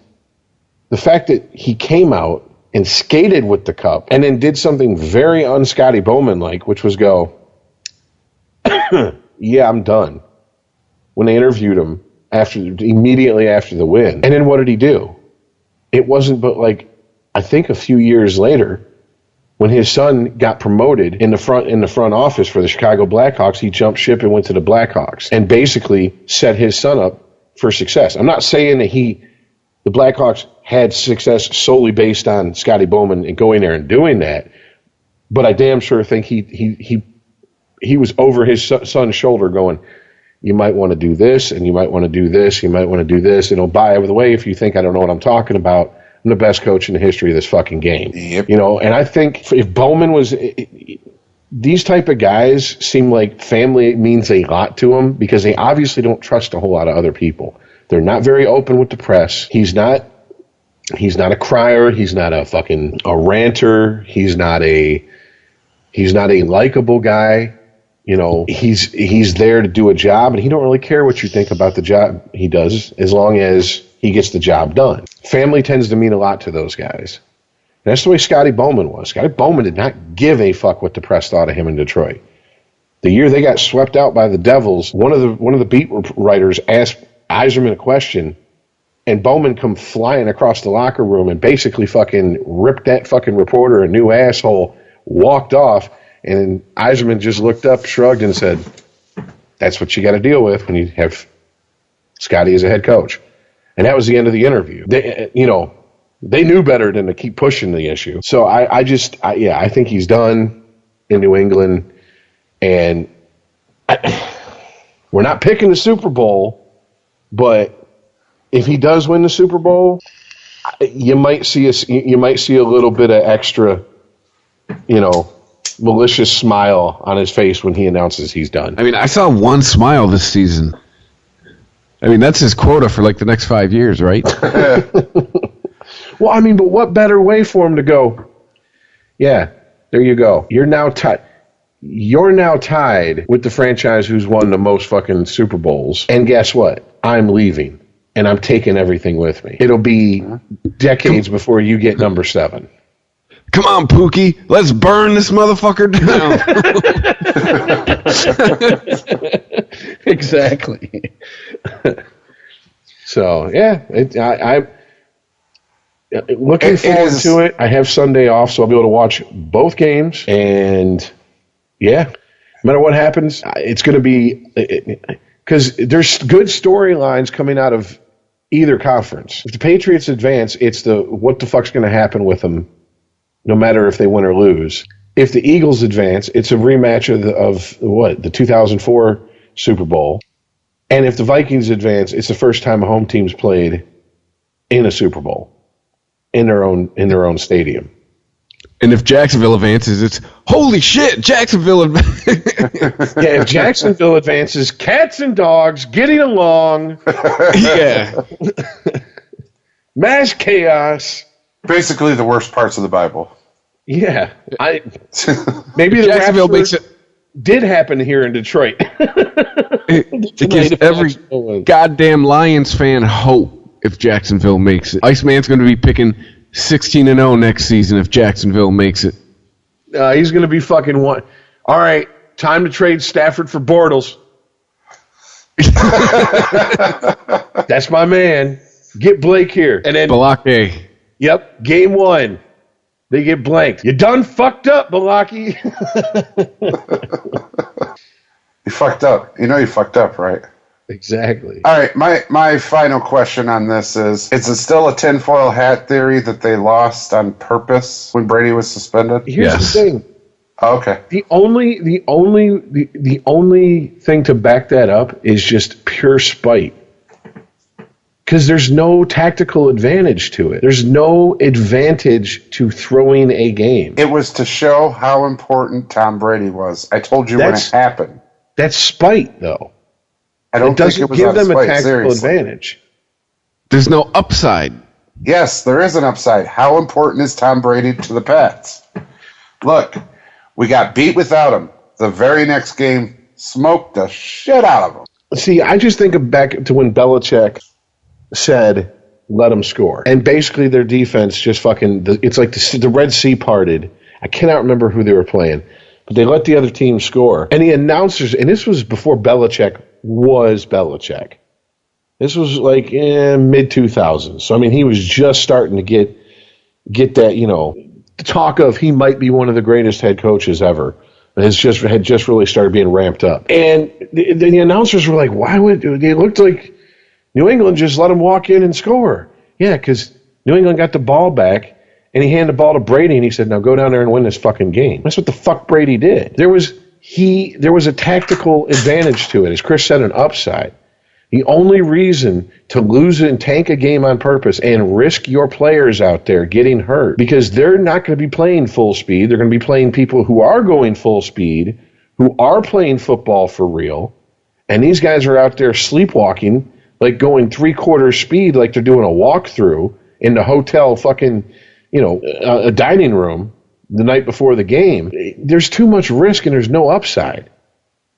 the fact that he came out and skated with the cup and then did something very un-Scotty Bowman-like, which was go, yeah, I'm done. When they interviewed him immediately after the win. And then what did he do? It wasn't but I think a few years later, when his son got promoted in the front office for the Chicago Blackhawks, he jumped ship and went to the Blackhawks and basically set his son up for success. I'm not saying that the Blackhawks had success solely based on Scotty Bowman and going there and doing that, but I damn sure think he was over his son's shoulder going, you might want to do this, and you might want to do this, you might want to do this, and by the way, if you think I don't know what I'm talking about, I'm the best coach in the history of this fucking game. Yep. And I think if Bowman was... These type of guys seem like family means a lot to them because they obviously don't trust a whole lot of other people. They're not very open with the press. He's not a crier. He's not a ranter. He's not a likable guy. He's there to do a job, and he don't really care what you think about the job he does as long as he gets the job done. Family tends to mean a lot to those guys. And that's the way Scotty Bowman was. Scotty Bowman did not give a fuck what the press thought of him in Detroit. The year they got swept out by the Devils, one of the beat writers asked Yzerman a question, and Bowman come flying across the locker room and basically fucking ripped that fucking reporter a new asshole, walked off, and Yzerman just looked up, shrugged, and said, that's what you got to deal with when you have Scotty as a head coach. And that was the end of the interview. They knew better than to keep pushing the issue. So I think he's done in New England, and we're not picking the Super Bowl, but if he does win the Super Bowl, you might see a little bit of extra, malicious smile on his face when he announces he's done. I mean, I saw one smile this season. I mean, that's his quota for the next 5 years, right? Well, I mean, but what better way for him to go, yeah, there you go. You're now tied with the franchise who's won the most fucking Super Bowls. And guess what? I'm leaving, and I'm taking everything with me. It'll be decades before you get number 7. Come on, Pookie. Let's burn this motherfucker down. Exactly. So, yeah, I'm looking forward to it. I have Sunday off, so I'll be able to watch both games. And, yeah, no matter what happens, it's going to be – because there's good storylines coming out of either conference. If the Patriots advance, it's what the fuck's going to happen with them, no matter if they win or lose. If the Eagles advance, it's a rematch of the 2004 Super Bowl. And if the Vikings advance, it's the first time a home team's played in a Super Bowl in their own stadium. And if Jacksonville advances, it's holy shit, Jacksonville. Yeah, if Jacksonville advances, cats and dogs getting along. Yeah. Mass chaos. Basically the worst parts of the Bible. Yeah. Maybe the Jacksonville makes it did happen here in Detroit. It gives every goddamn Lions fan hope if Jacksonville makes it. Iceman's going to be picking 16-0 next season if Jacksonville makes it. He's going to be fucking one. All right, time to trade Stafford for Bortles. That's my man. Get Blake here. And then Balake. Yep, game 1. They get blanked. You done fucked up, Balaki. You fucked up. You know you fucked up, right? Exactly. All right, my final question on this is it still a tinfoil hat theory that they lost on purpose when Brady was suspended? Here's the thing. Oh, okay. The only thing to back that up is just pure spite. Because there's no tactical advantage to it. There's no advantage to throwing a game. It was to show how important Tom Brady was. I told you when it happened. That's spite, though. I don't it doesn't think it was give on them spite, a tactical seriously. advantage. There's no upside. Yes, there is an upside. How important is Tom Brady to the Pats? Look, we got beat without him. The very next game, smoked the shit out of him. See, I just think of back to when Belichick said, let them score. And basically their defense just fucking, it's like the Red Sea parted. I cannot remember who they were playing, but they let the other team score. And the announcers, and this was before Belichick was Belichick. This was like mid-2000s. So, I mean, he was just starting to get that, talk of he might be one of the greatest head coaches ever. Had just really started being ramped up. And the announcers were like, why would, they looked like New England just let him walk in and score. Yeah, because New England got the ball back, and he handed the ball to Brady, and he said, now go down there and win this fucking game. That's what the fuck Brady did. There was a tactical advantage to it. As Chris said, an upside. The only reason to lose and tank a game on purpose and risk your players out there getting hurt, because they're not going to be playing full speed. They're going to be playing people who are going full speed, who are playing football for real, and these guys are out there sleepwalking, like going 3/4 speed, like they're doing a walkthrough in the hotel fucking, a dining room the night before the game. There's too much risk and there's no upside.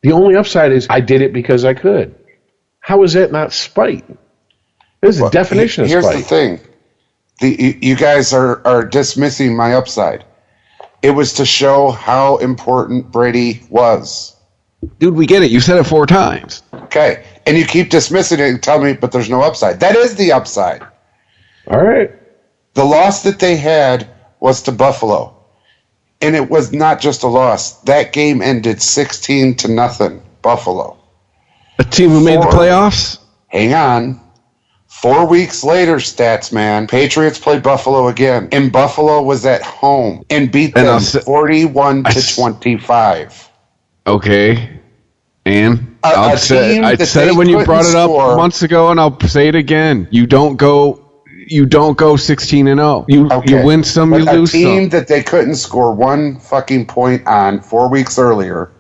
The only upside is I did it because I could. How is that not spite? This is the definition of spite. Here's the thing. You guys are dismissing my upside. It was to show how important Brady was. Dude, we get it. You said it 4 times. Okay. And you keep dismissing it and tell me, but there's no upside. That is the upside. All right. The loss that they had was to Buffalo. And it was not just a loss. That game ended 16-0, Buffalo. A team who made the playoffs? Hang on. 4 weeks later, stats man, Patriots played Buffalo again. And Buffalo was at home and beat them 41-25. Okay. And I said it when you brought it up months ago, and I'll say it again. You don't go 16-0. You win some, you lose some. A team that they couldn't score one fucking point on 4 weeks earlier.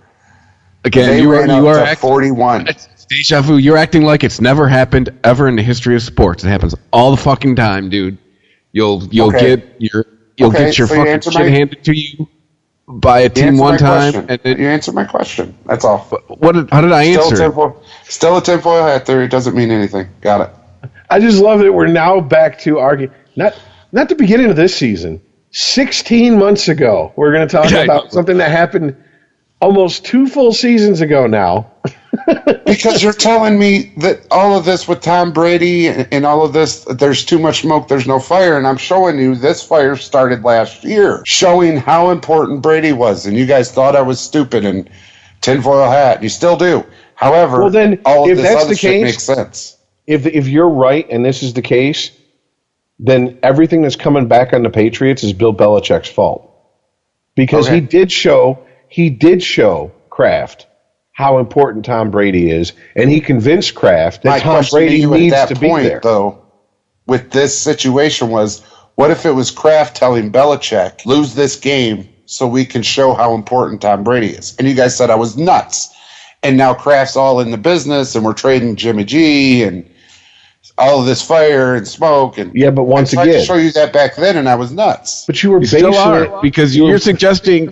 Again, you are acting 41. It's deja vu. You're acting like it's never happened ever in the history of sports. It happens all the fucking time, dude. You'll get your fucking shit handed to you by a team one time. And then, you answered my question. That's all. How did I answer? Still a tinfoil hat theory. Doesn't mean anything. Got it. I just love that we're now back to arguing. Not the beginning of this season. 16 months ago, we're going to talk about something that happened almost 2 full seasons ago now. Because you're telling me that all of this with Tom Brady and all of this, there's too much smoke, there's no fire. And I'm showing you this fire started last year, showing how important Brady was. And you guys thought I was stupid and tinfoil hat. You still do. However, well, then, all of if this that's other the shit case, makes sense. If you're right and this is the case, then everything that's coming back on the Patriots is Bill Belichick's fault. Because he did show Kraft how important Tom Brady is, and he convinced Kraft that Tom Brady needs to be there. Though, with this situation was, what if it was Kraft telling Belichick, lose this game so we can show how important Tom Brady is? And you guys said I was nuts. And now Kraft's all in the business, and we're trading Jimmy G and all of this fire and smoke. And but once again, I tried to show you that back then, and I was nuts. But you were still are, because you're suggesting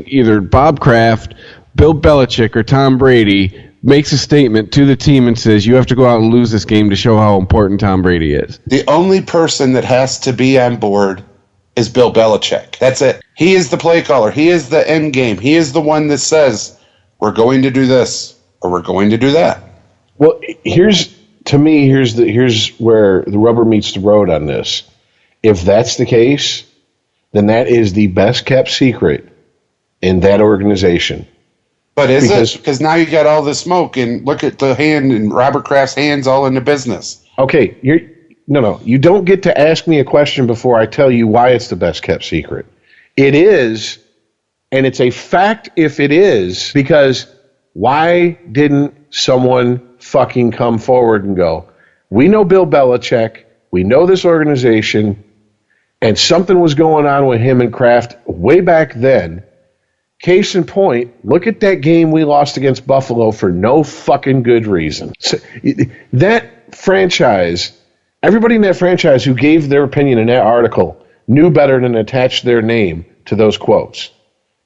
either Bob Kraft, Bill Belichick, or Tom Brady makes a statement to the team and says you have to go out and lose this game to show how important Tom Brady is. The only person that has to be on board is Bill Belichick. That's it. He is the play caller. He is the end game. He is the one that says we're going to do this or we're going to do that. Well, here's where the rubber meets the road on this. if that's the case, then that is the best kept secret in that organization. But is it? Because now you got all the smoke, and look at the hand and Robert Kraft's hands all in the business. Okay, no. You don't get to ask me a question before I tell you why it's the best kept secret. It is, and it's a fact if it is, because why didn't someone fucking come forward and go, we know Bill Belichick, we know this organization, and something was going on with him and Kraft way back then. Case in point, look at that game we lost against Buffalo for no fucking good reason. So, that franchise, everybody in that franchise who gave their opinion in that article knew better than attach their name to those quotes.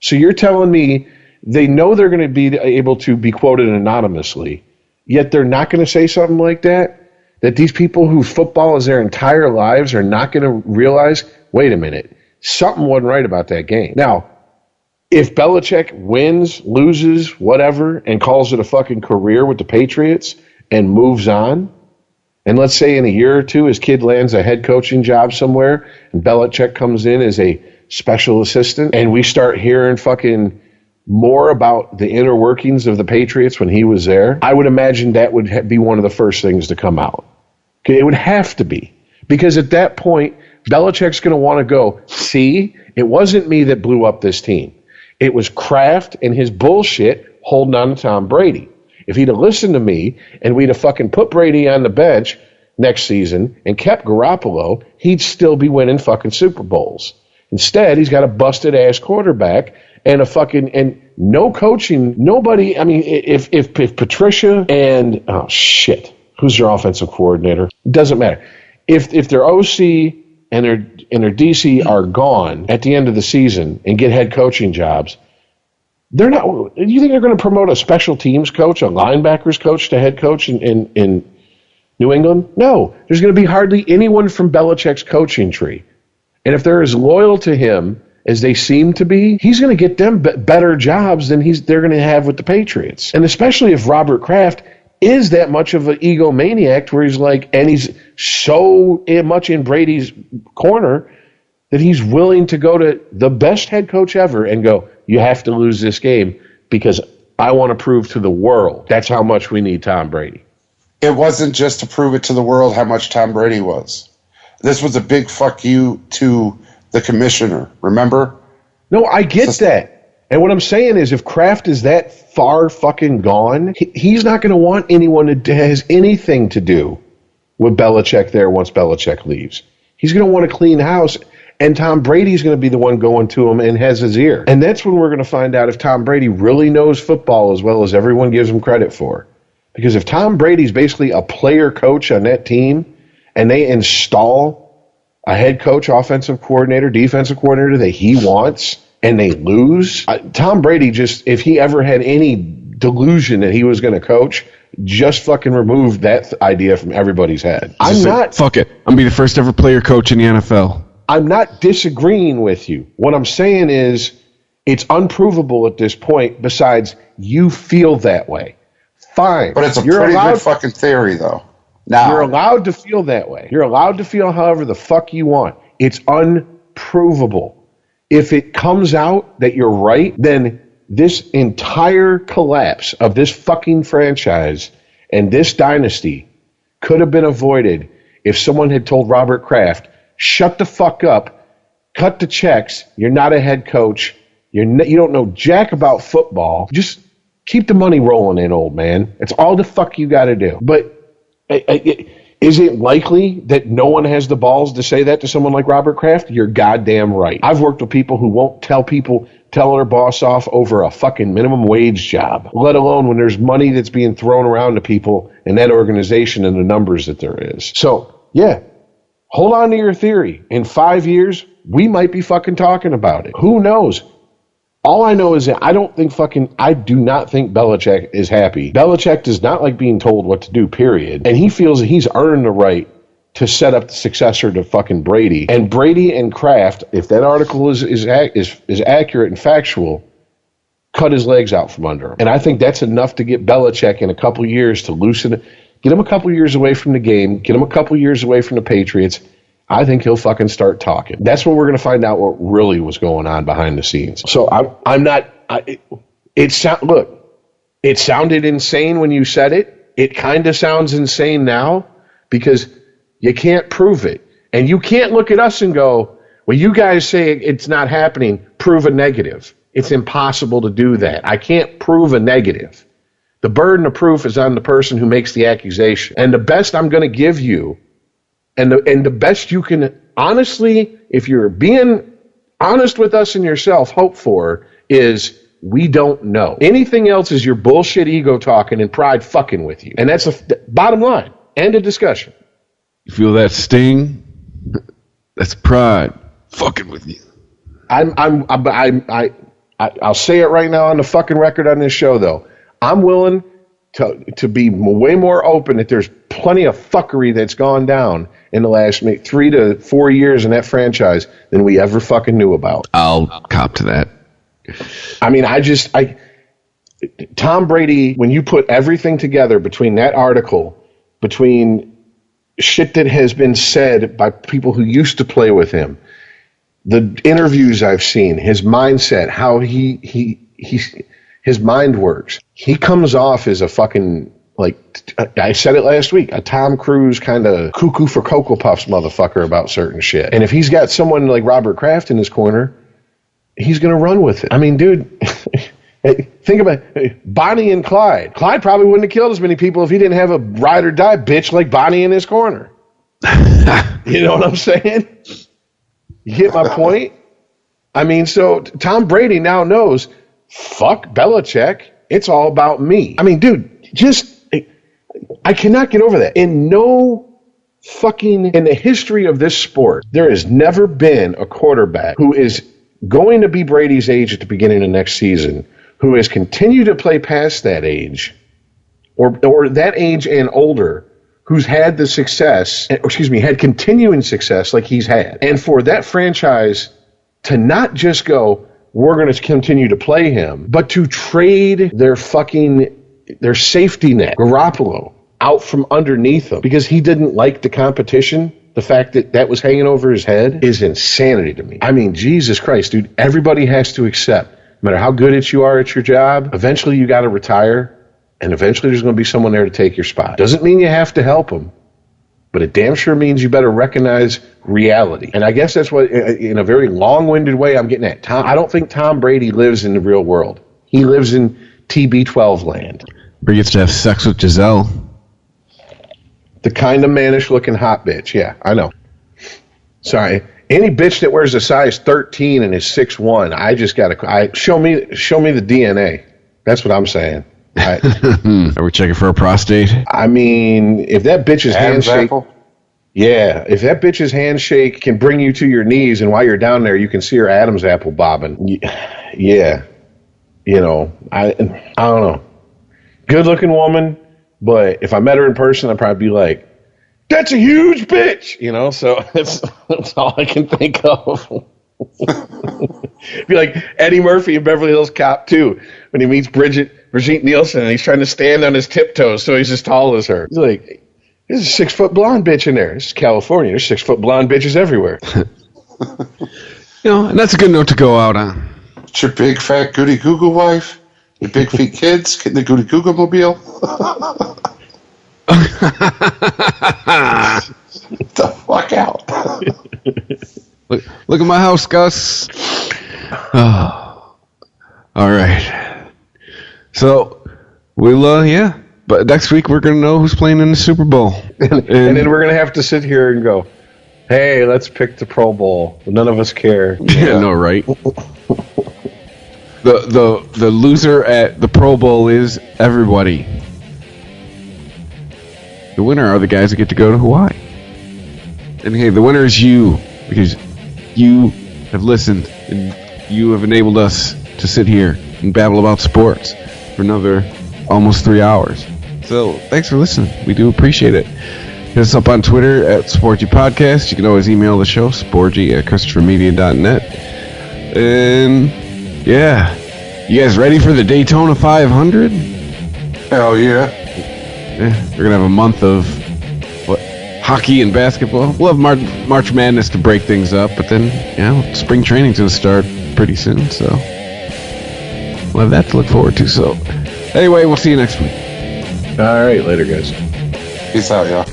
So you're telling me they know they're going to be able to be quoted anonymously, yet they're not going to say something like that? That these people who football is their entire lives are not going to realize, wait a minute, something wasn't right about that game. Now, if Belichick wins, loses, whatever, and calls it a fucking career with the Patriots and moves on, and let's say in a year or two his kid lands a head coaching job somewhere and Belichick comes in as a special assistant and we start hearing fucking more about the inner workings of the Patriots when he was there, I would imagine that would be one of the first things to come out. Okay, it would have to be. Because at that point, Belichick's going to want to go, see, it wasn't me that blew up this team. It was Kraft and his bullshit holding on to Tom Brady. If he'd have listened to me and we'd have fucking put Brady on the bench next season and kept Garoppolo, he'd still be winning fucking Super Bowls. Instead, he's got a busted-ass quarterback and and no coaching, nobody. I mean, if Patricia and, oh shit, who's your offensive coordinator? It doesn't matter. If their OC and their DC are gone at the end of the season and get head coaching jobs, they're not. You think they're going to promote a special teams coach, a linebackers coach to head coach in New England? No, there's going to be hardly anyone from Belichick's coaching tree. And if they're as loyal to him as they seem to be, he's going to get them better jobs than they're going to have with the Patriots. And especially if Robert Kraft is that much of an egomaniac where he's like, and he's so much in Brady's corner that he's willing to go to the best head coach ever and go, you have to lose this game because I want to prove to the world that's how much we need Tom Brady. It wasn't just to prove it to the world how much Tom Brady was. This was a big fuck you to the commissioner, remember? No, I get that. And what I'm saying is if Kraft is that far fucking gone, he's not going to want anyone that has anything to do with Belichick there once Belichick leaves. He's going to want to clean house, and Tom Brady's going to be the one going to him and has his ear. And that's when we're going to find out if Tom Brady really knows football as well as everyone gives him credit for. Because if Tom Brady's basically a player coach on that team and they install a head coach, offensive coordinator, defensive coordinator that he wants, and they lose, Tom Brady just, if he ever had any delusion that he was going to coach, just fucking removed that idea from everybody's head. Fuck it. I'm going to be the first ever player coach in the NFL. I'm not disagreeing with you. What I'm saying is it's unprovable at this point, besides you feel that way. Fine. But it's a pretty good fucking theory, though. Now, you're allowed to feel that way. You're allowed to feel however the fuck you want. It's unprovable. If it comes out that you're right, then this entire collapse of this fucking franchise and this dynasty could have been avoided if someone had told Robert Kraft, shut the fuck up, cut the checks, you're not a head coach, you don't know jack about football, just keep the money rolling in, old man. It's all the fuck you got to do. But is it likely that no one has the balls to say that to someone like Robert Kraft? You're goddamn right. I've worked with people who won't tell their boss off over a fucking minimum wage job, let alone when there's money that's being thrown around to people in that organization and the numbers that there is. So, yeah, hold on to your theory. In 5 years, we might be fucking talking about it. Who knows? All I know is that I do not think Belichick is happy. Belichick does not like being told what to do, period. And he feels that he's earned the right to set up the successor to fucking Brady. And Brady and Kraft, if that article is accurate and factual, cut his legs out from under him. And I think that's enough to get Belichick in a couple years to loosen it, get him a couple years away from the game, get him a couple years away from the Patriots, I think he'll fucking start talking. That's when we're going to find out what really was going on behind the scenes. So I'm not. It sounded insane when you said it. It kind of sounds insane now because you can't prove it, and you can't look at us and go, "Well, you guys say it's not happening. Prove a negative." It's impossible to do that. I can't prove a negative. The burden of proof is on the person who makes the accusation, and the best I'm going to give you. And the best you can, honestly, if you're being honest with us and yourself, hope for is we don't know. Anything else is your bullshit ego talking and pride fucking with you. And that's the bottom line. End of discussion. You feel that sting? That's pride fucking with you. I'll say it right now on the fucking record on this show, though. I'm willing to be way more open that there's plenty of fuckery that's gone down in the last 3 to 4 years in that franchise than we ever fucking knew about. I'll cop to that. I mean, Tom Brady, when you put everything together between that article, between shit that has been said by people who used to play with him, the interviews I've seen, his mindset, how his mind works, he comes off as a fucking, like I said it last week, a Tom Cruise kind of cuckoo for Cocoa Puffs motherfucker about certain shit. And if he's got someone like Robert Kraft in his corner, he's going to run with it. I mean, dude, think about Bonnie and Clyde. Clyde probably wouldn't have killed as many people if he didn't have a ride or die bitch like Bonnie in his corner. You know what I'm saying? You get my point? I mean, so Tom Brady now knows, fuck Belichick. It's all about me. I mean, dude, I cannot get over that. In the history of this sport, there has never been a quarterback who is going to be Brady's age at the beginning of next season, who has continued to play past that age, or that age and older, who's had the success, had continuing success like he's had. And for that franchise to not just go, we're going to continue to play him, but to trade their safety net, Garoppolo, out from underneath them because he didn't like the competition, the fact that was hanging over his head is insanity to me. I mean, Jesus Christ, dude, everybody has to accept, no matter how good you are at your job, eventually you got to retire, and eventually there's going to be someone there to take your spot. Doesn't mean you have to help them, but it damn sure means you better recognize reality. And I guess that's what, in a very long-winded way, I'm getting at. I don't think Tom Brady lives in the real world. He lives in TB12 land. Where he gets to have sex with Giselle. The kind of mannish-looking hot bitch. Yeah, I know. Sorry. Any bitch that wears a size 13 and is 6'1", I just got to... Show me the DNA. That's what I'm saying. Are we checking for a prostate? I mean, if that bitch's handshake... Yeah, if that bitch's handshake can bring you to your knees, and while you're down there, you can see her Adam's apple bobbing. Yeah. You know, I don't know. Good-looking woman, but if I met her in person, I'd probably be like, that's a huge bitch! You know, so that's all I can think of. Be like Eddie Murphy in Beverly Hills Cop 2 when he meets Brigitte Nielsen and he's trying to stand on his tiptoes so he's as tall as her. He's like, there's a 6-foot blonde bitch in there. This is California. There's 6-foot blonde bitches everywhere. And that's a good note to go out on. It's your big fat goody Google wife. Your big feet kids getting the goody Google mobile. Get the fuck out. Look at my house, Gus. Oh. All right. So, but next week we're going to know who's playing in the Super Bowl. And then we're going to have to sit here and go, hey, let's pick the Pro Bowl. None of us care. Yeah, no, right? The loser at the Pro Bowl is everybody. The winner are the guys that get to go to Hawaii. And hey, the winner is you, because you have listened and you have enabled us to sit here and babble about sports for another almost 3 hours. So thanks for listening. We do appreciate it. Hit us up on Twitter at Sporgy Podcast. You can always email the show, sporgy@ChristopherMedia.net. And yeah, you guys ready for the Daytona 500? Hell yeah. Yeah, we're gonna have a month of hockey and basketball. We'll have March Madness to break things up, but then, spring training's going to start pretty soon, so we'll have that to look forward to. So, anyway, we'll see you next week. All right, later, guys. Peace out, y'all.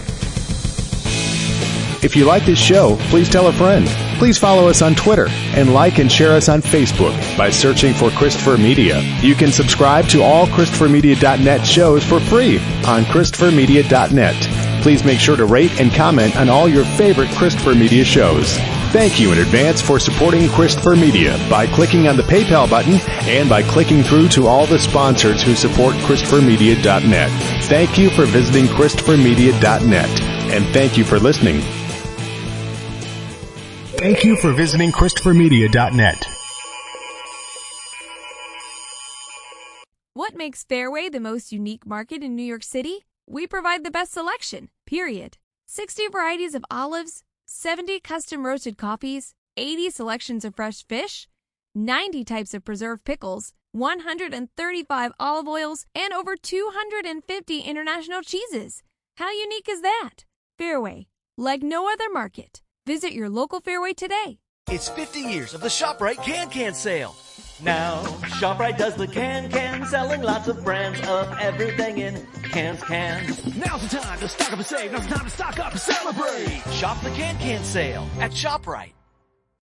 If you like this show, please tell a friend. Please follow us on Twitter and like and share us on Facebook by searching for Christopher Media. You can subscribe to all ChristopherMedia.net shows for free on ChristopherMedia.net. Please make sure to rate and comment on all your favorite Christopher Media shows. Thank you in advance for supporting Christopher Media by clicking on the PayPal button and by clicking through to all the sponsors who support ChristopherMedia.net. Thank you for visiting ChristopherMedia.net, and thank you for listening. Thank you for visiting ChristopherMedia.net. What makes Fairway the most unique market in New York City? We provide the best selection, period. 60 varieties of olives, 70 custom roasted coffees, 80 selections of fresh fish, 90 types of preserved pickles, 135 olive oils, and over 250 international cheeses. How unique is that? Fairway, like no other market. Visit your local Fairway today. It's 50 years of the ShopRite Can sale. Now, ShopRite does the can, selling lots of brands of everything in cans. Now's the time to stock up and save. Now's the time to stock up and celebrate. Shop the Can sale at ShopRite.